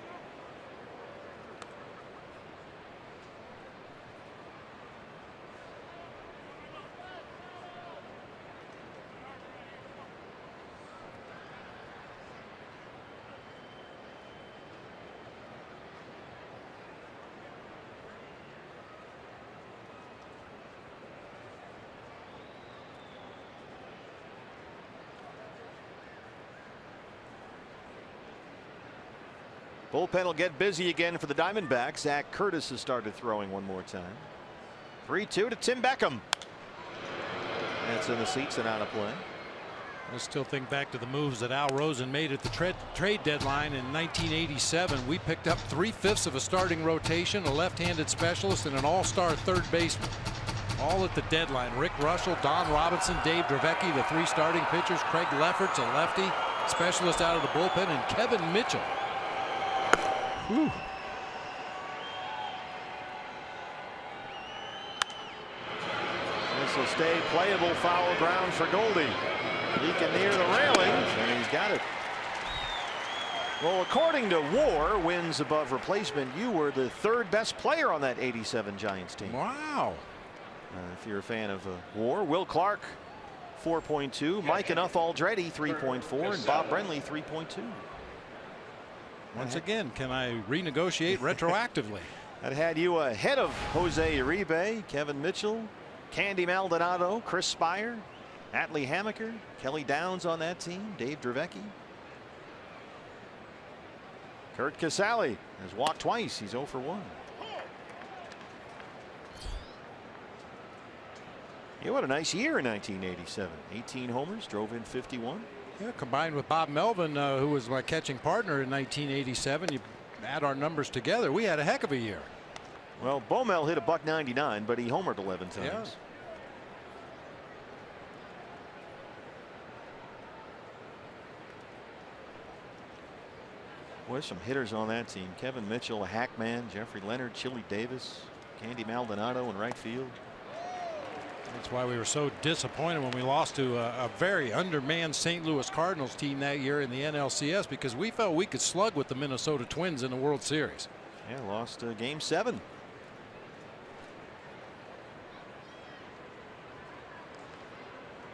Bullpen will get busy again for the Diamondbacks. Zach Curtis has started throwing one more time. 3-2 to Tim Beckham. That's in the seats and out of play. I still think back to the moves that Al Rosen made at the trade deadline in 1987. We picked up 3/5 of a starting rotation, a left-handed specialist, and an all-star third baseman. All at the deadline. Rick Russell, Don Robinson, Dave Dravecky, the 3 starting pitchers. Craig Lefferts, a lefty specialist out of the bullpen, and Kevin Mitchell. Whew. This will stay playable. Foul ground for Goldie. He can near the railings, and he's got it. Well, according to WAR, wins above replacement, you were the 3rd best player on that '87 Giants team. Wow. If you're a fan of WAR, Will Clark 4.2. Mike Enough Aldretti 3.4, and Bob Brenly 3.2. Once again, can I renegotiate retroactively? That had you ahead of Jose Uribe, Kevin Mitchell, Candy Maldonado, Chris Spire, Atlee Hammaker, Kelly Downs on that team, Dave Dravecky. Kurt Casale has walked twice. He's 0 for 1. Yeah, what a nice year in 1987. 18 homers, drove in 51. Yeah, combined with Bob Melvin, who was my catching partner in 1987, you add our numbers together, we had a heck of a year. Well, Bomel hit a .199, but he homered 11 times. Yeah. Boy, some hitters on that team. Kevin Mitchell, Hackman, Jeffrey Leonard, Chili Davis, Candy Maldonado in right field. That's why we were so disappointed when we lost to a very undermanned St. Louis Cardinals team that year in the NLCS, because we felt we could slug with the Minnesota Twins in the World Series. Yeah, lost Game 7.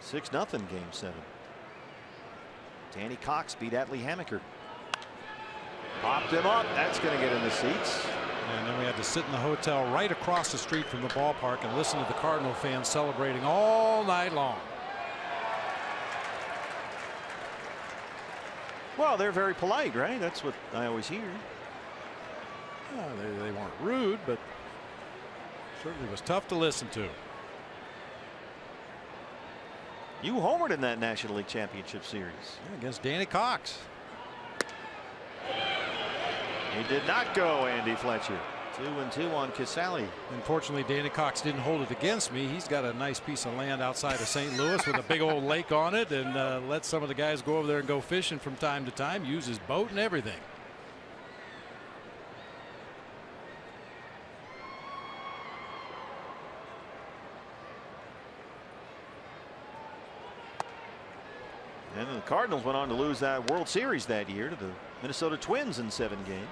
Six nothing Game 7. Danny Cox beat Atlee Hammaker. Popped him up. That's going to get in the seats. And then we had to sit in the hotel right across the street from the ballpark and listen to the Cardinal fans celebrating all night long. Well, they're very polite, right? That's what I always hear. Well, they weren't rude, but certainly was tough to listen to. You homered in that National League Championship Series. Yeah, against Danny Cox. He did not go, Andy Fletcher. 2-2 on Casale. Unfortunately, Danny Cox didn't hold it against me. He's got a nice piece of land outside of St. Louis with a big old lake on it, and let some of the guys go over there and go fishing from time to time, use his boat and everything. And the Cardinals went on to lose that World Series that year to the Minnesota Twins in 7 games.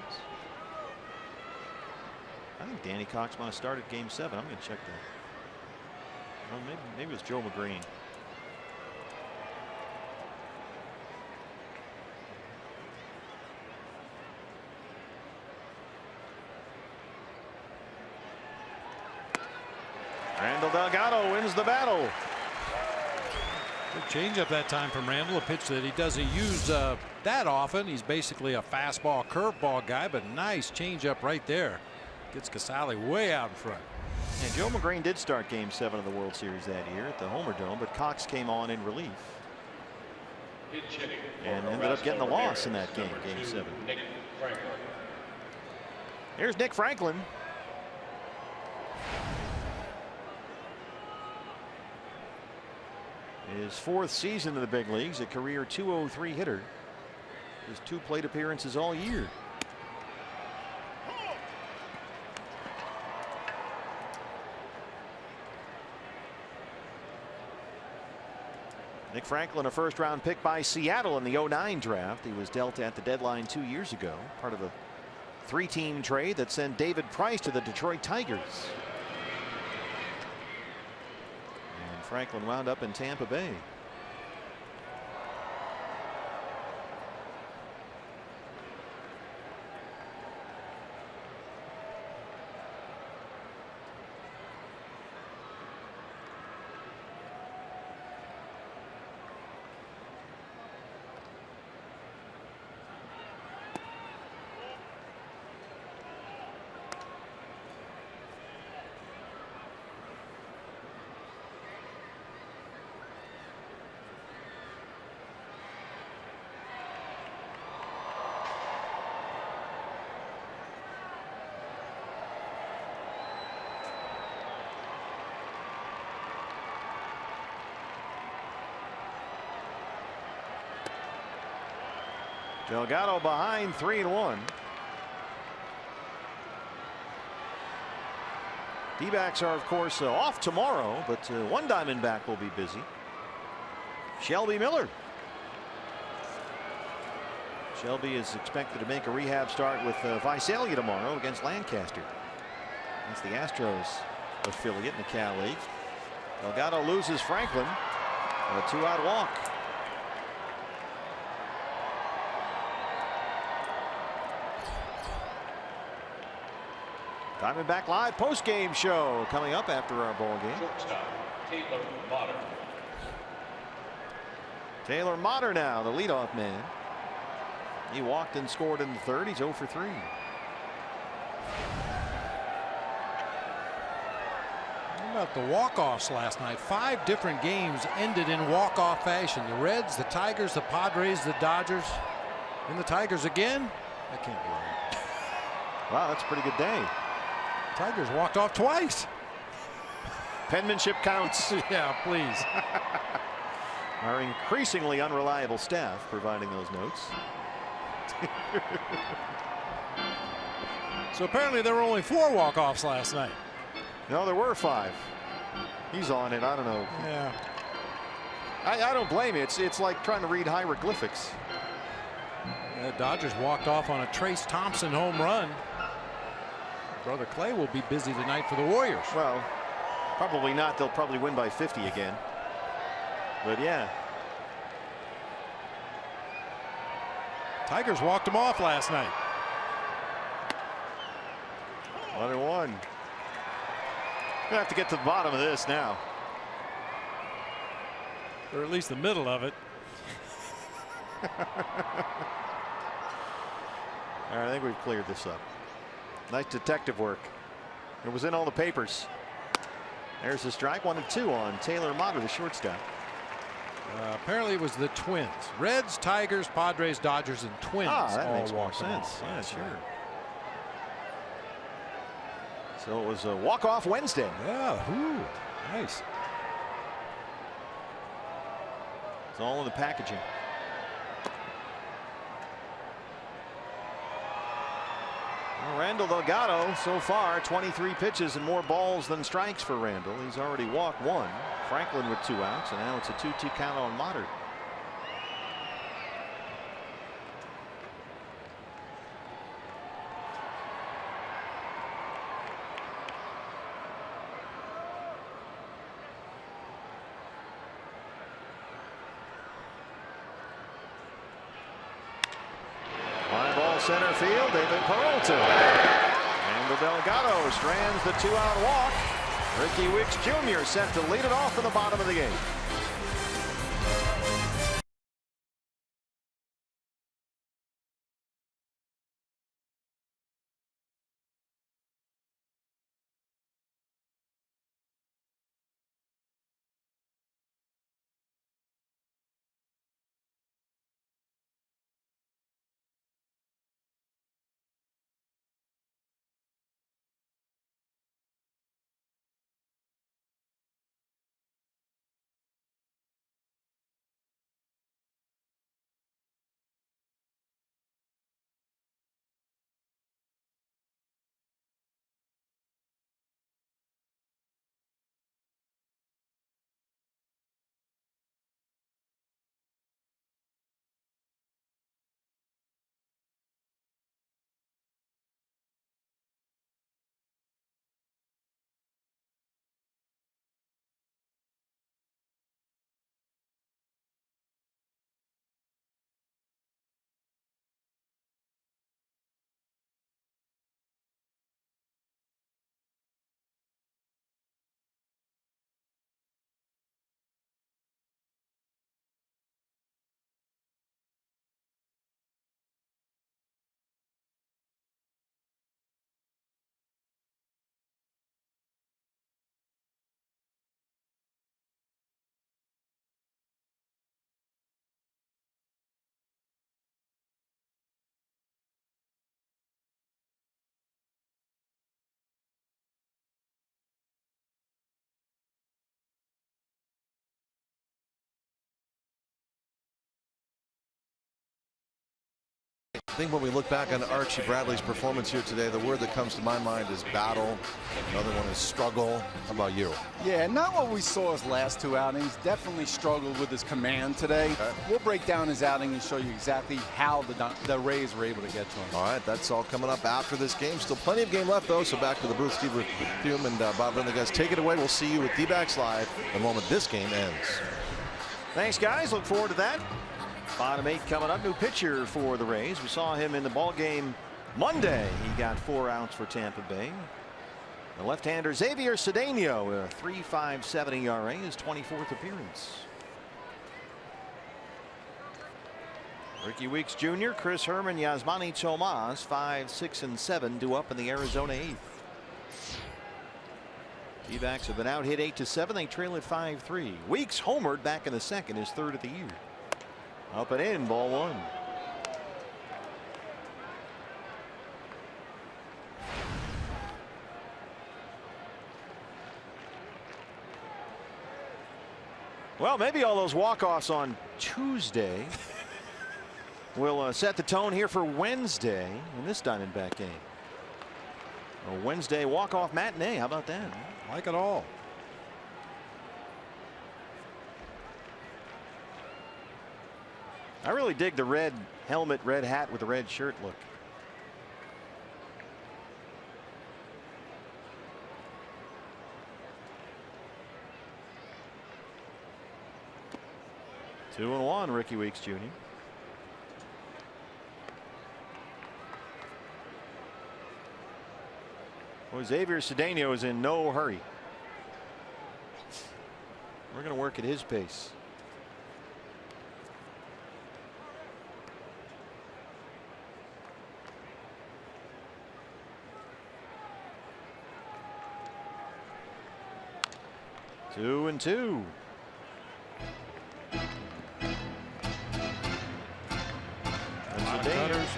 I think Danny Cox might have started Game 7. I'm going to check that. Well, maybe it was Joe McGreen. Randall Delgado wins the battle. Good changeup that time from Randall, a pitch that he doesn't use that often. He's basically a fastball curveball guy, but nice changeup right there. Gets Casale way out in front. And Joe McGreen did start Game 7 of the World Series that year at the Homer Dome, but Cox came on in relief and ended up getting the loss in that game, Game 7. Here's Nick Franklin. His 4th season in the big leagues, a career .203 hitter. His 2 plate appearances all year. Nick Franklin, a first-round pick by Seattle in the '09 draft. He was dealt at the deadline 2 years ago, part of a 3-team trade that sent David Price to the Detroit Tigers. And Franklin wound up in Tampa Bay. Delgado behind 3-1. D-backs are, of course, off tomorrow, but one Diamondback will be busy. Shelby Miller. Shelby is expected to make a rehab start with Visalia tomorrow against Lancaster. That's the Astros affiliate in the Cal League. Delgado loses Franklin. A 2-out walk. Diamondback Live post-game show coming up after our ball game. Shortstop, Taylor Motter. Taylor Motter now, the leadoff man. He walked and scored in the third. He's 0 for 3. How about the walk-offs last night? 5 different games ended in walk-off fashion. The Reds, the Tigers, the Padres, the Dodgers, and the Tigers again. That can't be right. Wow, that's a pretty good day. Tigers walked off twice. Penmanship counts. Yeah, please. Our increasingly unreliable staff providing those notes. So apparently there were only 4 walk-offs last night. No, there were 5. He's on it. I don't know. Yeah. I don't blame you. It's like trying to read hieroglyphics. The Dodgers walked off on a Trace Thompson home run. Brother Clay will be busy tonight for the Warriors. Well, probably not. They'll probably win by 50 again. But yeah. Tigers walked him off last night. 1-1. Gonna have to get to the bottom of this now. Or at least the middle of it. All right, I think we've cleared this up. Nice detective work. It was in all the papers. There's the strike. 1-2 on Taylor Motter, the shortstop. Apparently it was the Twins. Reds, Tigers, Padres, Dodgers, and Twins. That all makes more walked sense. off. Yeah, sure. So it was a walk-off Wednesday. Yeah, ooh, nice. It's all in the packaging. Well, Randall Delgado so far 23 pitches and more balls than strikes for Randall. He's already walked 1. Franklin with 2 outs, and now it's a 2-2 count on Motter. Fly ball center field, David Peralta. And the Delgado strands the 2-out walk. Ricky Wicks Jr. set to lead it off in the bottom of the game. I think when we look back on Archie Bradley's performance here today, the word that comes to my mind is battle. Another one is struggle. How about you? Yeah, not what we saw his last 2 outings. Definitely struggled with his command today. We'll break down his outing and show you exactly how the Rays were able to get to him. All right, that's all coming up after this game. Still plenty of game left, though, so back to the booth. Steve Fume and Bob Brennan, guys, take it away. We'll see you with D-Backs Live the moment this game ends. Thanks, guys. Look forward to that. Bottom 8 coming up. New pitcher for the Rays. We saw him in the ball game Monday. He got 4 outs for Tampa Bay. The left-hander Xavier Cedeno, a 3.57 ERA, his 24th appearance. Ricky Weeks Jr., Chris Herman, Yasmani Tomas, 5, 6, and 7 due up in the Arizona 8th. D-backs have been out hit 8-7. They trail at 5-3. Weeks homered back in the second, his 3rd of the year. Up and in, ball 1. Well, maybe all those walk-offs on Tuesday will set the tone here for Wednesday in this Diamondback game. A Wednesday walk-off matinee. How about that? Like it all. I really dig the red helmet, red hat with the red shirt look. Two and 1, Ricky Weeks Jr. Well, Xavier Cedeno is in no hurry. We're going to work at his pace. Two and 2.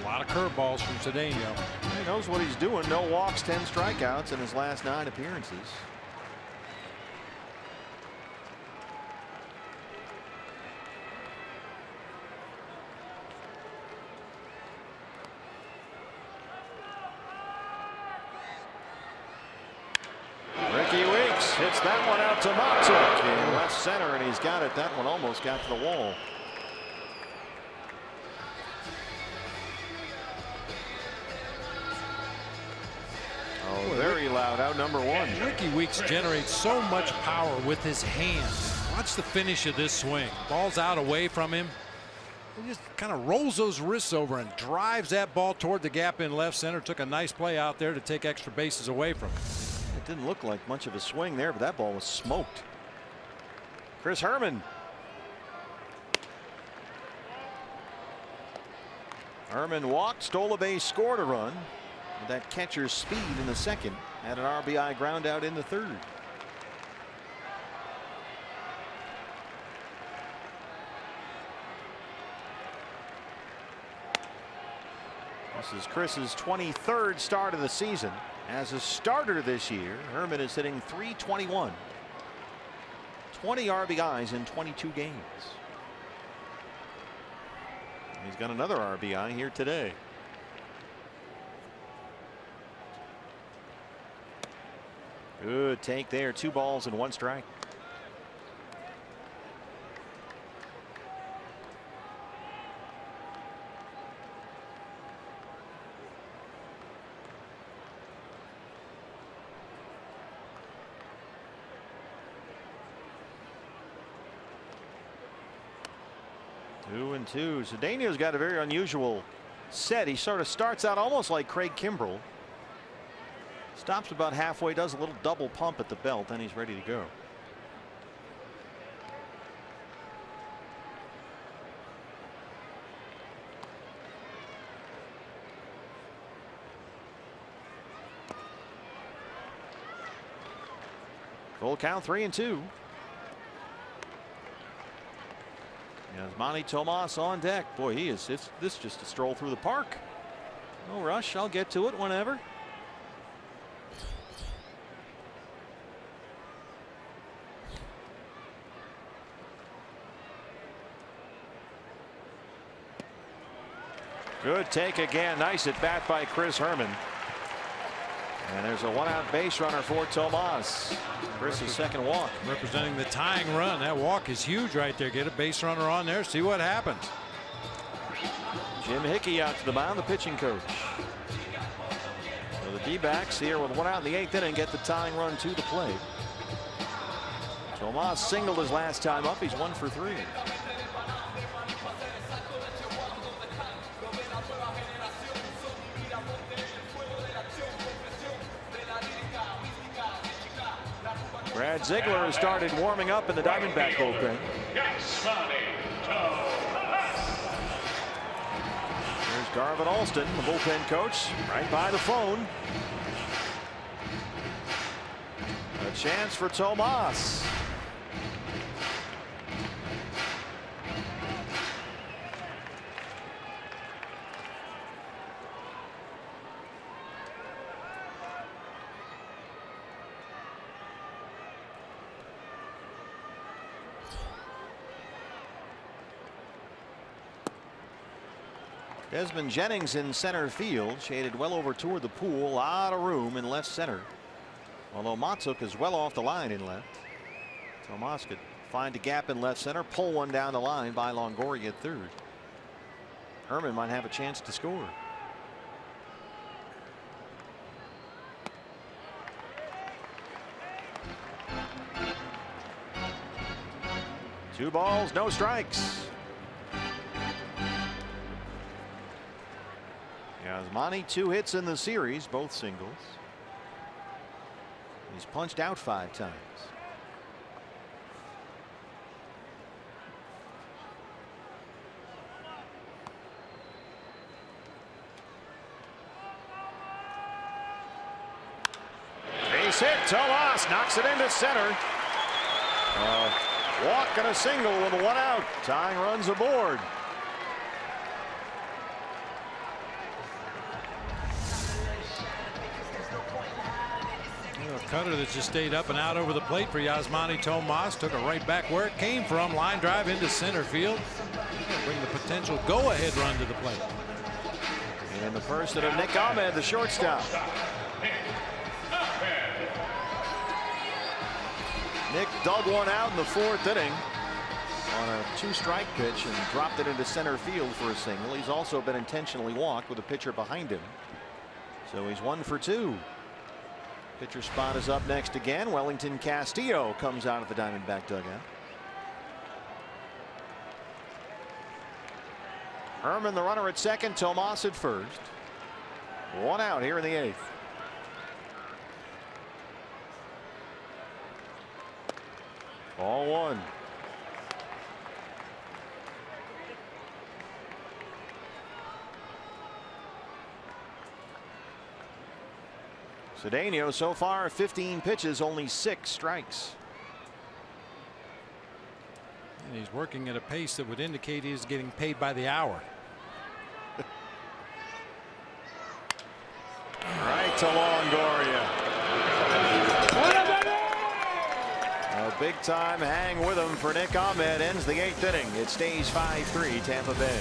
A lot of curveballs from Cedeno. He knows what he's doing. No walks, 10 strikeouts in his last 9 appearances. Ricky Weeks hits that one out to Matuk in left center, and he's got it. That one almost got to the wall. Very loud out, number 1. Ricky Weeks generates so much power with his hands. Watch the finish of this swing. Ball's out away from him. He just kind of rolls those wrists over and drives that ball toward the gap in left center. Took a nice play out there to take extra bases away from him. It didn't look like much of a swing there, but that ball was smoked. Chris Herman. Herman walked, stole a base, scored a run. With that catcher's speed in the second, had an RBI ground out in the 3rd. This is Chris's 23rd start of the season. As a starter this year, Herman is hitting .321. 20 RBIs in 22 games. He's got another RBI here today. Good take there. 2 balls and 1 strike. Two and 2. Cedeno's got a very unusual set. He sort of starts out almost like Craig Kimbrell. Stops about halfway, does a little double pump at the belt, then he's ready to go. Full count, 3 and 2. Yasmani Tomas on deck. Boy, this is just a stroll through the park. No rush. I'll get to it whenever. Good take again. Nice at bat by Chris Herman. And there's a 1-out base runner for Tomas. Chris's second walk. Representing the tying run. That walk is huge right there. Get a base runner on there. See what happens. Jim Hickey out to the mound, the pitching coach. So the D-backs here with 1 out in the 8th inning get the tying run to the plate. Tomas singled his last time up. He's 1 for 3. Brad Ziegler has started warming up in the Diamondback bullpen. Here's Garvin Alston, the bullpen coach, right by the phone. A chance for Tomas. Desmond Jennings in center field, shaded well over toward the pool. A lot of room in left center. Although Matsuk is well off the line in left. Tomas could find a gap in left center, pull one down the line by Longoria at third. Herman might have a chance to score. Two balls, no strikes. Yasmani 2 hits in the series, both singles. He's punched out 5 times. Base hit. Tomas knocks it into center. Walk and a single with 1 out. Tying runs aboard. Cutter that just stayed up and out over the plate for Yasmani Tomas. Took it right back where it came from. Line drive into center field. Bring the potential go-ahead run to the plate. And the person of Nick Ahmed, the shortstop. Nick dug one out in the 4th inning on a 2-strike pitch and dropped it into center field for a single. He's also been intentionally walked with a pitcher behind him. So he's 1 for 2. Pitcher spot is up next again. Wellington Castillo comes out of the Diamondback dugout. Herman the runner at second, Tomas at first. 1 out here in the 8th. Ball 1. Cedeno so far 15 pitches, only 6 strikes. And he's working at a pace that would indicate he's getting paid by the hour. Right to Longoria. A big time hang with him for Nick Ahmed. Ends the 8th inning. It stays 5-3 Tampa Bay.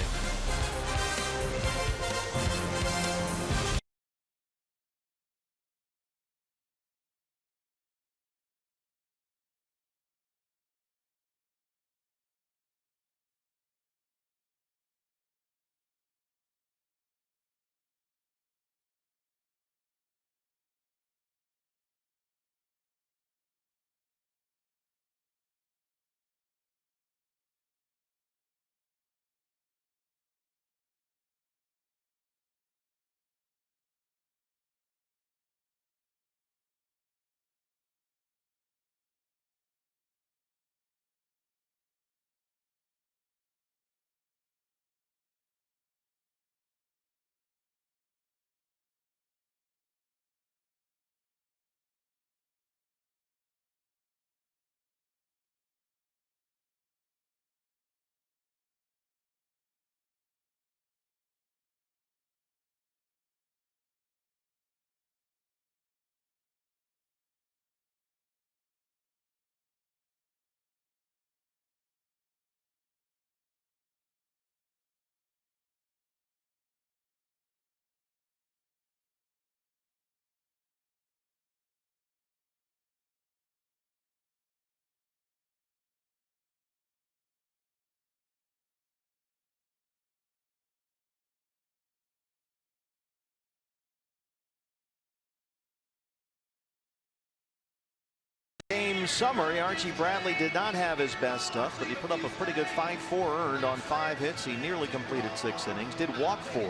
summary, Archie Bradley did not have his best stuff, but he put up a pretty good 5-4 earned on 5 hits. He nearly completed 6 innings, did walk 4.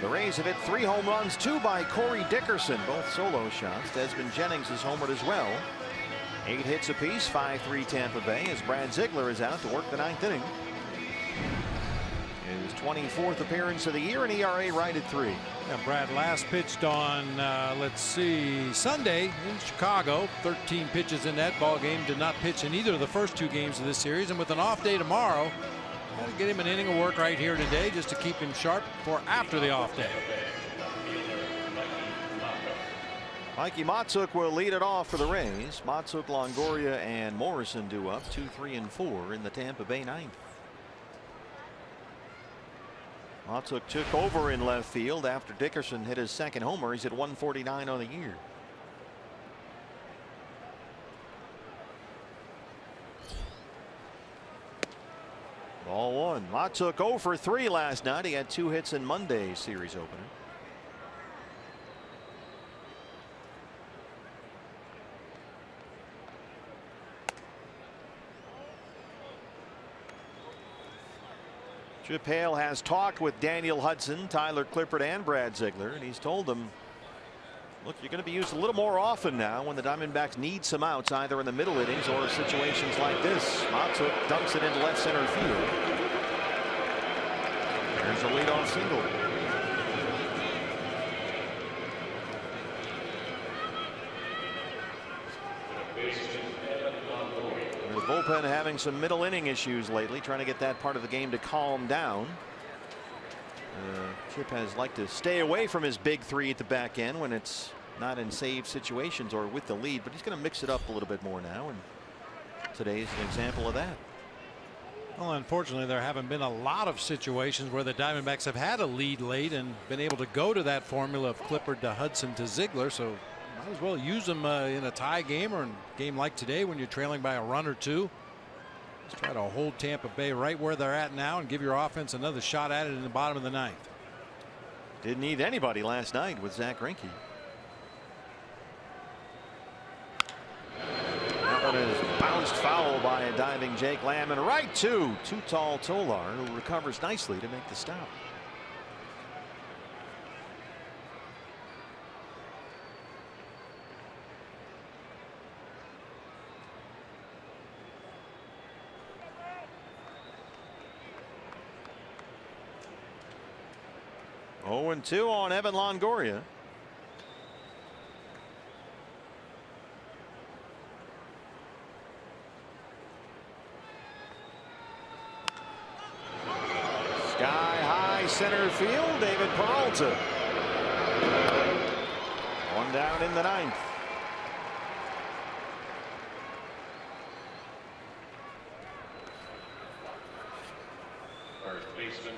The Rays have hit 3 home runs, 2 by Corey Dickerson, both solo shots. Desmond Jennings has homered as well. 8 hits apiece, 5-3 Tampa Bay, as Brad Ziegler is out to work the 9th inning. His 24th appearance of the year, and ERA right at 3. And Brad last pitched on, let's see, Sunday in Chicago. 13 pitches in that ball game. Did not pitch in either of the first 2 games of this series. And with an off day tomorrow, got to get him an inning of work right here today just to keep him sharp for after the off day. Mikey Matsuk will lead it off for the Rays. Matsuk, Longoria, and Morrison due up 2, 3, and 4 in the Tampa Bay 9th. Matsuk took over in left field after Dickerson hit his 2nd homer. He's at 149 on the year. Ball 1. Matsuk 0 for 3 last night. He had 2 hits in Monday's series opener. Chip Hale has talked with Daniel Hudson, Tyler Clippard, and Brad Ziegler, and he's told them, look, you're going to be used a little more often now when the Diamondbacks need some outs, either in the middle innings or situations like this. Matsuk dumps it into left center field. There's a leadoff single. The bullpen having some middle inning issues lately, trying to get that part of the game to calm down. Chip has liked to stay away from his big 3 at the back end when it's not in save situations or with the lead, but he's going to mix it up a little bit more now, and today's an example of that. Well, unfortunately, there haven't been a lot of situations where the Diamondbacks have had a lead late and been able to go to that formula of Clippard to Hudson to Ziegler, so might as well use them in a tie game or in a game like today when you're trailing by a run or 2. Let's try to hold Tampa Bay right where they're at now and give your offense another shot at it in the bottom of the 9th. Didn't need anybody last night with Zach Greinke. That one is bounced foul by a diving Jake Lamb, and right to too tall Tolar, who recovers nicely to make the stop. Oh, 0-2 on Evan Longoria. Sky high center field, David Peralta. One down in the 9th. First baseman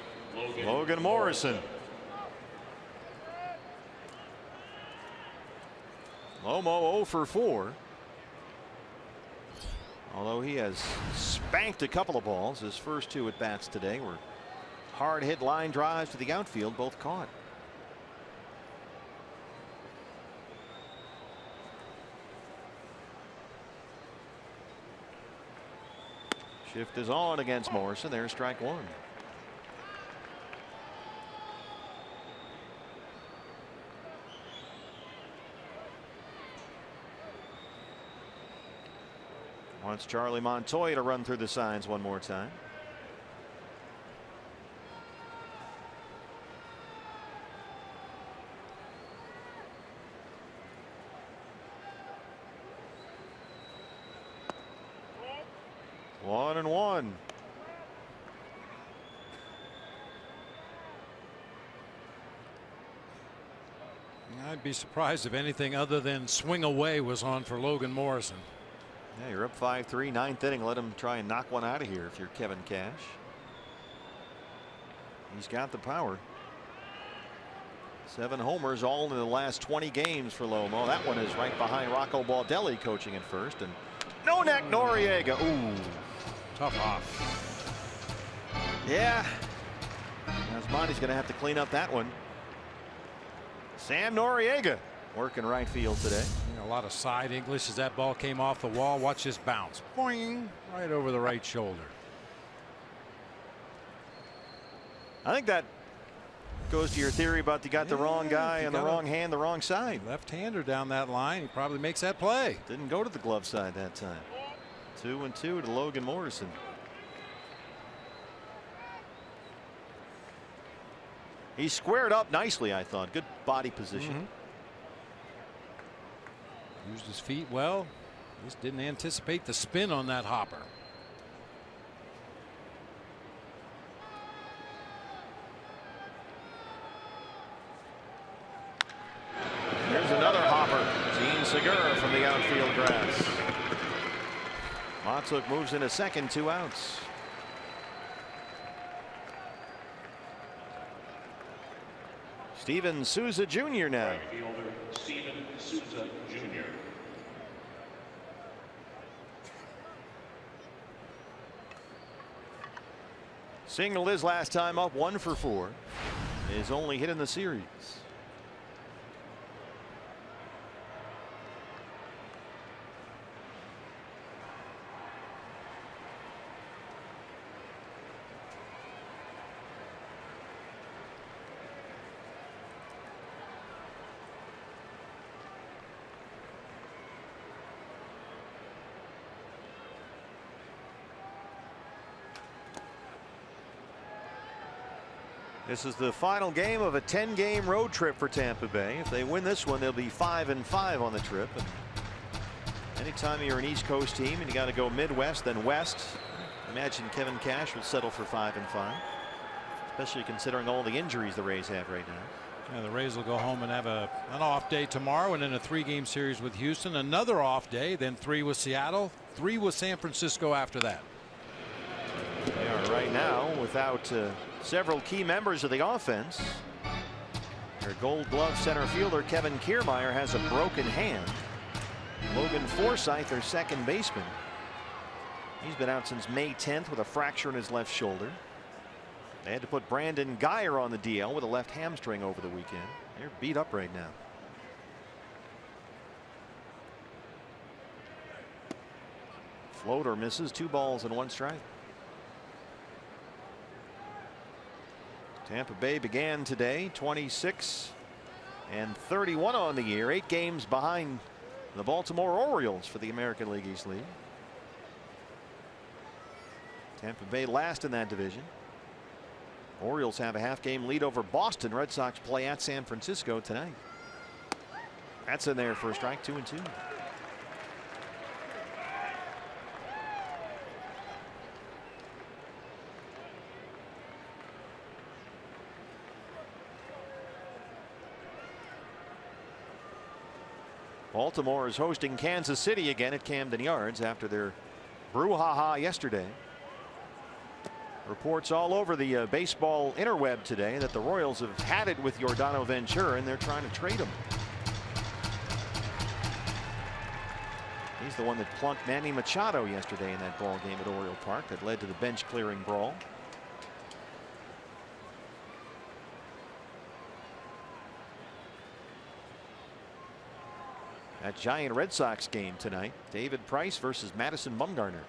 Logan Morrison. Lomo 0 for 4. Although he has spanked a couple of balls, his first 2 at bats today were hard hit line drives to the outfield, both caught. Shift is on against Morrison. There's strike 1. Wants Charlie Montoya to run through the signs one more time. One and one. I'd be surprised if anything other than swing away was on for Logan Morrison. Yeah, you're up 5-3, 9th inning. Let him try and knock one out of here if you're Kevin Cash. He's got the power. 7 homers all in the last 20 games for Lomo. That one is right behind Rocco Baldelli coaching at first. And no neck Noriega. Ooh. Tough off. Yeah. Asmani's going to have to clean up that one. Sam Noriega working right field today. A lot of side English as that ball came off the wall. Watch this bounce. Boing, right over the right shoulder. I think that goes to your theory about you got the wrong guy on the wrong hand, the wrong side. Left-hander down that line. He probably makes that play. Didn't go to the glove side that time. 2-2 to Logan Morrison. He squared up nicely, I thought. Good body position. Used his feet well. Just didn't anticipate the spin on that hopper. Here's another hopper. Gene Segura from the outfield grass. Matzuk moves into second, 2 outs. Steven Souza Jr. now. Right fielder Steven Souza Jr. Singled his last time up, 1 for 4. His only hit in the series. This is the final game of a 10-game road trip for Tampa Bay. If they win this one, they'll be 5-5 on the trip. And anytime you're an East Coast team and you got to go Midwest then West, imagine Kevin Cash will settle for 5-5, especially considering all the injuries the Rays have right now. Yeah, the Rays will go home and have an off day tomorrow, and then a 3-game series with Houston, another off day, then 3 with Seattle, 3 with San Francisco after that. They are right now without several key members of the offense. Their Gold Glove center fielder Kevin Kiermaier has a broken hand. Logan Forsythe, their second baseman, he's been out since May 10th with a fracture in his left shoulder. They had to put Brandon Geyer on the DL with a left hamstring over the weekend. They're beat up right now. Floater misses, 2 balls and 1 strike. Tampa Bay began today 26-31 on the year, 8 games behind the Baltimore Orioles for the American League East League. Tampa Bay last in that division. Orioles have a half-game lead over Boston. Red Sox play at San Francisco tonight. That's in there for a strike, 2-2. Baltimore is hosting Kansas City again at Camden Yards after their brouhaha yesterday. Reports all over the baseball interweb today that the Royals have had it with Yordano Ventura and they're trying to trade him. He's the one that plunked Manny Machado yesterday in that ball game at Oriole Park that led to the bench clearing brawl. That giant Red Sox game tonight. David Price versus Madison Bumgarner.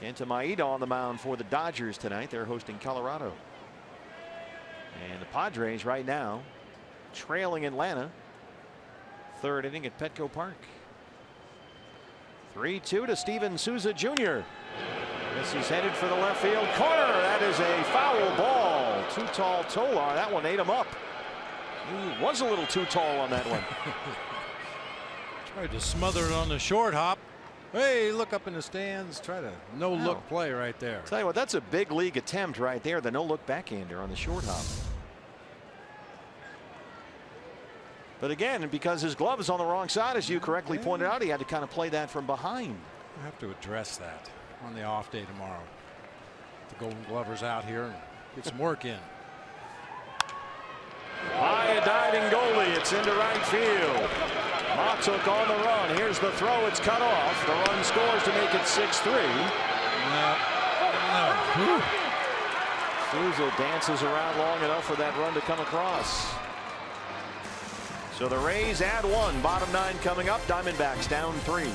Kenta Maeda on the mound for the Dodgers tonight. They're hosting Colorado. And the Padres right now trailing Atlanta. 3rd inning at Petco Park. 3-2 to Steven Souza Jr. This is headed for the left field corner. That is a foul ball. Too tall Tolar. That one ate him up. He was a little too tall on that one. Tried to smother it on the short hop. Hey, look up in the stands. Try to no-look play right there. Tell you what, that's a big league attempt right there. The no-look backhander on the short hop. But again, because his glove is on the wrong side, as you correctly pointed out, he had to kind of play that from behind. I have to address that on the off day tomorrow. The Golden Glover's out here and get some work in. By a diving goalie, it's into right field. Matzuk on the run. Here's the throw. It's cut off. The run scores to make it 6-3. No. Souza dances around long enough for that run to come across. So the Rays add 1. Bottom 9 coming up. Diamondbacks down 3.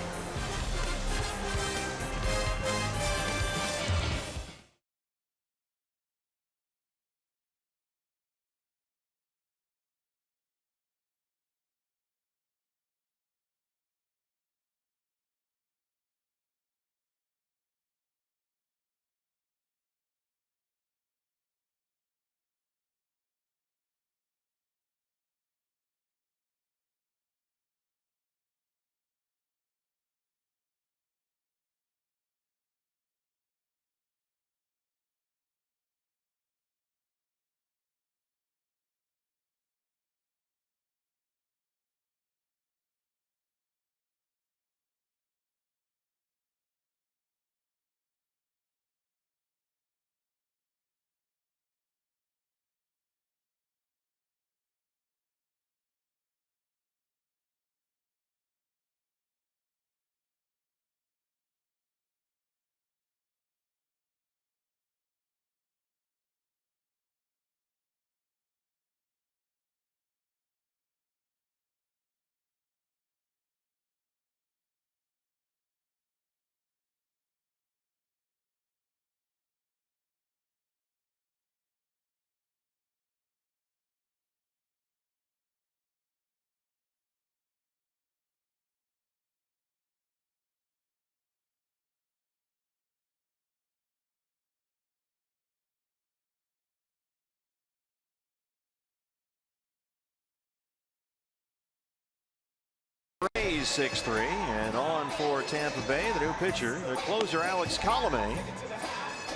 Rays 6-3 and on for Tampa Bay. The new pitcher, the closer Alex Colomé,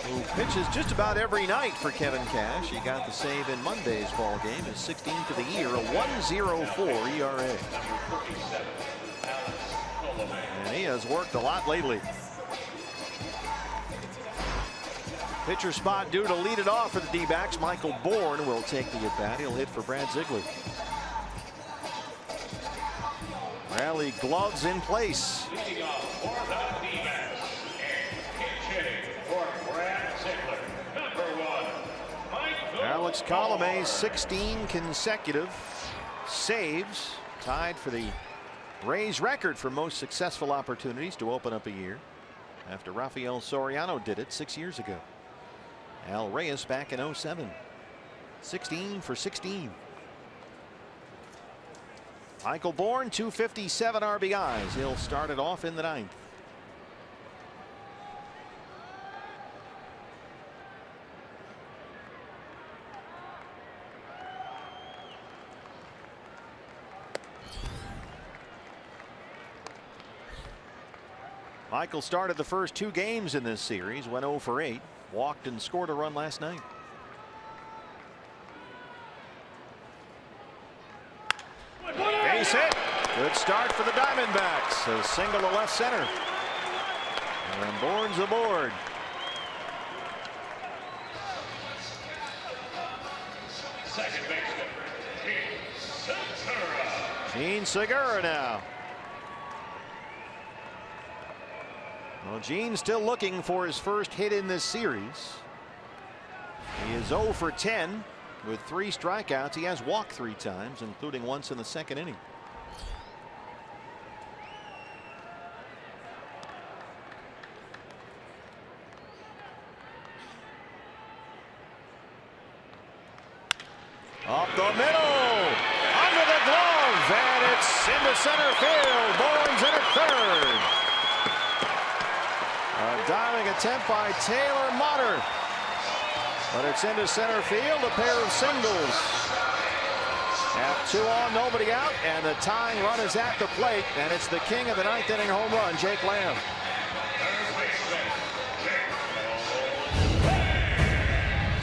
who pitches just about every night for Kevin Cash. He got the save in Monday's ball game, his 16th of the year, a 1.04 ERA. And he has worked a lot lately. Pitcher spot due to lead it off for the D-backs. Michael Bourne will take the at-bat. He'll hit for Brad Ziegler. Rally gloves in place. Leading off for the D-backs and pitch hitting for Brad Ziegler, number 1, Michael Alex Colomé, 16 consecutive saves, tied for the Rays record for most successful opportunities to open up a year, after Rafael Soriano did it 6 years ago. Al Reyes back in 07. 16 for 16. Michael Bourne, 257 RBIs. He'll start it off in the 9th. Michael started the first 2 games in this series, went 0 for 8, walked and scored a run last night. Base hit. Good start for the Diamondbacks. A single to left center. And Bourne's aboard. second baseman, Gene Segura now. Well, Gene's still looking for his first hit in this series. He is 0 for 10 with 3 strikeouts. He has walked 3 times, including once in the second inning. Up the middle, under the glove, and it's into center field. Bourne's in at third. A diving attempt by Taylor Motter, but it's into center field. A pair of singles. At 2 on, nobody out, and the tying run is at the plate, and it's the king of the 9th inning home run, Jake Lamb.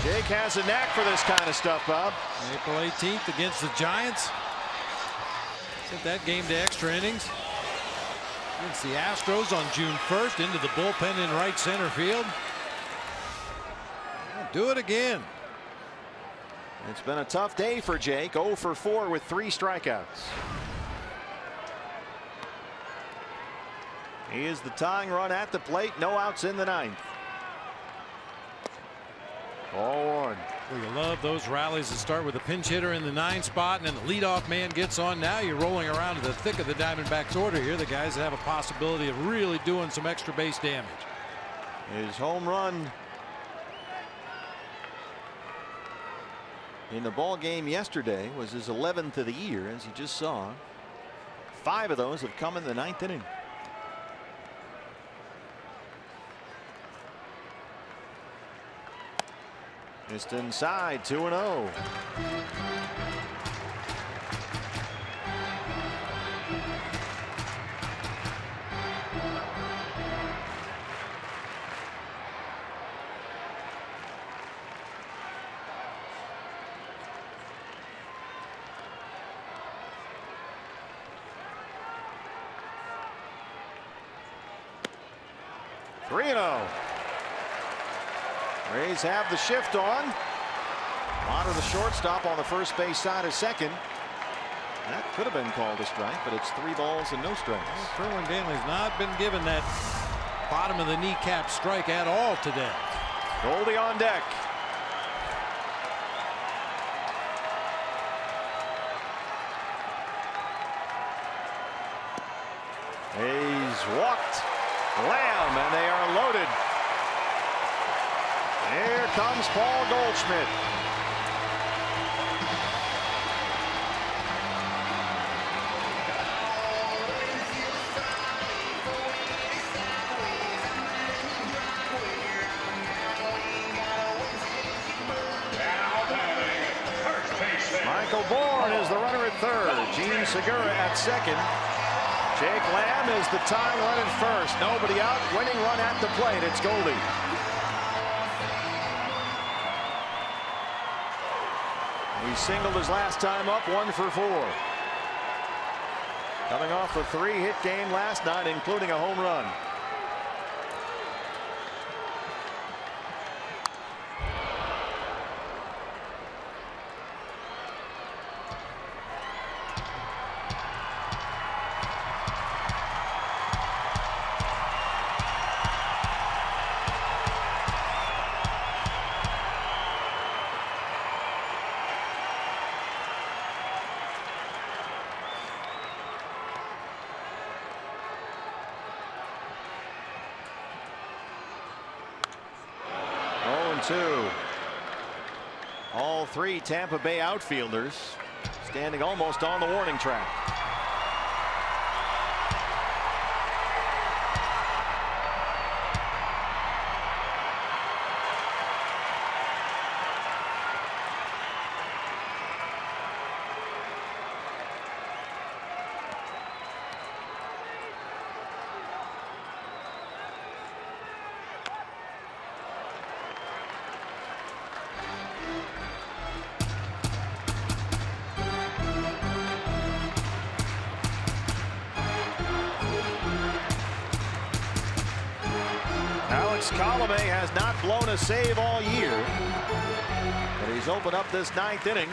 Jake has a knack for this kind of stuff, Bob. April 18th against the Giants. Sent that game to extra innings. Against the Astros on June 1st, into the bullpen in right center field. Do it again. It's been a tough day for Jake. 0 for 4 with 3 strikeouts. He is the tying run at the plate. No outs in the 9th. 0-1. Well, you love those rallies that start with a pinch hitter in the 9 spot, and then the leadoff man gets on. Now you're rolling around to the thick of the Diamondbacks order here. The guys that have a possibility of really doing some extra base damage. His home run in the ball game yesterday was his 11th of the year, as you just saw. 5 of those have come in the 9th inning. Just inside, 2-0. Rays have the shift on. Otter, the shortstop, on the first base side of second. That could have been called a strike, but it's 3 balls and no strikes. Well, Kerwin Danley's not been given that bottom of the kneecap strike at all today. Goldie on deck. He's walked Lamb, and they are loaded. Here comes Paul Goldschmidt. Michael Bourne is the runner at third. Gene Segura at second. Jake Lamb is the tying run at first. Nobody out. Winning run at the plate. It's Goldie. He singled his last time up, 1 for 4. Coming off a 3-hit game last night, including a home run. All 3 Tampa Bay outfielders standing almost on the warning track. Colome has not blown a save all year, but he's opened up this 9th inning.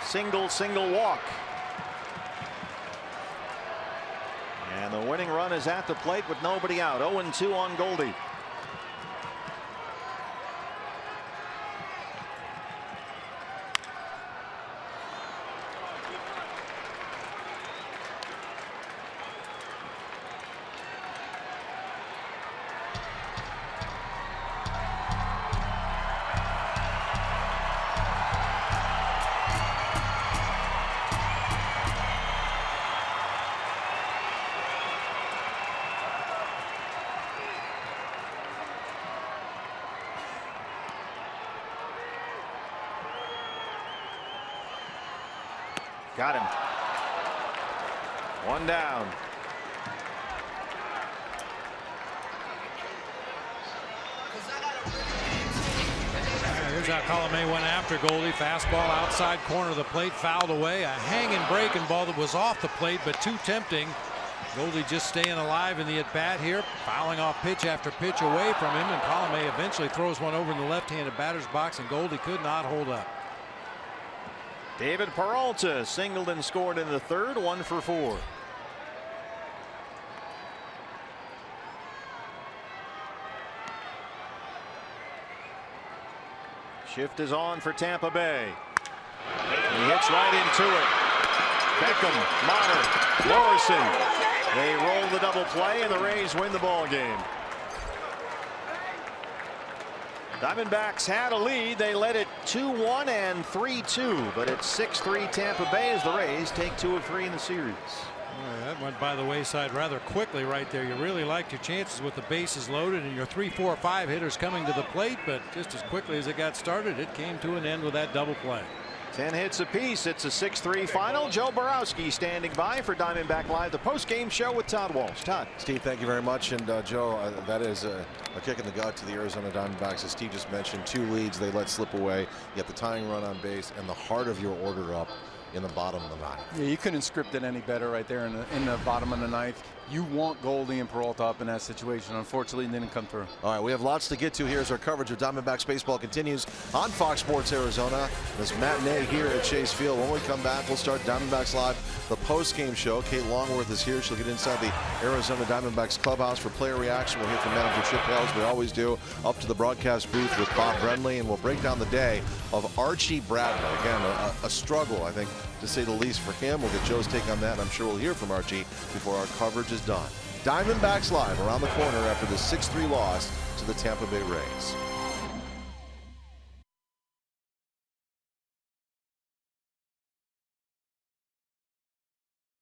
Single walk. And the winning run is at the plate with nobody out. 0-2 on Goldie. Got him. 1 down. Here's how Colome went after Goldie. Fastball outside corner of the plate, fouled away. A hanging breaking ball that was off the plate, but too tempting. Goldie just staying alive in the at bat here, fouling off pitch after pitch away from him, and Colome eventually throws one over in the left-handed batter's box, and Goldie could not hold up. David Peralta singled and scored in the 3rd, 1 for 4. Shift is on for Tampa Bay. He hits right into it. Beckham, Motter, Morrison. They roll the double play, and the Rays win the ball game. Diamondbacks had a lead. They led it 2-1 and 3-2, but it's 6-3 Tampa Bay as the Rays take 2 of 3 in the series. Boy, that went by the wayside rather quickly right there. You really liked your chances with the bases loaded and your 3, 4, 5 hitters coming to the plate, but just as quickly as it got started, it came to an end with that double play. 10 hits apiece. It's a 6-3 final. Joe Borowski standing by for Diamondback Live, the post-game show with Todd Walsh. Todd. Steve, thank you very much. And Joe, that is a kick in the gut to the Arizona Diamondbacks. As Steve just mentioned, 2 leads they let slip away. You got the tying run on base and the heart of your order up in the bottom of the 9th. Yeah, you couldn't script it any better right there in the bottom of the 9th. You want Goldie and Peralta up in that situation. Unfortunately, it didn't come through. All right, we have lots to get to here as our coverage of Diamondbacks baseball continues on Fox Sports Arizona. This matinee here at Chase Field. When we come back, we'll start Diamondbacks Live, the post-game show. Kate Longworth is here. She'll get inside the Arizona Diamondbacks clubhouse for player reaction. We'll hear from manager Chip Hale, as we always do, up to the broadcast booth with Bob Brenly, and we'll break down the day of Archie Bradley. Again, a struggle, I think, to say the least for him. We'll get Joe's take on that, and I'm sure we'll hear from Archie before our coverage is done. Diamondbacks Live around the corner after the 6-3 loss to the Tampa Bay Rays.